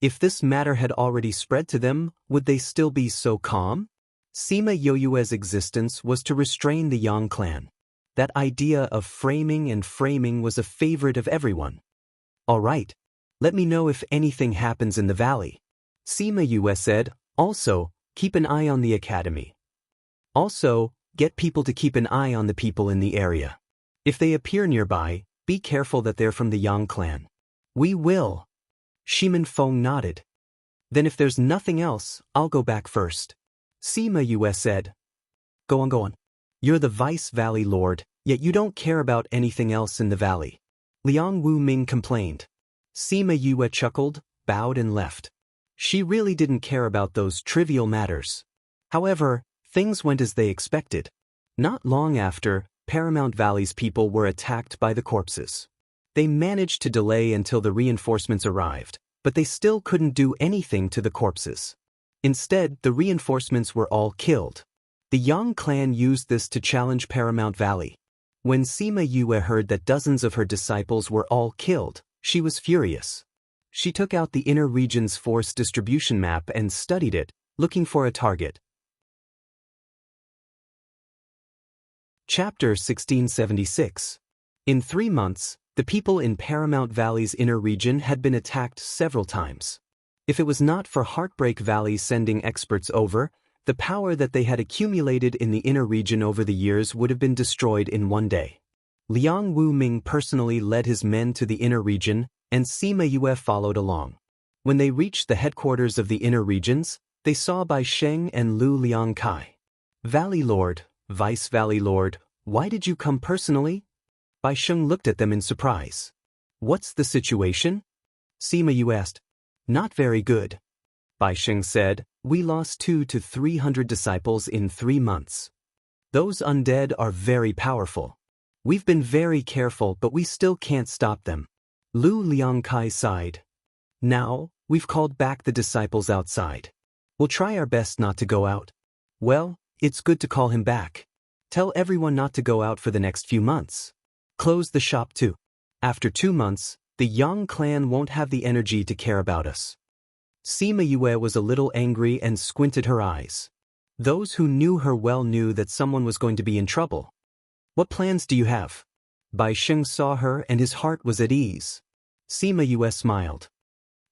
If this matter had already spread to them, would they still be so calm? Sima Yoyue's existence was to restrain the Yang clan. That idea of framing was a favorite of everyone. All right. Let me know if anything happens in the valley. Sima Yue said, also, keep an eye on the academy. Also, get people to keep an eye on the people in the area. If they appear nearby, be careful that they're from the Yang clan. We will. Shimin Feng nodded. Then if there's nothing else, I'll go back first. Sima Yue said. Go on. You're the Vice Valley Lord, yet you don't care about anything else in the valley. Liang Wuming complained. Sima Yue chuckled, bowed and left. She really didn't care about those trivial matters. However, things went as they expected. Not long after, Paramount Valley's people were attacked by the corpses. They managed to delay until the reinforcements arrived, but they still couldn't do anything to the corpses. Instead, the reinforcements were all killed. The Yang clan used this to challenge Paramount Valley. When Sima Yue heard that dozens of her disciples were all killed, she was furious. She took out the inner region's force distribution map and studied it, looking for a target. Chapter 1676. In 3 months, the people in Paramount Valley's inner region had been attacked several times. If it was not for Heartbreak Valley sending experts over, the power that they had accumulated in the inner region over the years would have been destroyed in one day. Liang Wuming personally led his men to the inner region, and Sima Yue followed along. When they reached the headquarters of the inner regions, they saw Bai Sheng and Lu Liang Kai. Valley Lord, Vice Valley Lord, why did you come personally? Bai Sheng looked at them in surprise. What's the situation? Sima Yue asked. Not very good. Bai Sheng said, we lost 200 to 300 disciples in 3 months. Those undead are very powerful. We've been very careful, but we still can't stop them. Lu Liang Kai sighed. Now, we've called back the disciples outside. We'll try our best not to go out. Well, it's good to call him back. Tell everyone not to go out for the next few months. Close the shop too. After 2 months, the Yang clan won't have the energy to care about us. Sima Yue was a little angry and squinted her eyes. Those who knew her well knew that someone was going to be in trouble. What plans do you have? Bai Sheng saw her and his heart was at ease. Sima Yue smiled.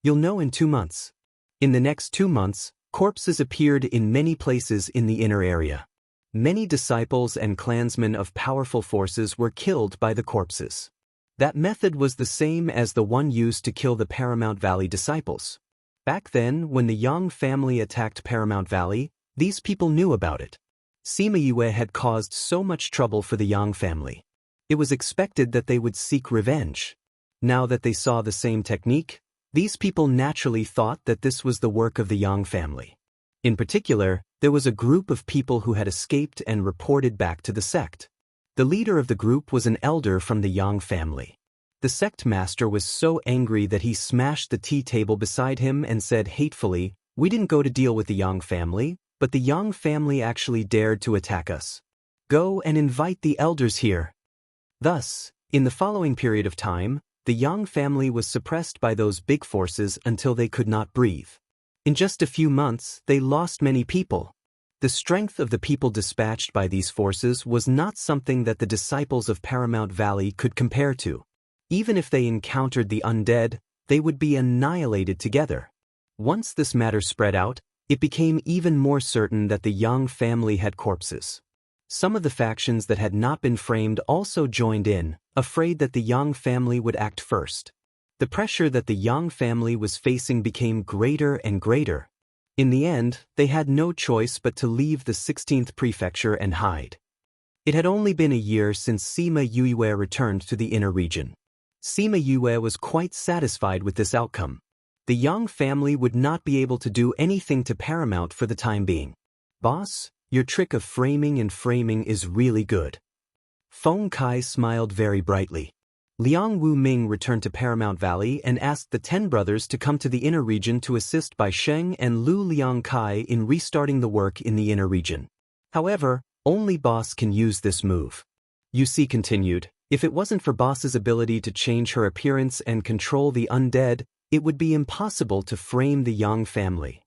You'll know in 2 months. In the next 2 months, corpses appeared in many places in the inner area. Many disciples and clansmen of powerful forces were killed by the corpses. That method was the same as the one used to kill the Paramount Valley disciples. Back then, when the Yang family attacked Paramount Valley, these people knew about it. Sima Yue had caused so much trouble for the Yang family. It was expected that they would seek revenge. Now that they saw the same technique, these people naturally thought that this was the work of the Yang family. In particular, there was a group of people who had escaped and reported back to the sect. The leader of the group was an elder from the Yang family. The sect master was so angry that he smashed the tea table beside him and said hatefully, "We didn't go to deal with the Yang family, but the Yang family actually dared to attack us. Go and invite the elders here." Thus, in the following period of time, the Yang family was suppressed by those big forces until they could not breathe. In just a few months, they lost many people. The strength of the people dispatched by these forces was not something that the disciples of Paramount Valley could compare to. Even if they encountered the undead, they would be annihilated together. Once this matter spread out, it became even more certain that the Yang family had corpses. Some of the factions that had not been framed also joined in, afraid that the Yang family would act first. The pressure that the Yang family was facing became greater and greater. In the end, they had no choice but to leave the 16th prefecture and hide. It had only been a year since Sima Yue returned to the inner region. Sima Yue was quite satisfied with this outcome. The Yang family would not be able to do anything to Paramount for the time being. Boss, your trick of framing and framing is really good. Feng Kai smiled very brightly. Liang Wu Ming returned to Paramount Valley and asked the 10 brothers to come to the inner region to assist Bai Sheng and Lu Liang Kai in restarting the work in the inner region. However, only Boss can use this move. UC continued, if it wasn't for Boss's ability to change her appearance and control the undead, it would be impossible to frame the Yang family.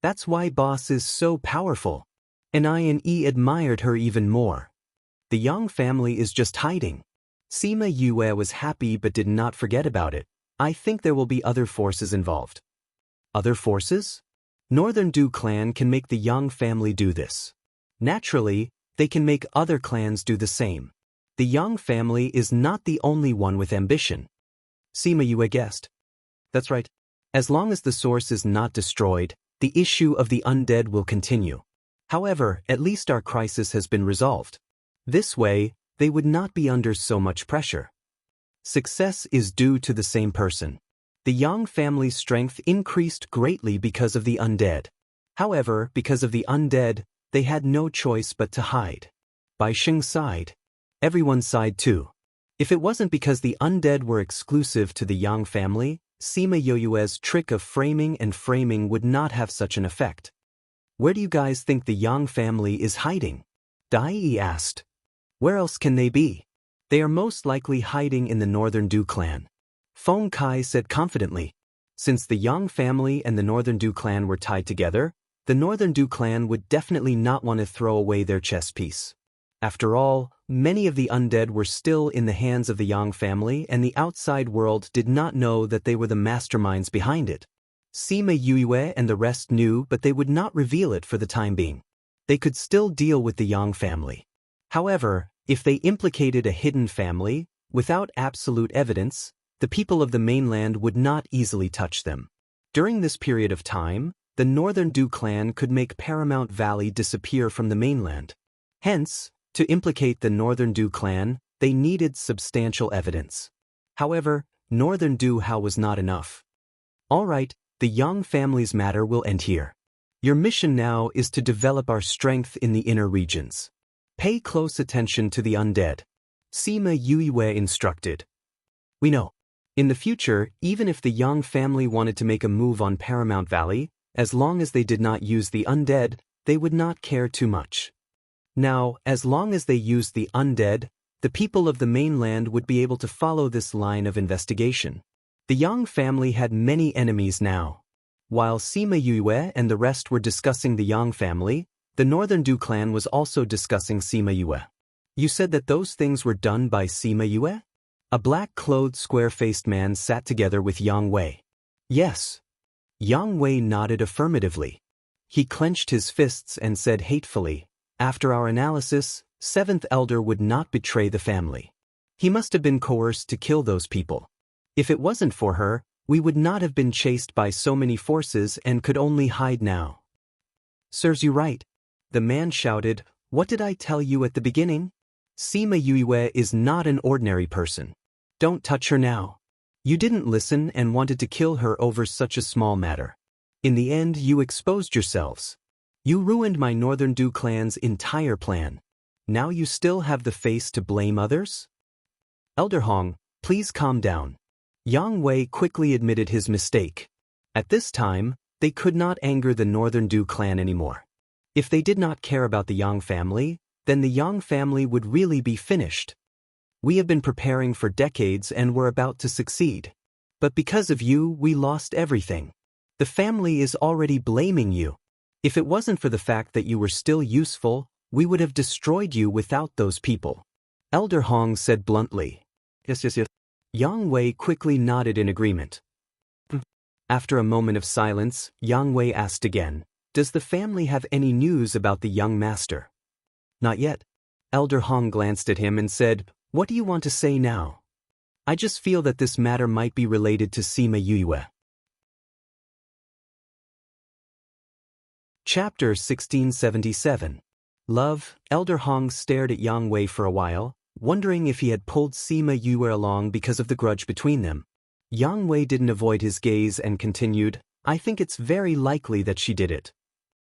That's why Boss is so powerful. And I admired her even more. The Yang family is just hiding. Sima Yue was happy but did not forget about it. I think there will be other forces involved. Other forces? Northern Du clan can make the Yang family do this. Naturally, they can make other clans do the same. The Yang family is not the only one with ambition. Sima Yue guessed. That's right. As long as the source is not destroyed, the issue of the undead will continue. However, at least our crisis has been resolved. This way, they would not be under so much pressure. Success is due to the same person. The Yang family's strength increased greatly because of the undead. However, because of the undead, they had no choice but to hide. Bai Sheng sighed. Everyone sighed too. If it wasn't because the undead were exclusive to the Yang family, Sima Yue's trick of framing and framing would not have such an effect. Where do you guys think the Yang family is hiding? Dai asked. Where else can they be? They are most likely hiding in the Northern Du clan. Feng Kai said confidently. Since the Yang family and the Northern Du clan were tied together, the Northern Du clan would definitely not want to throw away their chess piece. After all, many of the undead were still in the hands of the Yang family and the outside world did not know that they were the masterminds behind it. Sima Yue and the rest knew, but they would not reveal it for the time being. They could still deal with the Yang family. However, if they implicated a hidden family, without absolute evidence, the people of the mainland would not easily touch them. During this period of time, the Northern Du clan could make Paramount Valley disappear from the mainland. Hence, to implicate the Northern Du clan, they needed substantial evidence. However, Northern Du Hao was not enough. All right, the Yang family's matter will end here. Your mission now is to develop our strength in the inner regions. Pay close attention to the undead. Sima Yue instructed. We know. In the future, even if the Yang family wanted to make a move on Paramount Valley, as long as they did not use the undead, they would not care too much. Now, as long as they used the undead, the people of the mainland would be able to follow this line of investigation. The Yang family had many enemies now. While Sima Yue and the rest were discussing the Yang family, the Northern Du clan was also discussing Sima Yue. You said that those things were done by Sima Yue? A black-clothed, square-faced man sat together with Yang Wei. Yes. Yang Wei nodded affirmatively. He clenched his fists and said hatefully, after our analysis, Seventh Elder would not betray the family. He must have been coerced to kill those people. If it wasn't for her, we would not have been chased by so many forces and could only hide now. Serves you right. The man shouted, what did I tell you at the beginning? Sima Yue is not an ordinary person. Don't touch her now. You didn't listen and wanted to kill her over such a small matter. In the end, you exposed yourselves. You ruined my Northern Du clan's entire plan. Now you still have the face to blame others? Elder Hong, please calm down. Yang Wei quickly admitted his mistake. At this time, they could not anger the Northern Du clan anymore. If they did not care about the Yang family, then the Yang family would really be finished. We have been preparing for decades and were about to succeed. But because of you, we lost everything. The family is already blaming you. If it wasn't for the fact that you were still useful, we would have destroyed you without those people. Elder Hong said bluntly. Yes. Yang Wei quickly nodded in agreement. After a moment of silence, Yang Wei asked again, does the family have any news about the young master? Not yet. Elder Hong glanced at him and said, what do you want to say now? I just feel that this matter might be related to Sima Yue. Chapter 1677. Love. Elder Hong stared at Yang Wei for a while, wondering if he had pulled Sima Yue along because of the grudge between them. Yang Wei didn't avoid his gaze and continued, I think it's very likely that she did it.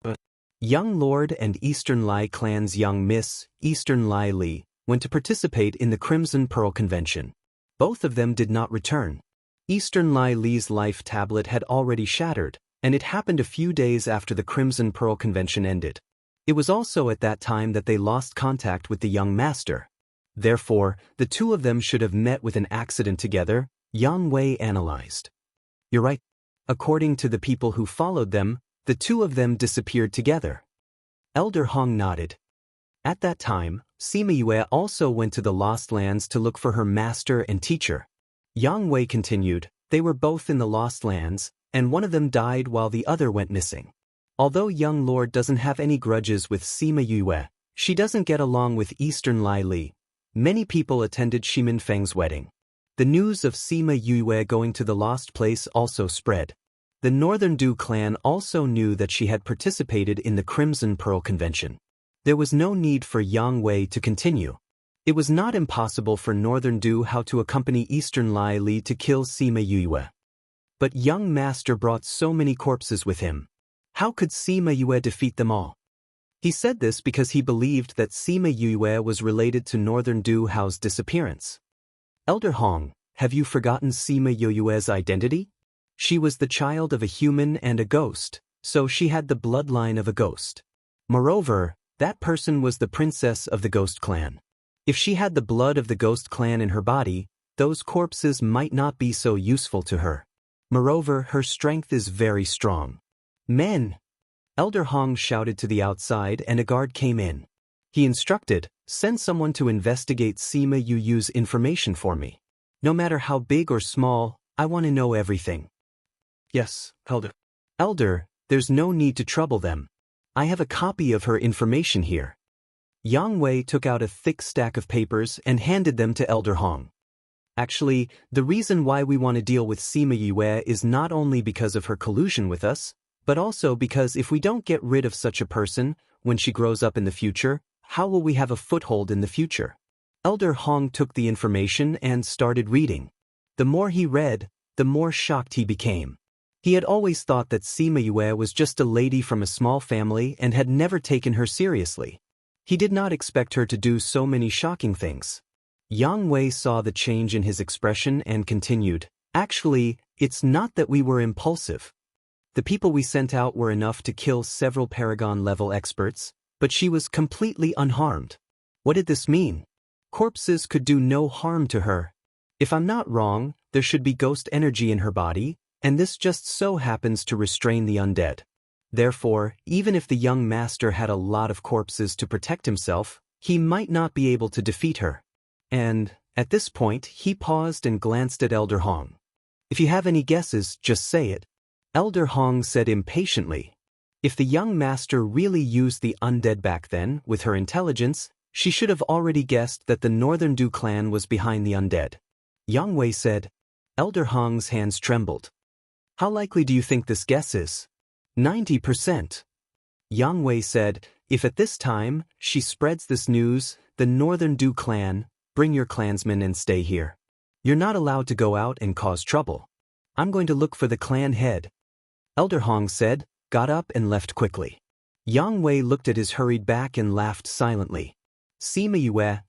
But Young Lord and Eastern Lai Clan's young Miss, Eastern Lai Li, went to participate in the Crimson Pearl Convention. Both of them did not return. Eastern Lai Li's life tablet had already shattered, and it happened a few days after the Crimson Pearl Convention ended. It was also at that time that they lost contact with the young master. Therefore, the two of them should have met with an accident together, Yang Wei analyzed. You're right. According to the people who followed them, the two of them disappeared together. Elder Hong nodded. At that time, Sima Yue also went to the Lost Lands to look for her master and teacher. Yang Wei continued, they were both in the Lost Lands, and one of them died while the other went missing. Although Young Lord doesn't have any grudges with Sima Yue, she doesn't get along with Eastern Lai Li. Many people attended Shimin Feng's wedding. The news of Sima Yue going to the lost place also spread. The Northern Du clan also knew that she had participated in the Crimson Pearl Convention. There was no need for Yang Wei to continue. It was not impossible for Northern Du how to accompany Eastern Lai Li to kill Sima Yue. But young master brought so many corpses with him. How could Sima Yue defeat them all? He said this because he believed that Sima Yue was related to Northern Du Hao's disappearance. Elder Hong, have you forgotten Sima Yue's identity? She was the child of a human and a ghost, so she had the bloodline of a ghost. Moreover, that person was the princess of the ghost clan. If she had the blood of the ghost clan in her body, those corpses might not be so useful to her. Moreover, her strength is very strong. Men! Elder Hong shouted to the outside and a guard came in. He instructed, send someone to investigate Sima Yue's information for me. No matter how big or small, I want to know everything. Yes, Elder. Elder, there's no need to trouble them. I have a copy of her information here. Yang Wei took out a thick stack of papers and handed them to Elder Hong. Actually, the reason why we want to deal with Sima Yue is not only because of her collusion with us, but also because if we don't get rid of such a person, when she grows up in the future, how will we have a foothold in the future? Elder Hong took the information and started reading. The more he read, the more shocked he became. He had always thought that Sima Yue was just a lady from a small family and had never taken her seriously. He did not expect her to do so many shocking things. Yang Wei saw the change in his expression and continued, actually, it's not that we were impulsive. The people we sent out were enough to kill several Paragon-level experts, but she was completely unharmed. What did this mean? Corpses could do no harm to her. If I'm not wrong, there should be ghost energy in her body, and this just so happens to restrain the undead. Therefore, even if the young master had a lot of corpses to protect himself, he might not be able to defeat her. And, at this point, he paused and glanced at Elder Hong. If you have any guesses, just say it. Elder Hong said impatiently. If the young master really used the undead back then, with her intelligence, she should have already guessed that the Northern Du clan was behind the undead. Yang Wei said. Elder Hong's hands trembled. How likely do you think this guess is? 90%. Yang Wei said, if at this time, she spreads this news, the Northern Du clan, bring your clansmen and stay here. You're not allowed to go out and cause trouble. I'm going to look for the clan head. Elder Hong said, got up and left quickly. Yang Wei looked at his hurried back and laughed silently. Sima Yue,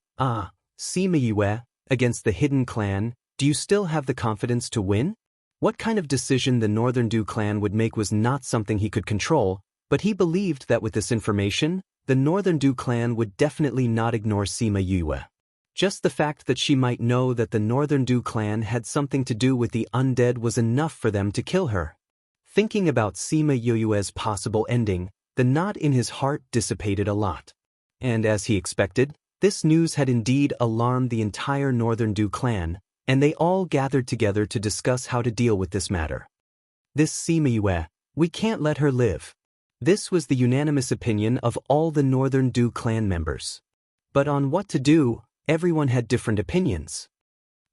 Sima Yue, against the hidden clan, do you still have the confidence to win? What kind of decision the Northern Du clan would make was not something he could control, but he believed that with this information, the Northern Du clan would definitely not ignore Sima Yue. Just the fact that she might know that the Northern Du clan had something to do with the undead was enough for them to kill her. Thinking about Sima Yue's possible ending, the knot in his heart dissipated a lot. And as he expected, this news had indeed alarmed the entire Northern Du clan, and they all gathered together to discuss how to deal with this matter. This Sima Yue, we can't let her live. This was the unanimous opinion of all the Northern Du clan members. But on what to do, everyone had different opinions.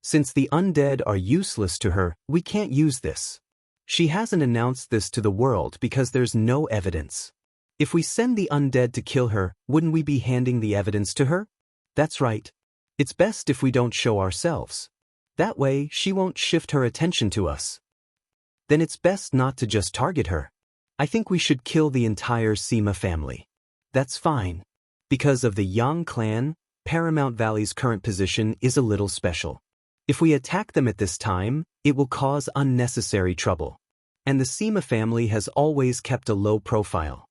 Since the undead are useless to her, we can't use this. She hasn't announced this to the world because there's no evidence. If we send the undead to kill her, wouldn't we be handing the evidence to her? That's right. It's best if we don't show ourselves. That way, she won't shift her attention to us. Then it's best not to just target her. I think we should kill the entire Sima family. That's fine. Because of the Yang clan, Paramount Valley's current position is a little special. If we attack them at this time, it will cause unnecessary trouble. And the Sima family has always kept a low profile.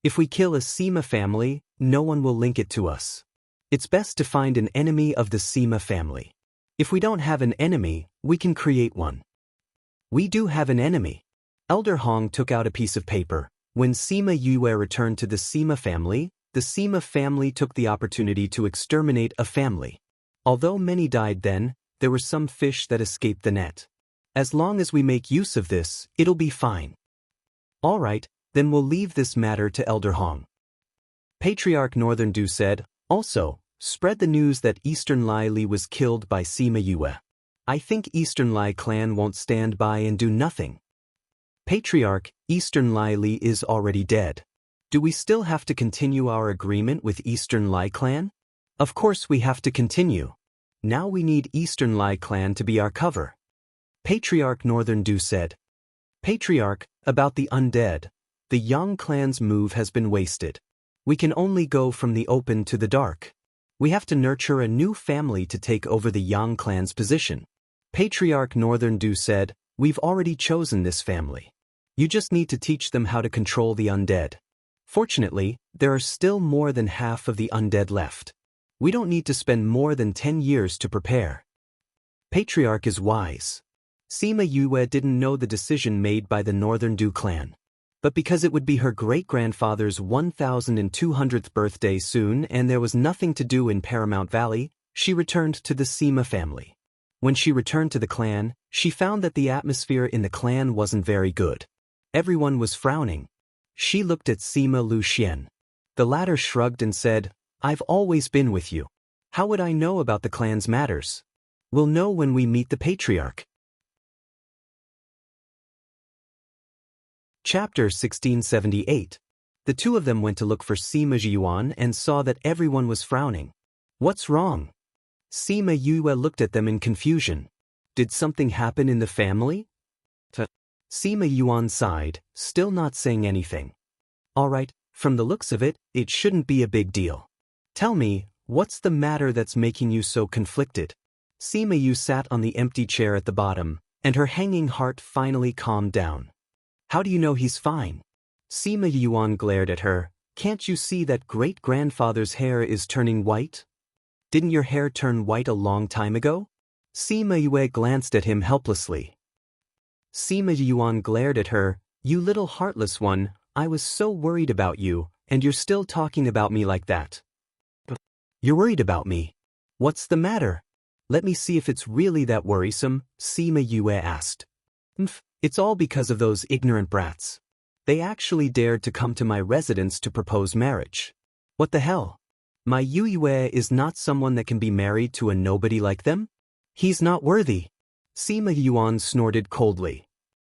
If we kill a Sima family, no one will link it to us. It's best to find an enemy of the Sima family. If we don't have an enemy, we can create one. We do have an enemy. Elder Hong took out a piece of paper. When Sima Yue returned to the Sima family took the opportunity to exterminate a family. Although many died then, there were some fish that escaped the net. As long as we make use of this, it'll be fine. All right, then we'll leave this matter to Elder Hong. Patriarch Northern Du said, also, spread the news that Eastern Lai Li was killed by Sima Yue. I think Eastern Lai clan won't stand by and do nothing. Patriarch, Eastern Lai Li is already dead. Do we still have to continue our agreement with Eastern Lai clan? Of course we have to continue. Now we need Eastern Lai clan to be our cover. Patriarch Northern Du said. Patriarch, about the undead. The Yang clan's move has been wasted. We can only go from the open to the dark. We have to nurture a new family to take over the Yang clan's position. Patriarch Northern Du said, we've already chosen this family. You just need to teach them how to control the undead. Fortunately, there are still more than half of the undead left. We don't need to spend more than 10 years to prepare. Patriarch is wise. Sima Yue didn't know the decision made by the Northern Du clan. But because it would be her great-grandfather's 1200th birthday soon and there was nothing to do in Paramount Valley, she returned to the Sima family. When she returned to the clan, she found that the atmosphere in the clan wasn't very good. Everyone was frowning. She looked at Sima Luxian. The latter shrugged and said, I've always been with you. How would I know about the clan's matters? We'll know when we meet the patriarch. Chapter 1678. The two of them went to look for Sima Yuan and saw that everyone was frowning. What's wrong? Sima Yue looked at them in confusion. Did something happen in the family? Sima Yuan sighed, still not saying anything. All right, from the looks of it, it shouldn't be a big deal. Tell me, what's the matter that's making you so conflicted? Sima Yue sat on the empty chair at the bottom, and her hanging heart finally calmed down. How do you know he's fine? Sima Yuan glared at her. Can't you see that great-grandfather's hair is turning white? Didn't your hair turn white a long time ago? Sima Yue glanced at him helplessly. Sima Yuan glared at her. You little heartless one, I was so worried about you, and you're still talking about me like that. You're worried about me? What's the matter? Let me see if it's really that worrisome, Sima Yue asked. It's all because of those ignorant brats. They actually dared to come to my residence to propose marriage. What the hell? My Yue is not someone that can be married to a nobody like them? He's not worthy. Sima Yuan snorted coldly.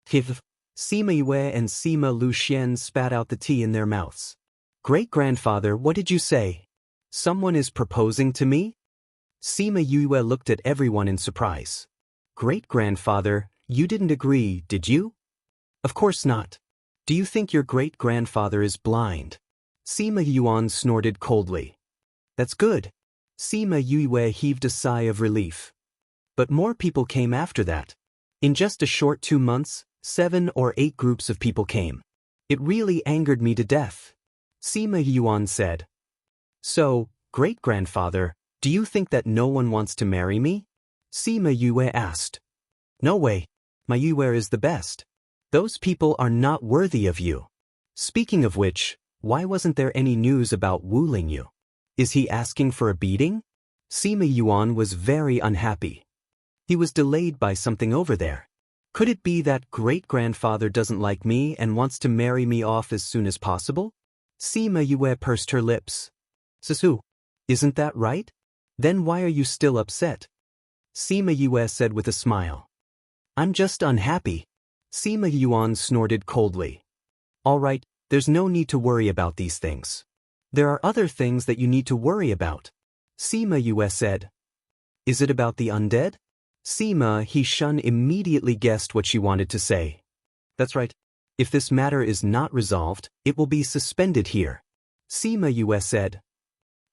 Sima Yue and Sima Luxian spat out the tea in their mouths. Great-grandfather, what did you say? Someone is proposing to me? Sima Yue looked at everyone in surprise. Great-grandfather, you didn't agree, did you? Of course not. Do you think your great-grandfather is blind? Sima Yuan snorted coldly. That's good. Sima Yue heaved a sigh of relief. But more people came after that. In just a short 2 months, 7 or 8 groups of people came. It really angered me to death. Sima Yuan said. So, great-grandfather, do you think that no one wants to marry me? Sima Yue asked. No way. My Yue is the best. Those people are not worthy of you. Speaking of which, why wasn't there any news about Wu Lingyu? Is he asking for a beating? Sima Yuan was very unhappy. He was delayed by something over there. Could it be that great-grandfather doesn't like me and wants to marry me off as soon as possible? Sima Yue pursed her lips. Sisu, isn't that right? Then why are you still upset? Sima Yue said with a smile. I'm just unhappy. Sima Yuan snorted coldly. All right, there's no need to worry about these things. There are other things that you need to worry about. Sima Yue said. Is it about the undead? Sima He-shun immediately guessed what she wanted to say. That's right. If this matter is not resolved, it will be suspended here. Sima Yue said.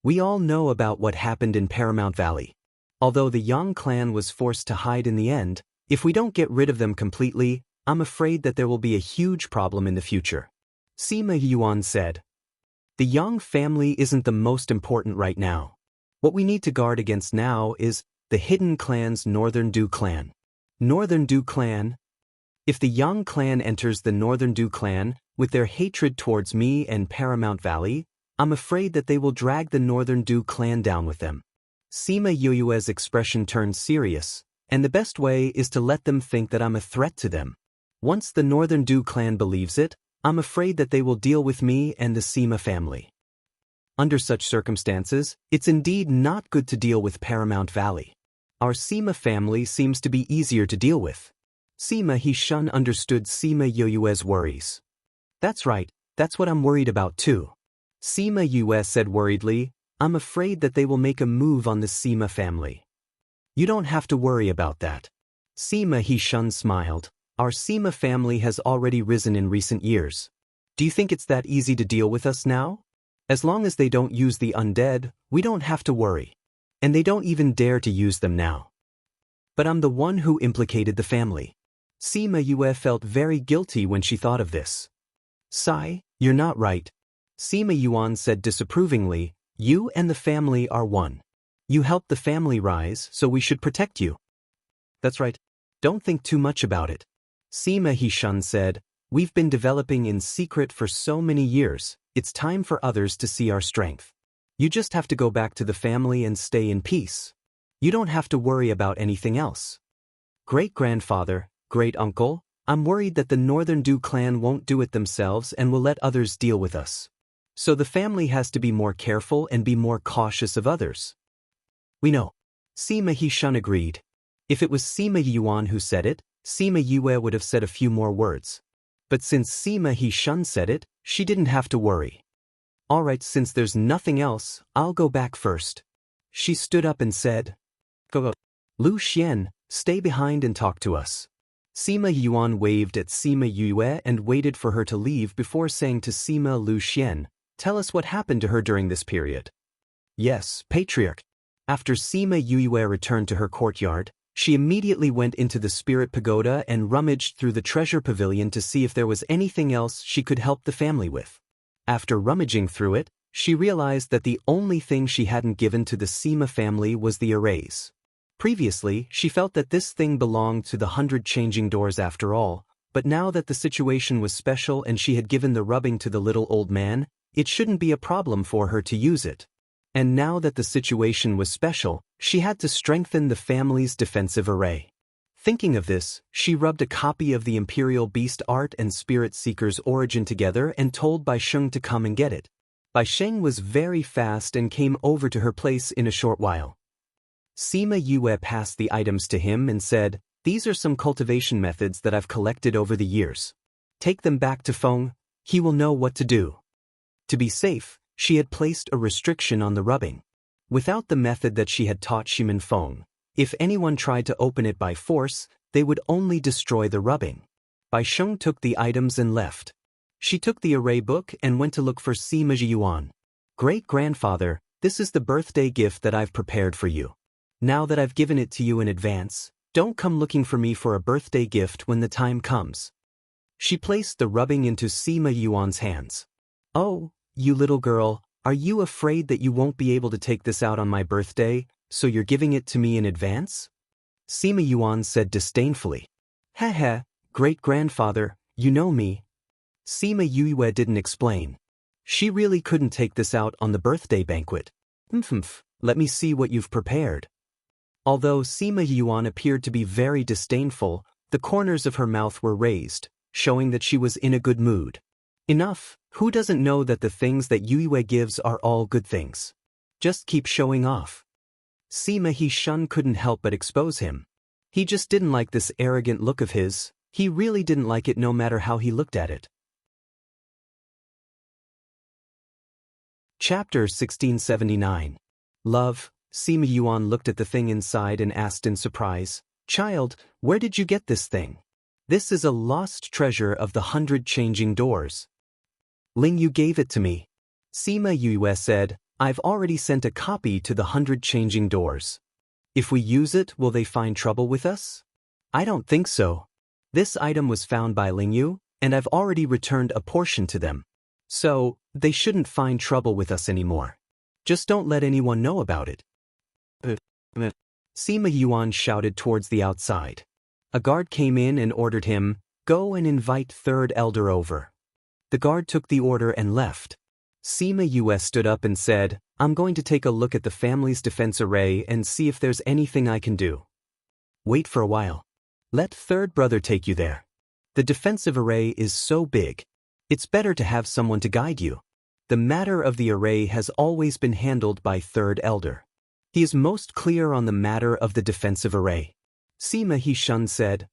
We all know about what happened in Paramount Valley. Although the Yang clan was forced to hide in the end, if we don't get rid of them completely, I'm afraid that there will be a huge problem in the future. Sima Yuan said. The Yang family isn't the most important right now. What we need to guard against now is the hidden clan's Northern Du clan. Northern Du clan? If the Yang clan enters the Northern Du clan, with their hatred towards me and Paramount Valley, I'm afraid that they will drag the Northern Du clan down with them. Sima Yue's expression turned serious, and the best way is to let them think that I'm a threat to them. Once the Northern Du clan believes it, I'm afraid that they will deal with me and the Sima family. Under such circumstances, it's indeed not good to deal with Paramount Valley. Our Sima family seems to be easier to deal with. Sima He-shun understood Sima Yue's worries. That's right, that's what I'm worried about too. Sima Yue said worriedly, I'm afraid that they will make a move on the Sima family. You don't have to worry about that. Sima He-shun smiled. Our Sima family has already risen in recent years. Do you think it's that easy to deal with us now? As long as they don't use the undead, we don't have to worry. And they don't even dare to use them now. But I'm the one who implicated the family. Sima Yue felt very guilty when she thought of this. Sai, you're not right. Sima Yuan said disapprovingly, you and the family are one. You helped the family rise, so we should protect you. That's right. Don't think too much about it. Sima He-shun said, we've been developing in secret for so many years, it's time for others to see our strength. You just have to go back to the family and stay in peace. You don't have to worry about anything else. Great-grandfather, great-uncle, I'm worried that the Northern Du clan won't do it themselves and will let others deal with us. So the family has to be more careful and be more cautious of others. We know. Sima He-shun agreed. If it was Sima Yuan who said it, Sima Yue would have said a few more words. But since Sima He-shun said it, she didn't have to worry. All right, since there's nothing else, I'll go back first. She stood up and said, Go. Lu Xian, stay behind and talk to us. Sima Yuan waved at Sima Yue and waited for her to leave before saying to Sima Lu Xian, tell us what happened to her during this period. Yes, Patriarch. After Sima Yue returned to her courtyard, she immediately went into the spirit pagoda and rummaged through the treasure pavilion to see if there was anything else she could help the family with. After rummaging through it, she realized that the only thing she hadn't given to the Sima family was the arrays. Previously, she felt that this thing belonged to the 100 changing doors after all, but now that the situation was special and she had given the rubbing to the little old man, it shouldn't be a problem for her to use it. And now that the situation was special, she had to strengthen the family's defensive array. Thinking of this, she rubbed a copy of the Imperial Beast Art and Spirit Seeker's Origin together and told Bai Sheng to come and get it. Bai Sheng was very fast and came over to her place in a short while. Sima Yue passed the items to him and said, these are some cultivation methods that I've collected over the years. Take them back to Feng, he will know what to do. To be safe, she had placed a restriction on the rubbing. Without the method that she had taught Shimin Feng, if anyone tried to open it by force, they would only destroy the rubbing. Bai Sheng took the items and left. She took the array book and went to look for Sima Yuan. Great-grandfather, this is the birthday gift that I've prepared for you. Now that I've given it to you in advance, don't come looking for me for a birthday gift when the time comes. She placed the rubbing into Sima Yuan's hands. Oh, you little girl, are you afraid that you won't be able to take this out on my birthday, so you're giving it to me in advance? Sima Yuan said disdainfully. Heh, great-grandfather, you know me. Sima Yue didn't explain. She really couldn't take this out on the birthday banquet. Let me see what you've prepared. Although Sima Yuan appeared to be very disdainful, the corners of her mouth were raised, showing that she was in a good mood. Enough, who doesn't know that the things that Yue gives are all good things? Just keep showing off. Sima He-shun couldn't help but expose him. He just didn't like this arrogant look of his. He really didn't like it no matter how he looked at it. Chapter 1679. Love. Sima Yuan looked at the thing inside and asked in surprise, "Child, where did you get this thing?" "This is a lost treasure of the 100 changing doors. Ling Yu gave it to me." Sima Yue said, "I've already sent a copy to the 100 changing doors. If we use it, will they find trouble with us?" "I don't think so. This item was found by Ling Yu, and I've already returned a portion to them. So, they shouldn't find trouble with us anymore. Just don't let anyone know about it." Sima Yuan shouted towards the outside. A guard came in and ordered him, "Go and invite third elder over." The guard took the order and left. Sima Yue stood up and said, "I'm going to take a look at the family's defense array and see if there's anything I can do." "Wait for a while. Let third brother take you there. The defensive array is so big. It's better to have someone to guide you. The matter of the array has always been handled by third elder. He is most clear on the matter of the defensive array." Sima He-shun said.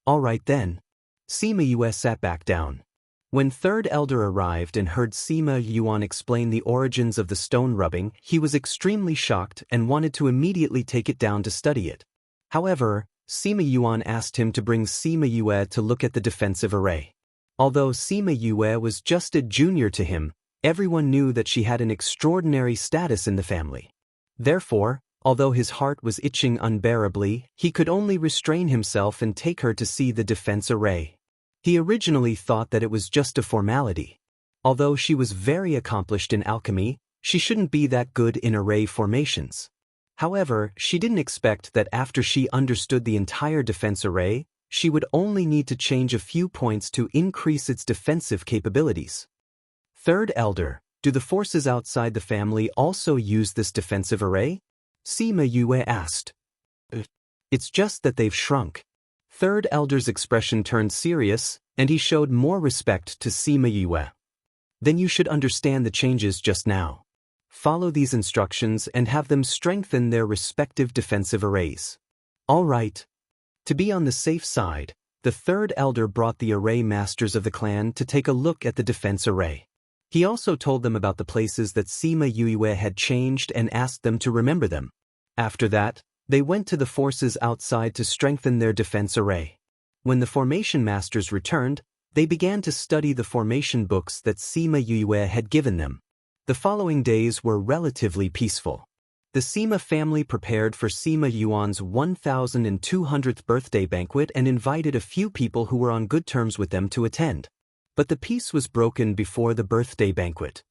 "All right then." Sima Yue sat back down. When third elder arrived and heard Sima Yuan explain the origins of the stone rubbing, he was extremely shocked and wanted to immediately take it down to study it. However, Sima Yuan asked him to bring Sima Yue to look at the defensive array. Although Sima Yue was just a junior to him, everyone knew that she had an extraordinary status in the family. Therefore, although his heart was itching unbearably, he could only restrain himself and take her to see the defense array. He originally thought that it was just a formality. Although she was very accomplished in alchemy, she shouldn't be that good in array formations. However, she didn't expect that after she understood the entire defense array, she would only need to change a few points to increase its defensive capabilities. "Third elder, do the forces outside the family also use this defensive array?" Sima Yue asked. "It's just that they've shrunk." Third elder's expression turned serious, and he showed more respect to Sima Yue. "Then you should understand the changes just now. Follow these instructions and have them strengthen their respective defensive arrays." "All right." To be on the safe side, the third elder brought the array masters of the clan to take a look at the defense array. He also told them about the places that Sima Yue had changed and asked them to remember them. After that, they went to the forces outside to strengthen their defense array. When the formation masters returned, they began to study the formation books that Sima Yue had given them. The following days were relatively peaceful. The Sima family prepared for Sima Yuan's 1,200th birthday banquet and invited a few people who were on good terms with them to attend. But the peace was broken before the birthday banquet.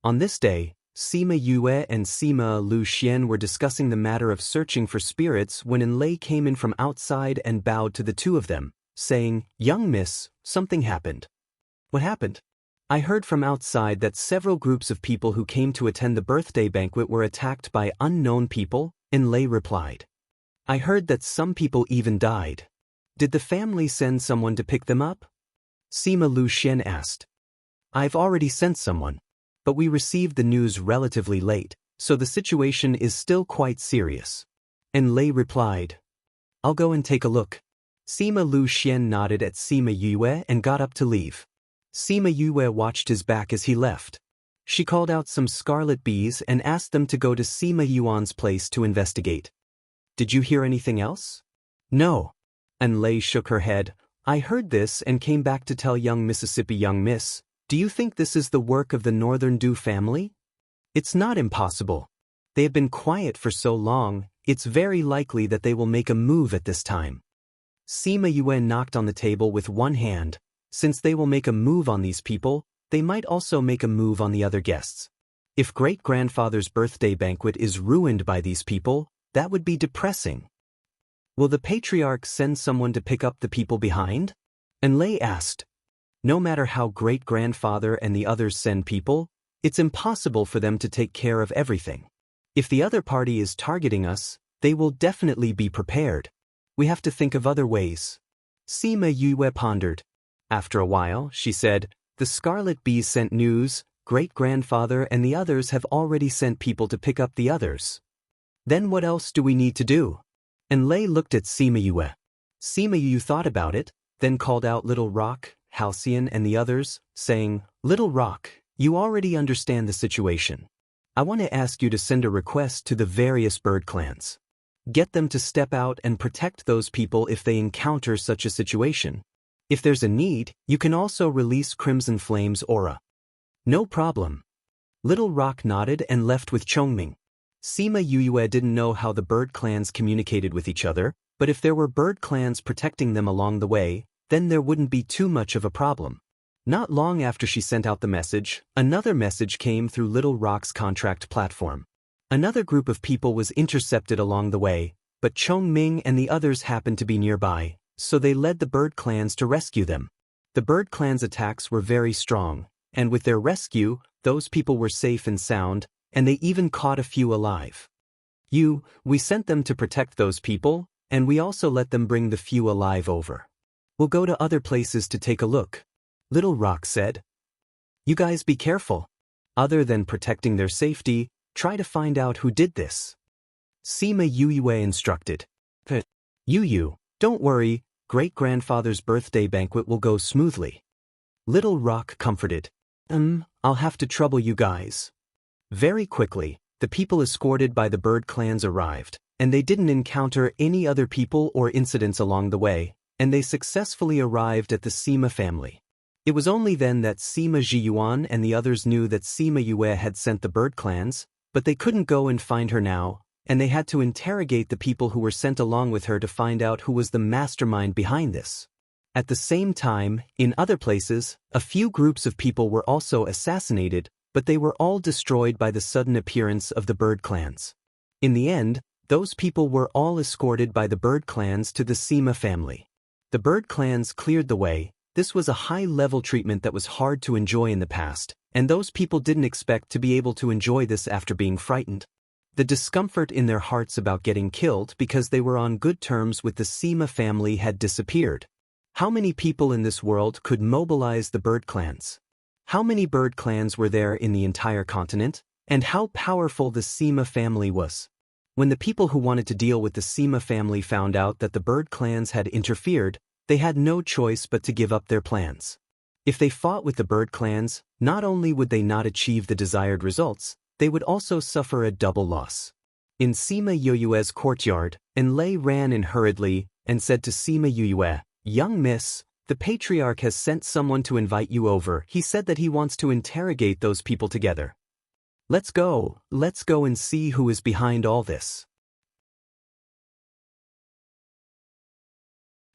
On this day, Sima Yue and Sima Lu Xian were discussing the matter of searching for spirits when Enlei came in from outside and bowed to the two of them, saying, "Young miss, something happened." "What happened?" "I heard from outside that several groups of people who came to attend the birthday banquet were attacked by unknown people," Enlei replied. "I heard that some people even died. Did the family send someone to pick them up?" Sima Lu Xian asked. "I've already sent someone. But we received the news relatively late, so the situation is still quite serious." Enlei replied. "I'll go and take a look." Sima Lu Xian nodded at Sima Yue and got up to leave. Sima Yue watched his back as he left. She called out some scarlet bees and asked them to go to Sima Yuan's place to investigate. "Did you hear anything else?" "No." Enlei shook her head. "I heard this and came back to tell young Mississippi young miss. Do you think this is the work of the Northern Dew family? It's not impossible. They have been quiet for so long, it's very likely that they will make a move at this time." Sima Yue knocked on the table with one hand. Since they will make a move on these people, they might also make a move on the other guests. If great-grandfather's birthday banquet is ruined by these people, that would be depressing. "Will the patriarch send someone to pick up the people behind?" Enlei asked. "No matter how great-grandfather and the others send people, it's impossible for them to take care of everything. If the other party is targeting us, they will definitely be prepared. We have to think of other ways." Sima Yue pondered. After a while, she said, "The Scarlet Bees sent news, great-grandfather and the others have already sent people to pick up the others." Then what else do we need to do? And Lei looked at Sima Yue. Sima Yue thought about it, then called out Little Rock, Halcyon and the others, saying, Little Rock, you already understand the situation. I want to ask you to send a request to the various bird clans. Get them to step out and protect those people if they encounter such a situation. If there's a need, you can also release Crimson Flame's aura. No problem. Little Rock nodded and left with Chongming. Sima Yue didn't know how the bird clans communicated with each other, but if there were bird clans protecting them along the way, then there wouldn't be too much of a problem. Not long after she sent out the message, another message came through Little Rock's contract platform. Another group of people was intercepted along the way, but Chongming and the others happened to be nearby, so they led the bird clans to rescue them. The bird clans' attacks were very strong, and with their rescue, those people were safe and sound, and they even caught a few alive. We sent them to protect those people, and we also let them bring the few alive over. We'll go to other places to take a look. Little Rock said. You guys be careful. Other than protecting their safety, try to find out who did this. Sima Yue instructed. Yu, don't worry, great-grandfather's birthday banquet will go smoothly. Little Rock comforted. I'll have to trouble you guys. Very quickly, the people escorted by the bird clans arrived, and they didn't encounter any other people or incidents along the way, and they successfully arrived at the Sima family. It was only then that Sima Jiyuan and the others knew that Sima Yue had sent the bird clans, but they couldn't go and find her now, and they had to interrogate the people who were sent along with her to find out who was the mastermind behind this. At the same time, in other places, a few groups of people were also assassinated, but they were all destroyed by the sudden appearance of the bird clans. In the end, those people were all escorted by the bird clans to the Sima family. The bird clans cleared the way. This was a high-level treatment that was hard to enjoy in the past, and those people didn't expect to be able to enjoy this after being frightened. The discomfort in their hearts about getting killed because they were on good terms with the Sima family had disappeared. How many people in this world could mobilize the bird clans? How many bird clans were there in the entire continent? And how powerful the Sima family was? When the people who wanted to deal with the Sima family found out that the bird clans had interfered, they had no choice but to give up their plans. If they fought with the bird clans, not only would they not achieve the desired results, they would also suffer a double loss. In Sima Yue's courtyard, Enlei ran in hurriedly and said to Sima Yue, Young miss, the patriarch has sent someone to invite you over. He said that he wants to interrogate those people together. Let's go and see who is behind all this.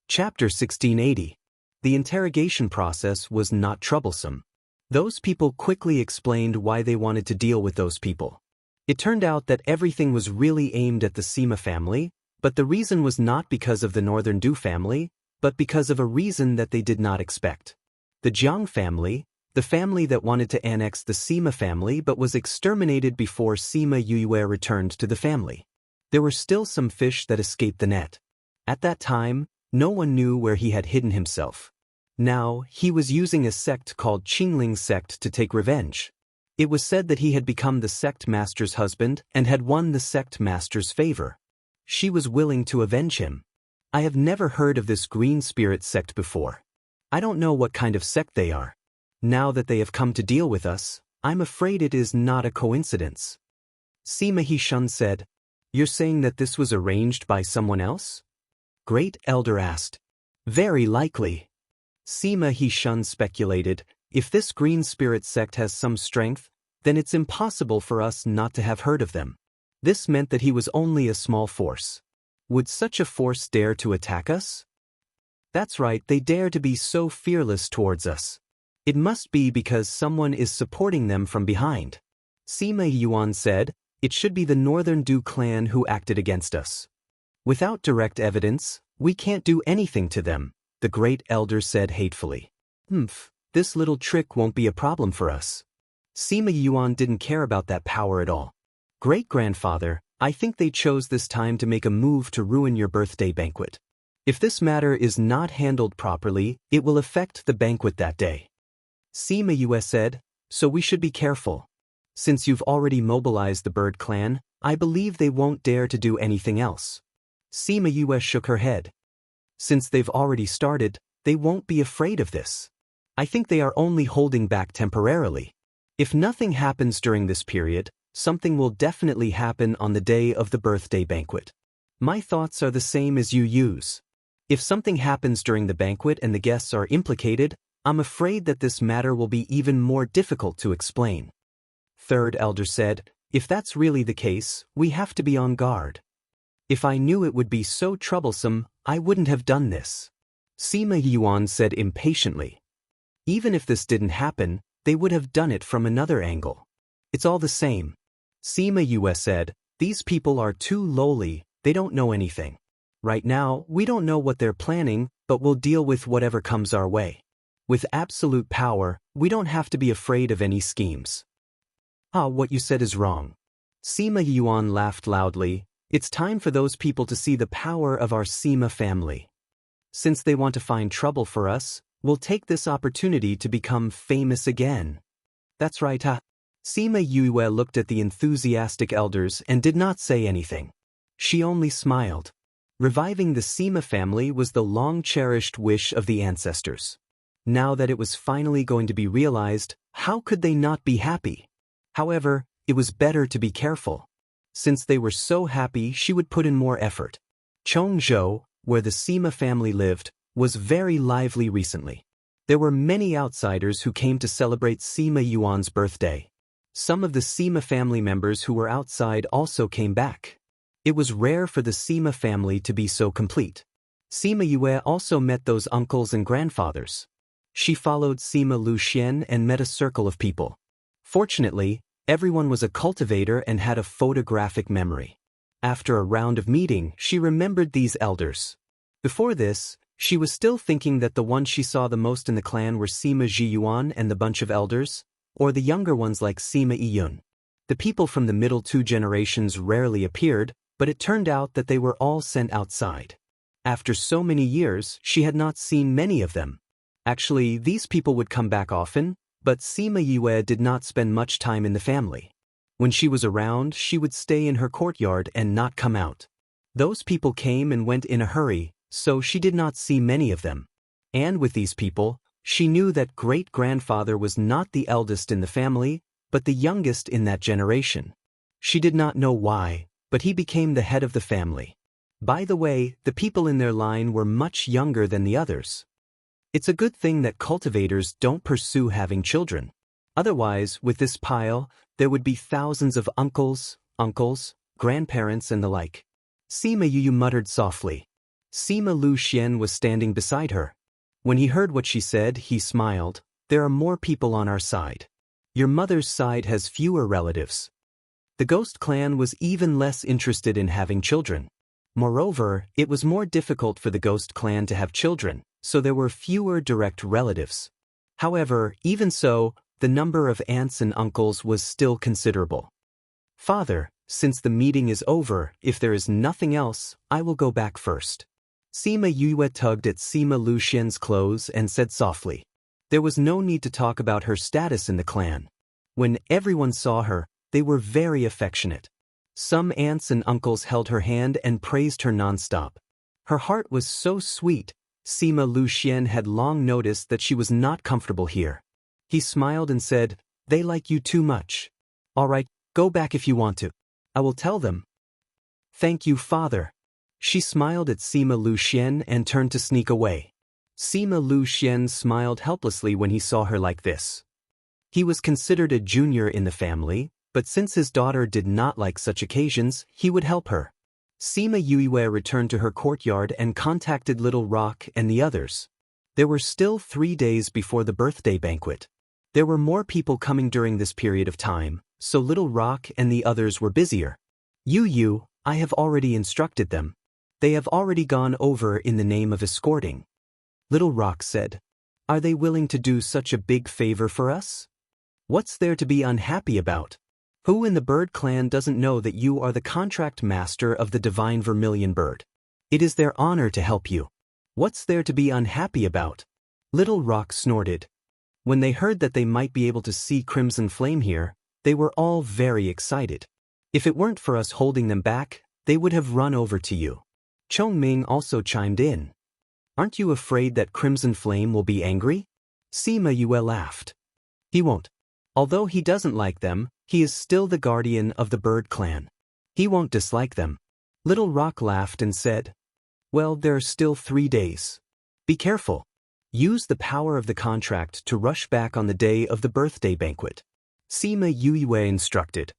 Chapter 1680. The interrogation process was not troublesome. Those people quickly explained why they wanted to deal with those people. It turned out that everything was really aimed at the Sima family, but the reason was not because of the Northern Du family, but because of a reason that they did not expect. The Jiang family, the family that wanted to annex the Sima family but was exterminated before Sima Yue returned to the family. There were still some fish that escaped the net. At that time, no one knew where he had hidden himself. Now, he was using a sect called Qingling sect to take revenge. It was said that he had become the sect master's husband and had won the sect master's favor. She was willing to avenge him. I have never heard of this green spirit sect before. I don't know what kind of sect they are. Now that they have come to deal with us, I'm afraid it is not a coincidence. Sima Hishun said, You're saying that this was arranged by someone else? Great Elder asked. Very likely. Sima Hishun speculated, if this green spirit sect has some strength, then it's impossible for us not to have heard of them. This meant that he was only a small force. Would such a force dare to attack us? That's right, they dare to be so fearless towards us. It must be because someone is supporting them from behind. Sima Yuan said, It should be the Northern Du clan who acted against us. Without direct evidence, we can't do anything to them, the Great Elder said hatefully. This little trick won't be a problem for us. Sima Yuan didn't care about that power at all. Great-grandfather, I think they chose this time to make a move to ruin your birthday banquet. If this matter is not handled properly, it will affect the banquet that day. Sima Yue said, So we should be careful. Since you've already mobilized the bird clan, I believe they won't dare to do anything else. Sima Yue shook her head. Since they've already started, they won't be afraid of this. I think they are only holding back temporarily. If nothing happens during this period, something will definitely happen on the day of the birthday banquet. My thoughts are the same as Yu's. If something happens during the banquet and the guests are implicated, I'm afraid that this matter will be even more difficult to explain. Third elder said, if that's really the case, we have to be on guard. If I knew it would be so troublesome, I wouldn't have done this. Sima Yuan said impatiently. Even if this didn't happen, they would have done it from another angle. It's all the same. Sima Yue said, these people are too lowly, they don't know anything. Right now, we don't know what they're planning, but we'll deal with whatever comes our way. With absolute power, we don't have to be afraid of any schemes. What you said is wrong. Sima Yuan laughed loudly. It's time for those people to see the power of our Sima family. Since they want to find trouble for us, we'll take this opportunity to become famous again. That's right, Sima Yue looked at the enthusiastic elders and did not say anything. She only smiled. Reviving the Sima family was the long-cherished wish of the ancestors. Now that it was finally going to be realized, how could they not be happy? However, it was better to be careful. Since they were so happy, she would put in more effort. Chongzhou, where the Sima family lived, was very lively recently. There were many outsiders who came to celebrate Sima Yuan's birthday. Some of the Sima family members who were outside also came back. It was rare for the Sima family to be so complete. Sima Yue also met those uncles and grandfathers. She followed Sima Luxian and met a circle of people. Fortunately, everyone was a cultivator and had a photographic memory. After a round of meeting, she remembered these elders. Before this, she was still thinking that the ones she saw the most in the clan were Sima Zhiyuan and the bunch of elders, or the younger ones like Sima Yiyun. The people from the middle two generations rarely appeared, but it turned out that they were all sent outside. After so many years, she had not seen many of them. Actually, these people would come back often, but Sima Yue did not spend much time in the family. When she was around, she would stay in her courtyard and not come out. Those people came and went in a hurry, so she did not see many of them. And with these people, she knew that great-grandfather was not the eldest in the family, but the youngest in that generation. She did not know why, but he became the head of the family. By the way, the people in their line were much younger than the others. It's a good thing that cultivators don't pursue having children. Otherwise, with this pile, there would be thousands of uncles, grandparents and the like. Sima Yu muttered softly. Sima Luxian was standing beside her. When he heard what she said, he smiled. There are more people on our side. Your mother's side has fewer relatives. The Ghost clan was even less interested in having children. Moreover, it was more difficult for the Ghost clan to have children, so there were fewer direct relatives. However, even so, the number of aunts and uncles was still considerable. Father, since the meeting is over, if there is nothing else, I will go back first. Sima Yue tugged at Sima Luxian's clothes and said softly. There was no need to talk about her status in the clan. When everyone saw her, they were very affectionate. Some aunts and uncles held her hand and praised her nonstop. Her heart was so sweet. Sima Luxian had long noticed that she was not comfortable here. He smiled and said, they like you too much. All right, go back if you want to. I will tell them. Thank you, father. She smiled at Sima Luxian and turned to sneak away. Sima Luxian smiled helplessly when he saw her like this. He was considered a junior in the family, but since his daughter did not like such occasions, he would help her. Sima Yue returned to her courtyard and contacted Little Rock and the others. There were still 3 days before the birthday banquet. There were more people coming during this period of time, so Little Rock and the others were busier. Yu, I have already instructed them. They have already gone over in the name of escorting. Little Rock said, are they willing to do such a big favor for us? What's there to be unhappy about? Who in the bird clan doesn't know that you are the contract master of the divine vermilion bird? It is their honor to help you. What's there to be unhappy about? Little Rock snorted. When they heard that they might be able to see Crimson Flame here, they were all very excited. If it weren't for us holding them back, they would have run over to you. Chongming also chimed in. Aren't you afraid that Crimson Flame will be angry? Sima Yue laughed. He won't. Although he doesn't like them, he is still the guardian of the bird clan. He won't dislike them. Little Rock laughed and said, well, there are still 3 days. Be careful. Use the power of the contract to rush back on the day of the birthday banquet. Sima Yue instructed.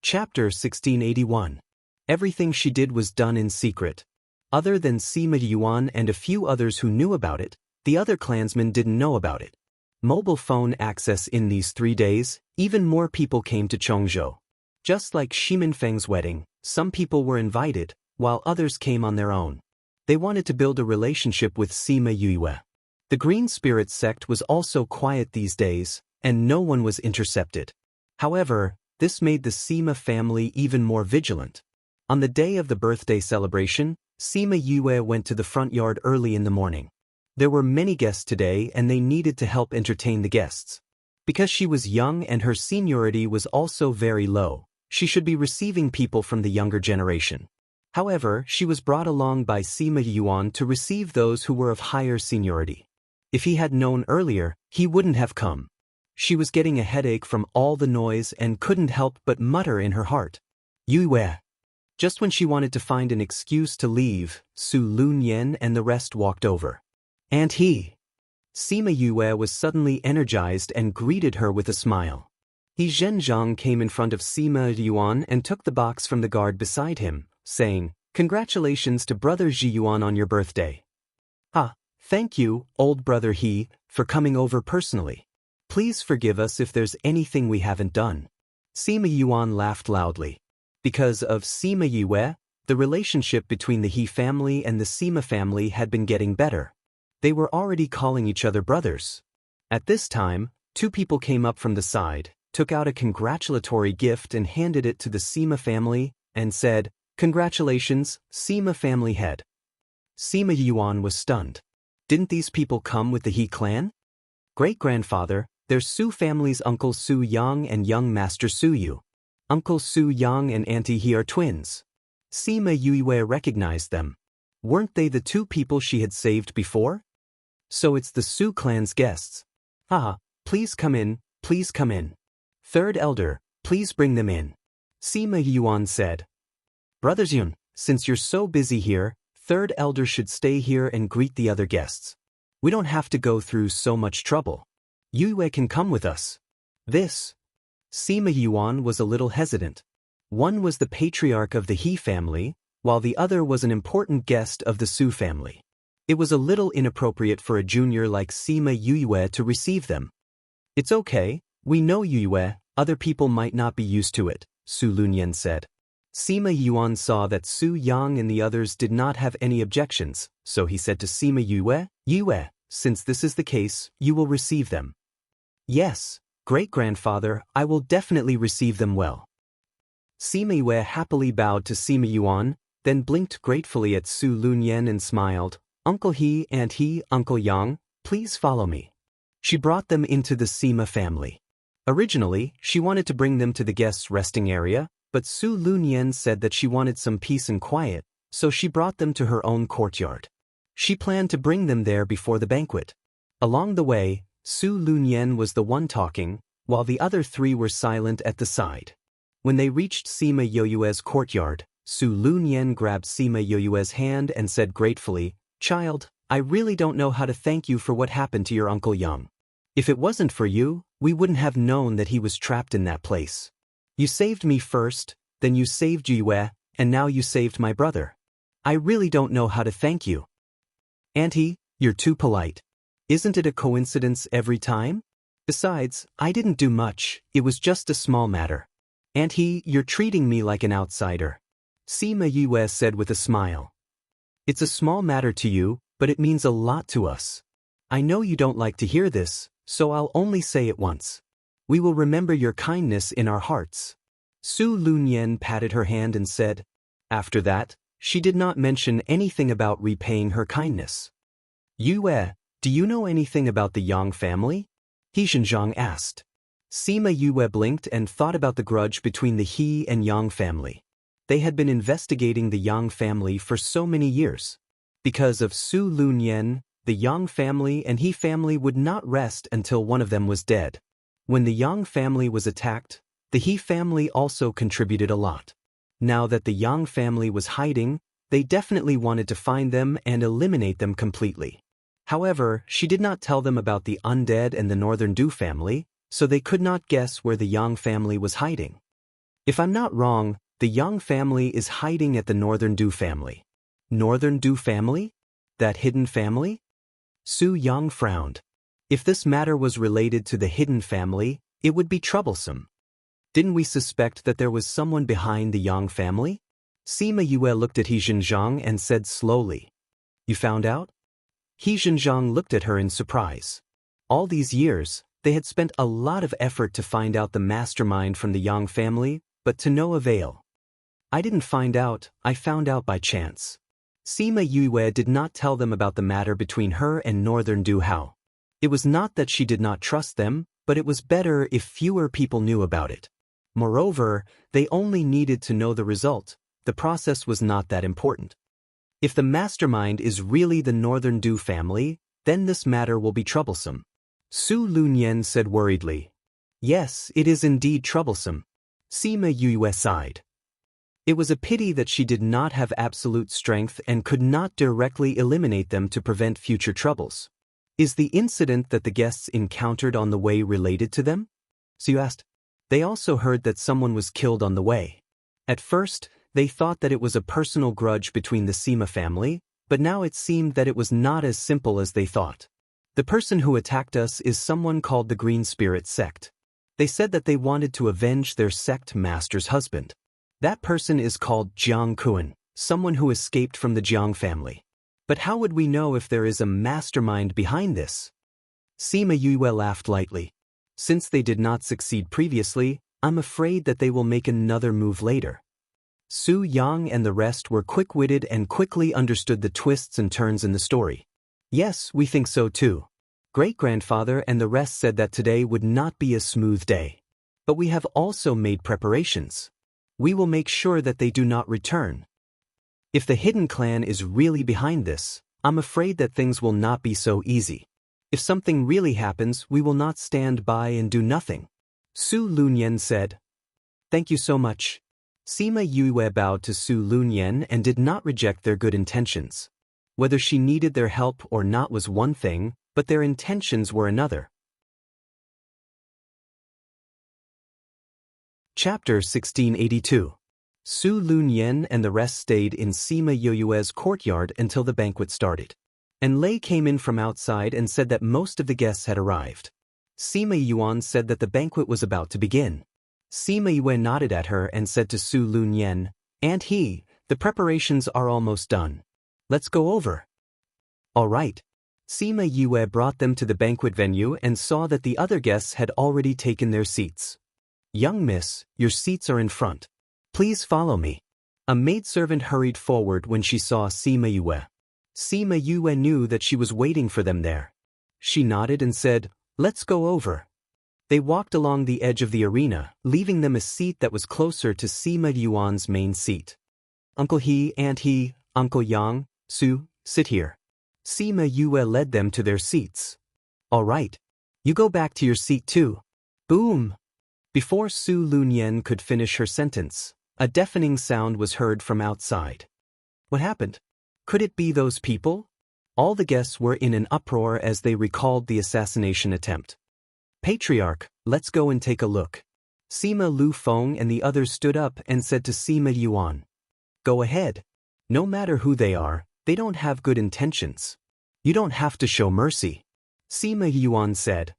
Chapter 1681. Everything she did was done in secret. Other than Sima Yuan and a few others who knew about it, the other clansmen didn't know about it. Mobile phone access in these 3 days, even more people came to Chongzhou. Just like Shiminfeng's wedding, some people were invited, while others came on their own. They wanted to build a relationship with Sima Yue. The Green Spirit sect was also quiet these days, and no one was intercepted. However, this made the Sima family even more vigilant. On the day of the birthday celebration, Sima Yue went to the front yard early in the morning. There were many guests today and they needed to help entertain the guests. Because she was young and her seniority was also very low, she should be receiving people from the younger generation. However, she was brought along by Sima Yuan to receive those who were of higher seniority. If he had known earlier, he wouldn't have come. She was getting a headache from all the noise and couldn't help but mutter in her heart, Yue. Just when she wanted to find an excuse to leave, Su Lunyan and the rest walked over. And he. Sima Yue was suddenly energized and greeted her with a smile. He Zhenjiang came in front of Sima Yuan and took the box from the guard beside him, saying, congratulations to brother Ji Yuan on your birthday. Ah, thank you, old brother He, for coming over personally. Please forgive us if there's anything we haven't done. Sima Yuan laughed loudly. Because of Sima Yue, the relationship between the He family and the Sima family had been getting better. They were already calling each other brothers. At this time, 2 people came up from the side, took out a congratulatory gift and handed it to the Sima family, and said, congratulations, Sima family head. Sima Yuan was stunned. Didn't these people come with the He clan? Great-grandfather, they're Su family's Uncle Su Yang and young Master Su Yu. Uncle Su Yang and Auntie He are twins. Sima Yue recognized them. Weren't they the 2 people she had saved before? So it's the Su clan's guests. Ah, please come in, please come in. Third elder, please bring them in. Sima Yuan said. Brothers Yun, since you're so busy here, third elder should stay here and greet the other guests. We don't have to go through so much trouble. Yue can come with us. This. Sima Yuan was a little hesitant. One was the patriarch of the He family, while the other was an important guest of the Su family. It was a little inappropriate for a junior like Sima Yue to receive them. It's okay, we know Yue, other people might not be used to it, Su Lunyan said. Sima Yuan saw that Su Yang and the others did not have any objections, so he said to Sima Yue, since this is the case, you will receive them. Yes, great-grandfather, I will definitely receive them well. Sima Yue happily bowed to Sima Yuan, then blinked gratefully at Su Lunyan and smiled, Uncle He and He, Uncle Yang, please follow me. She brought them into the Sima family. Originally, she wanted to bring them to the guests' resting area, but Su Lunyan said that she wanted some peace and quiet, so she brought them to her own courtyard. She planned to bring them there before the banquet. Along the way, Su Lunyan was the one talking, while the other 3 were silent at the side. When they reached Sima Yue's courtyard, Su Lunyan grabbed Sima Yue's hand and said gratefully, Child, I really don't know how to thank you for what happened to your Uncle Yang. If it wasn't for you, we wouldn't have known that he was trapped in that place. You saved me first, then you saved Yue, and now you saved my brother. I really don't know how to thank you. Auntie, you're too polite. Isn't it a coincidence every time? Besides, I didn't do much, it was just a small matter. Auntie, you're treating me like an outsider. Sima Yue said with a smile. It's a small matter to you, but it means a lot to us. I know you don't like to hear this, so I'll only say it once. We will remember your kindness in our hearts. Su Lunyan patted her hand and said. After that, she did not mention anything about repaying her kindness. Yue, do you know anything about the Yang family? He Zhenjiang asked. Sima Yue blinked and thought about the grudge between the He and Yang family. They had been investigating the Yang family for so many years. Because of Su Lunyan, the Yang family and He family would not rest until one of them was dead. When the Yang family was attacked, the He family also contributed a lot. Now that the Yang family was hiding, they definitely wanted to find them and eliminate them completely. However, she did not tell them about the undead and the Northern Du family, so they could not guess where the Yang family was hiding. If I'm not wrong, the Yang family is hiding at the Northern Du family. Northern Du family? That hidden family? Su Yang frowned. If this matter was related to the hidden family, it would be troublesome. Didn't we suspect that there was someone behind the Yang family? Sima Yue looked at He Zhenjiang and said slowly. You found out? He Zhenjiang looked at her in surprise. All these years, they had spent a lot of effort to find out the mastermind from the Yang family, but to no avail. I didn't find out, I found out by chance. Sima Yue did not tell them about the matter between her and Northern Du Hao. It was not that she did not trust them, but it was better if fewer people knew about it. Moreover, they only needed to know the result. The process was not that important. If the mastermind is really the Northern Du family, then this matter will be troublesome. Su Lunyan said worriedly. Yes, it is indeed troublesome. Sima Yue sighed. It was a pity that she did not have absolute strength and could not directly eliminate them to prevent future troubles. Is the incident that the guests encountered on the way related to them? Su asked. They also heard that someone was killed on the way. At first, they thought that it was a personal grudge between the Sima family, but now it seemed that it was not as simple as they thought. The person who attacked us is someone called the Green Spirit Sect. They said that they wanted to avenge their sect master's husband. That person is called Jiang Kuan, someone who escaped from the Jiang family. But how would we know if there is a mastermind behind this? Sima Yue laughed lightly. Since they did not succeed previously, I'm afraid that they will make another move later. Su Yang and the rest were quick-witted and quickly understood the twists and turns in the story. Yes, we think so too. Great-grandfather and the rest said that today would not be a smooth day. But we have also made preparations. We will make sure that they do not return. If the hidden clan is really behind this, I'm afraid that things will not be so easy. If something really happens, we will not stand by and do nothing. Su Lunyan said. Thank you so much. Sima Yue bowed to Su Lunyan and did not reject their good intentions. Whether she needed their help or not was one thing, but their intentions were another. Chapter 1682. Su Lunyan and the rest stayed in Sima Yue's courtyard until the banquet started. And Lei came in from outside and said that most of the guests had arrived. Sima Yuan said that the banquet was about to begin. Sima Yue nodded at her and said to Su Lunyan, "And he, the preparations are almost done. Let's go over." All right. Sima Yue brought them to the banquet venue and saw that the other guests had already taken their seats. "Young miss, your seats are in front. Please follow me." A maidservant hurried forward when she saw Sima Yue. Sima Yue knew that she was waiting for them there. She nodded and said, "Let's go over." They walked along the edge of the arena, leaving them a seat that was closer to Sima Yuan's main seat. "Uncle He, Aunt He, Uncle Yang, Su, sit here." Sima Yue led them to their seats. "All right. You go back to your seat too." Boom! Before Su Lunyan could finish her sentence, a deafening sound was heard from outside. What happened? Could it be those people? All the guests were in an uproar as they recalled the assassination attempt. "Patriarch, let's go and take a look." Sima Lu Feng and the others stood up and said to Sima Yuan, "Go ahead. No matter who they are, they don't have good intentions. You don't have to show mercy." Sima Yuan said.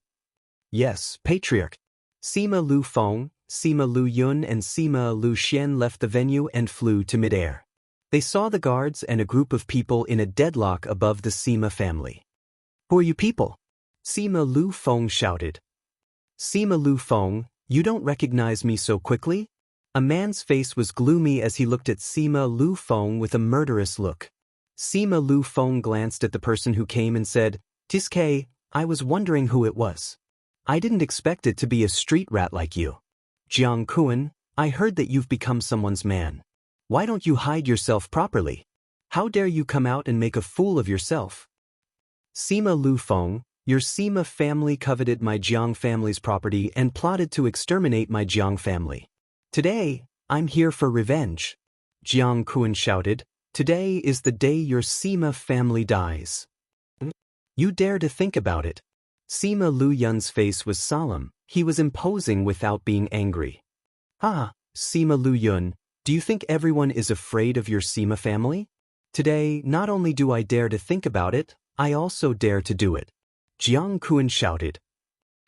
"Yes, Patriarch." Sima Lu Feng, Sima Lu Yun and Sima Lu Xian left the venue and flew to midair. They saw the guards and a group of people in a deadlock above the Sima family. "Who are you people?" Sima Lu Feng shouted. "Sima Lu Feng, you don't recognize me so quickly?" A man's face was gloomy as he looked at Sima Lu Feng with a murderous look. Sima Lu Feng glanced at the person who came and said, "Tiske, I was wondering who it was." I didn't expect it to be a street rat like you. Jiang Kuan, I heard that you've become someone's man. Why don't you hide yourself properly? How dare you come out and make a fool of yourself? Sima Lu Feng, your Sima family coveted my Jiang family's property and plotted to exterminate my Jiang family. Today, I'm here for revenge. Jiang Kuan shouted, today is the day your Sima family dies. You dare to think about it. Sima Lu Yun's face was solemn, he was imposing without being angry. Ah, Sima Lu Yun, do you think everyone is afraid of your Sima family? Today, not only do I dare to think about it, I also dare to do it. Jiang Kuan shouted.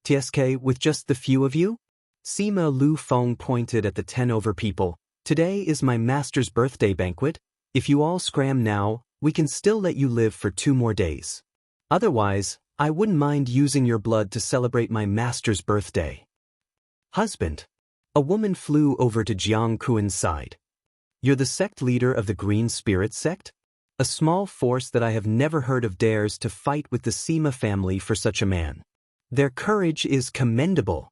TSK, with just the few of you? Sima Lu Feng pointed at the 10 over people. Today is my master's birthday banquet. If you all scram now, we can still let you live for 2 more days. Otherwise, I wouldn't mind using your blood to celebrate my master's birthday. Husband. A woman flew over to Jiang Kuan's side. You're the sect leader of the Green Spirit sect? A small force that I have never heard of dares to fight with the Sima family for such a man. Their courage is commendable.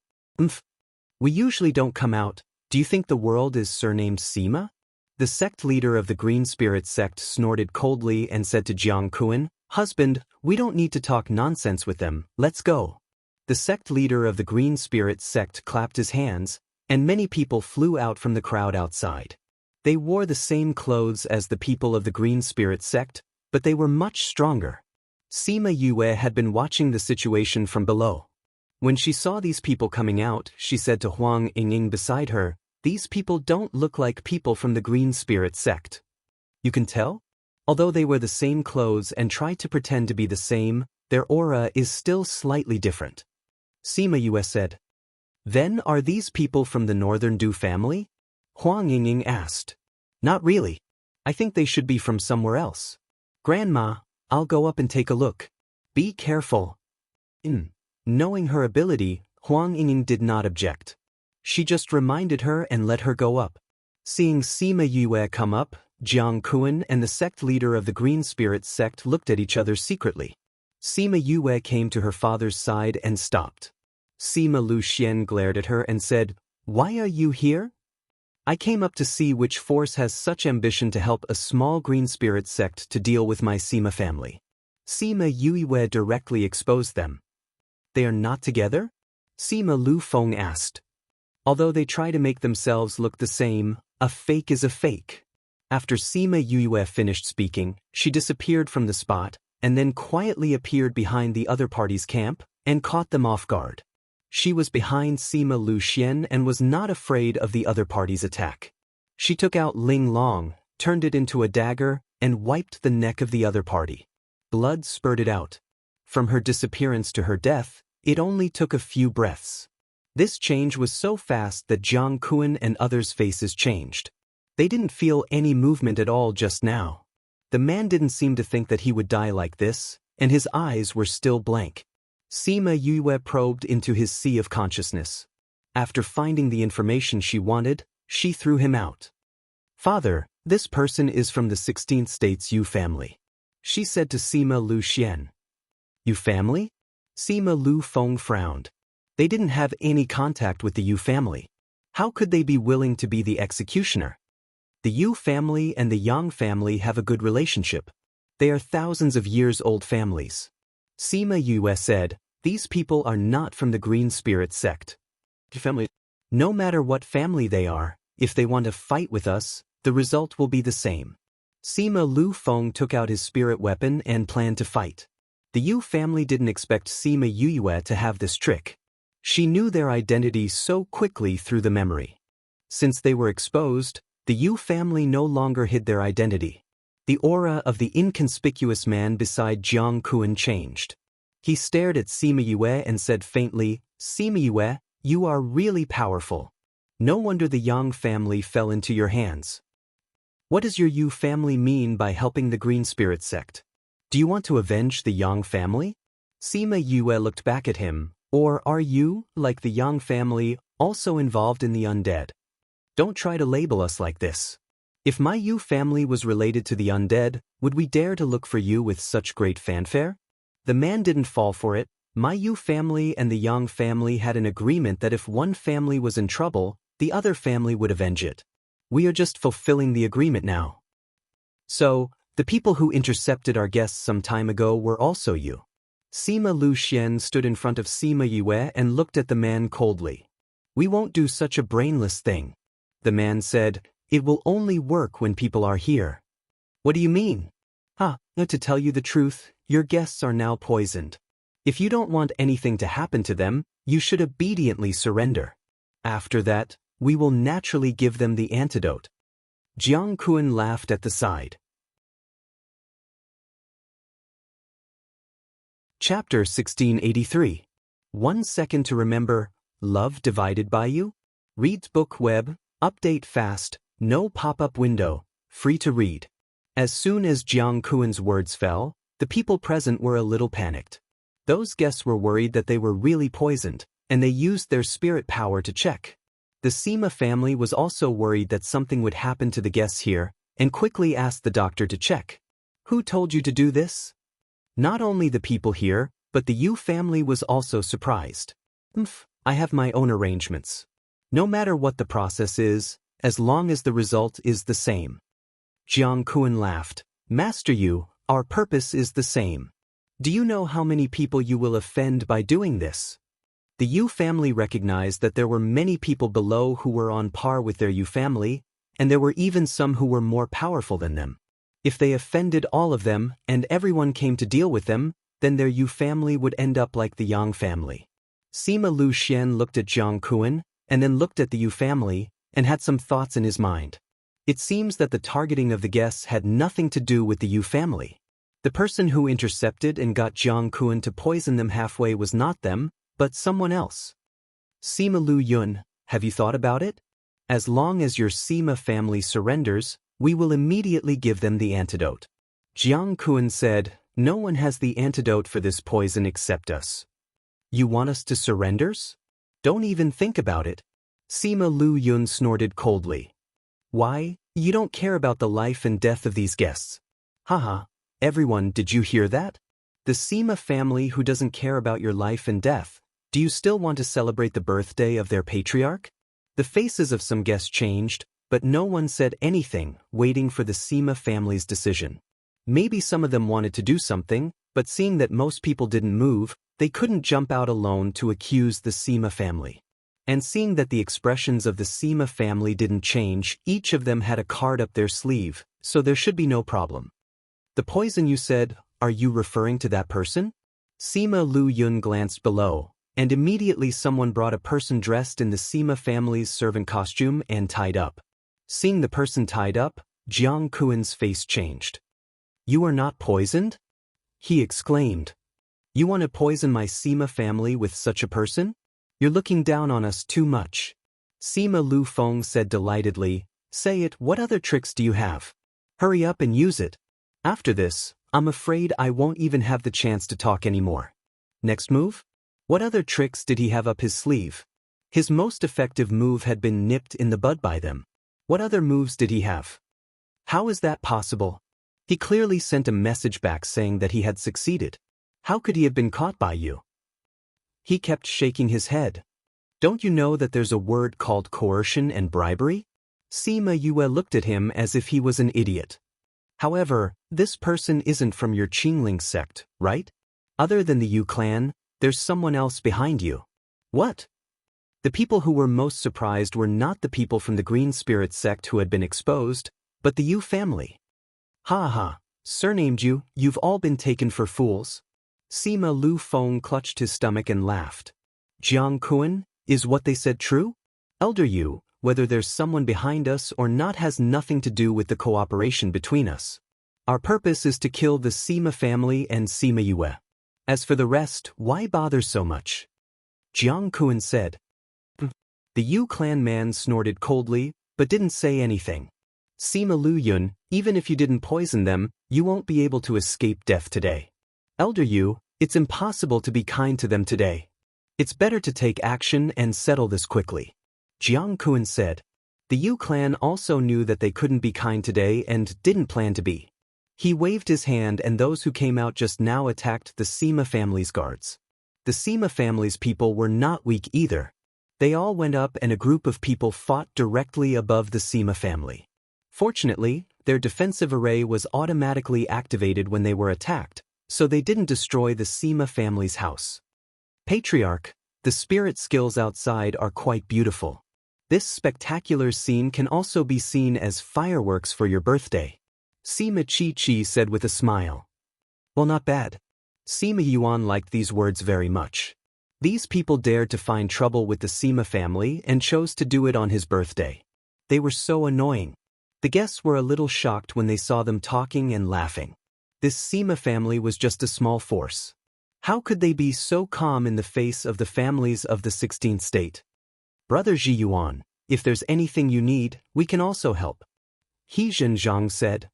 We usually don't come out. Do you think the world is surnamed Sima? The sect leader of the Green Spirit sect snorted coldly and said to Jiang Kuan, Husband, we don't need to talk nonsense with them, let's go. The sect leader of the Green Spirit sect clapped his hands, and many people flew out from the crowd outside. They wore the same clothes as the people of the Green Spirit sect, but they were much stronger. Sima Yue had been watching the situation from below. When she saw these people coming out, she said to Huang Yingying beside her, these people don't look like people from the Green Spirit sect. You can tell? Although they wear the same clothes and try to pretend to be the same, their aura is still slightly different. Sima Yue said. Then are these people from the Northern Du family? Huang Yingying asked. Not really. I think they should be from somewhere else. Grandma, I'll go up and take a look. Be careful. Knowing her ability, Huang Yingying did not object. She just reminded her and let her go up. Seeing Sima Yue come up, Jiang Kuan and the sect leader of the Green Spirit sect looked at each other secretly. Sima Yue came to her father's side and stopped. Sima Lu Xian glared at her and said, Why are you here? I came up to see which force has such ambition to help a small Green Spirit sect to deal with my Sima family. Sima Yue directly exposed them. They are not together? Sima Lu Feng asked. Although they try to make themselves look the same, a fake is a fake. After Sima Yue finished speaking, she disappeared from the spot, and then quietly appeared behind the other party's camp, and caught them off guard. She was behind Sima Lu Xian and was not afraid of the other party's attack. She took out Ling Long, turned it into a dagger, and wiped the neck of the other party. Blood spurted out. From her disappearance to her death, it only took a few breaths. This change was so fast that Jiang Kuan and others' faces changed. They didn't feel any movement at all just now. The man didn't seem to think that he would die like this, and his eyes were still blank. Sima Yue probed into his sea of consciousness. After finding the information she wanted, she threw him out. Father, this person is from the 16th State's Yu family. She said to Sima Lu Xian. Yu family? Sima Lu Feng frowned. They didn't have any contact with the Yu family. How could they be willing to be the executioner? The Yu family and the Yang family have a good relationship. They are thousands of years old families. Sima Yue said, these people are not from the Green Spirit sect. Family. No matter what family they are, if they want to fight with us, the result will be the same. Sima Lu Feng took out his spirit weapon and planned to fight. The Yu family didn't expect Sima Yue to have this trick. She knew their identity so quickly through the memory. Since they were exposed, the Yu family no longer hid their identity. The aura of the inconspicuous man beside Jiang Kuan changed. He stared at Sima Yue and said faintly, Sima Yue, you are really powerful. No wonder the Yang family fell into your hands. What does your Yu family mean by helping the Green Spirit sect? Do you want to avenge the Yang family? Sima Yue looked back at him. Or are you, like the Yang family, also involved in the undead? Don't try to label us like this. If my Yu family was related to the undead, would we dare to look for you with such great fanfare? The man didn't fall for it, My Yu family and the Yang family had an agreement that if one family was in trouble, the other family would avenge it. We are just fulfilling the agreement now. So, the people who intercepted our guests some time ago were also you. Sima Lu Xian stood in front of Sima Yue and looked at the man coldly. We won't do such a brainless thing. The man said, it will only work when people are here. What do you mean? To tell you the truth, your guests are now poisoned. If you don't want anything to happen to them, you should obediently surrender. After that, we will naturally give them the antidote. Jiang Kun laughed at the side. Chapter 1683. 1 second to remember, love divided by you? Reads book web, update fast, no pop-up window, free to read. As soon as Jiang Kun's words fell, the people present were a little panicked. Those guests were worried that they were really poisoned, and they used their spirit power to check. The Sima family was also worried that something would happen to the guests here, and quickly asked the doctor to check. Who told you to do this? Not only the people here, but the Yu family was also surprised. I have my own arrangements. No matter what the process is, as long as the result is the same. Jiang Kun laughed. Master Yu, our purpose is the same. Do you know how many people you will offend by doing this? The Yu family recognized that there were many people below who were on par with their Yu family, and there were even some who were more powerful than them. If they offended all of them and everyone came to deal with them, then their Yu family would end up like the Yang family. Sima Lu Xian looked at Jiang Kun, and then looked at the Yu family, and had some thoughts in his mind. It seems that the targeting of the guests had nothing to do with the Yu family. The person who intercepted and got Jiang Kun to poison them halfway was not them, but someone else. Sima Lu Yun, have you thought about it? As long as your Sima family surrenders, we will immediately give them the antidote. Jiang Kun said, no one has the antidote for this poison except us. You want us to surrender? Don't even think about it. Sima Lu Yun snorted coldly. Why? You don't care about the life and death of these guests. Haha, everyone, did you hear that? The Sima family who doesn't care about your life and death. Do you still want to celebrate the birthday of their patriarch? The faces of some guests changed, but no one said anything, waiting for the Sima family's decision. Maybe some of them wanted to do something, but seeing that most people didn't move, they couldn't jump out alone to accuse the Sima family. And seeing that the expressions of the Sima family didn't change, each of them had a card up their sleeve, so there should be no problem. The poison you said, are you referring to that person? Sima Lu Yun glanced below, and immediately someone brought a person dressed in the Sima family's servant costume and tied up. Seeing the person tied up, Jiang Kun's face changed. You are not poisoned? He exclaimed. You want to poison my Sima family with such a person? You're looking down on us too much. Sima Lu Feng said delightedly, say it, what other tricks do you have? Hurry up and use it. After this, I'm afraid I won't even have the chance to talk anymore. Next move? What other tricks did he have up his sleeve? His most effective move had been nipped in the bud by them. What other moves did he have? How is that possible? He clearly sent a message back saying that he had succeeded. How could he have been caught by you? He kept shaking his head. Don't you know that there's a word called coercion and bribery? Sima Yue looked at him as if he was an idiot. However, this person isn't from your Qingling sect, right? Other than the Yu clan, there's someone else behind you. What? The people who were most surprised were not the people from the Green Spirit sect who had been exposed, but the Yu family. Ha ha, surnamed you, you've all been taken for fools. Sima Lu Feng clutched his stomach and laughed. Jiang Kun, is what they said true? Elder Yu, whether there's someone behind us or not has nothing to do with the cooperation between us. Our purpose is to kill the Sima family and Sima Yue. As for the rest, why bother so much? Jiang Kun said. The Yu clan man snorted coldly, but didn't say anything. Sima Lu Yun, even if you didn't poison them, you won't be able to escape death today. Elder Yu, it's impossible to be kind to them today. It's better to take action and settle this quickly. Jiang Kun said. The Yu clan also knew that they couldn't be kind today and didn't plan to be. He waved his hand and those who came out just now attacked the Sima family's guards. The Sima family's people were not weak either. They all went up and a group of people fought directly above the Sima family. Fortunately, their defensive array was automatically activated when they were attacked, so they didn't destroy the Sima family's house. Patriarch, the spirit skills outside are quite beautiful. This spectacular scene can also be seen as fireworks for your birthday. Sima Chi said with a smile. Well, not bad. Sima Yuan liked these words very much. These people dared to find trouble with the Sima family and chose to do it on his birthday. They were so annoying. The guests were a little shocked when they saw them talking and laughing. This Sima family was just a small force. How could they be so calm in the face of the families of the 16th state? Brother Ji Yuan, if there's anything you need, we can also help. He Zhenzhang said.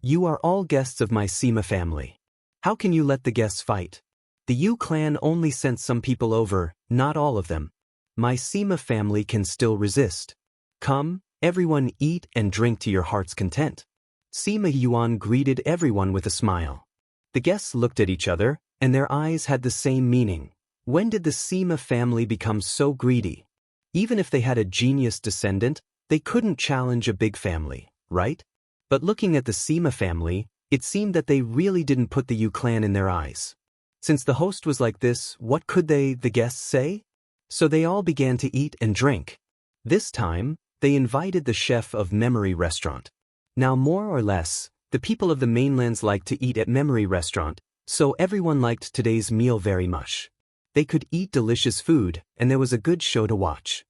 You are all guests of my Sima family. How can you let the guests fight? The Yu clan only sent some people over, not all of them. My Sima family can still resist. Come, everyone eat and drink to your heart's content. Sima Yuan greeted everyone with a smile. The guests looked at each other, and their eyes had the same meaning. When did the Sima family become so greedy? Even if they had a genius descendant, they couldn't challenge a big family, right? But looking at the Sima family, it seemed that they really didn't put the Yu clan in their eyes. Since the host was like this, what could the guests say? So they all began to eat and drink. This time, they invited the chef of Memory Restaurant. Now more or less, the people of the mainlands liked to eat at Memory Restaurant, so everyone liked today's meal very much. They could eat delicious food, and there was a good show to watch.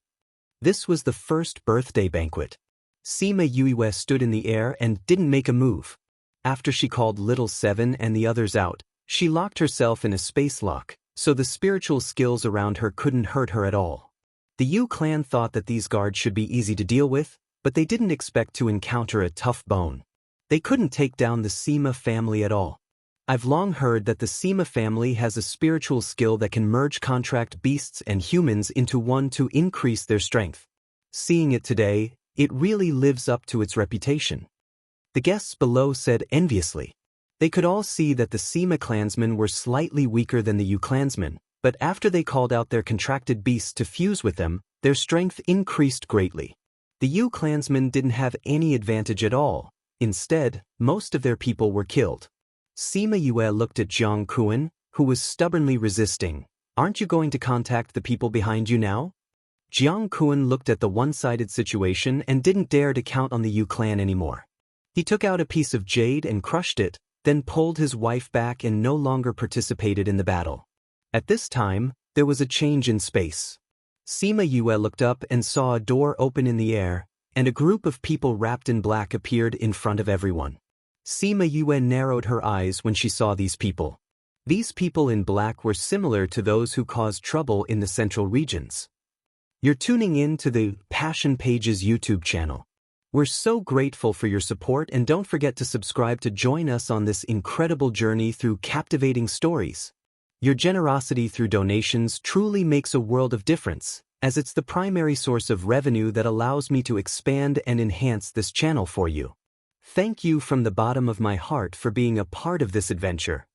This was the first birthday banquet. Sima Yue stood in the air and didn't make a move. After she called Little Seven and the others out, she locked herself in a space lock, so the spiritual skills around her couldn't hurt her at all. The Yu clan thought that these guards should be easy to deal with, but they didn't expect to encounter a tough bone. They couldn't take down the Sima family at all. I've long heard that the Sima family has a spiritual skill that can merge contract beasts and humans into one to increase their strength. Seeing it today, it really lives up to its reputation. The guests below said enviously. They could all see that the Sima clansmen were slightly weaker than the Yu clansmen, but after they called out their contracted beasts to fuse with them, their strength increased greatly. The Yu clansmen didn't have any advantage at all. Instead, most of their people were killed. Sima Yue looked at Jiang Kuan, who was stubbornly resisting. Aren't you going to contact the people behind you now? Jiang Kuan looked at the one-sided situation and didn't dare to count on the Yu clan anymore. He took out a piece of jade and crushed it, then pulled his wife back and no longer participated in the battle. At this time, there was a change in space. Sima Yue looked up and saw a door open in the air, and a group of people wrapped in black appeared in front of everyone. Sima Yue narrowed her eyes when she saw these people. These people in black were similar to those who caused trouble in the central regions. You're tuning in to the Passion Pages YouTube channel. We're so grateful for your support, and don't forget to subscribe to join us on this incredible journey through captivating stories. Your generosity through donations truly makes a world of difference, as it's the primary source of revenue that allows me to expand and enhance this channel for you. Thank you from the bottom of my heart for being a part of this adventure.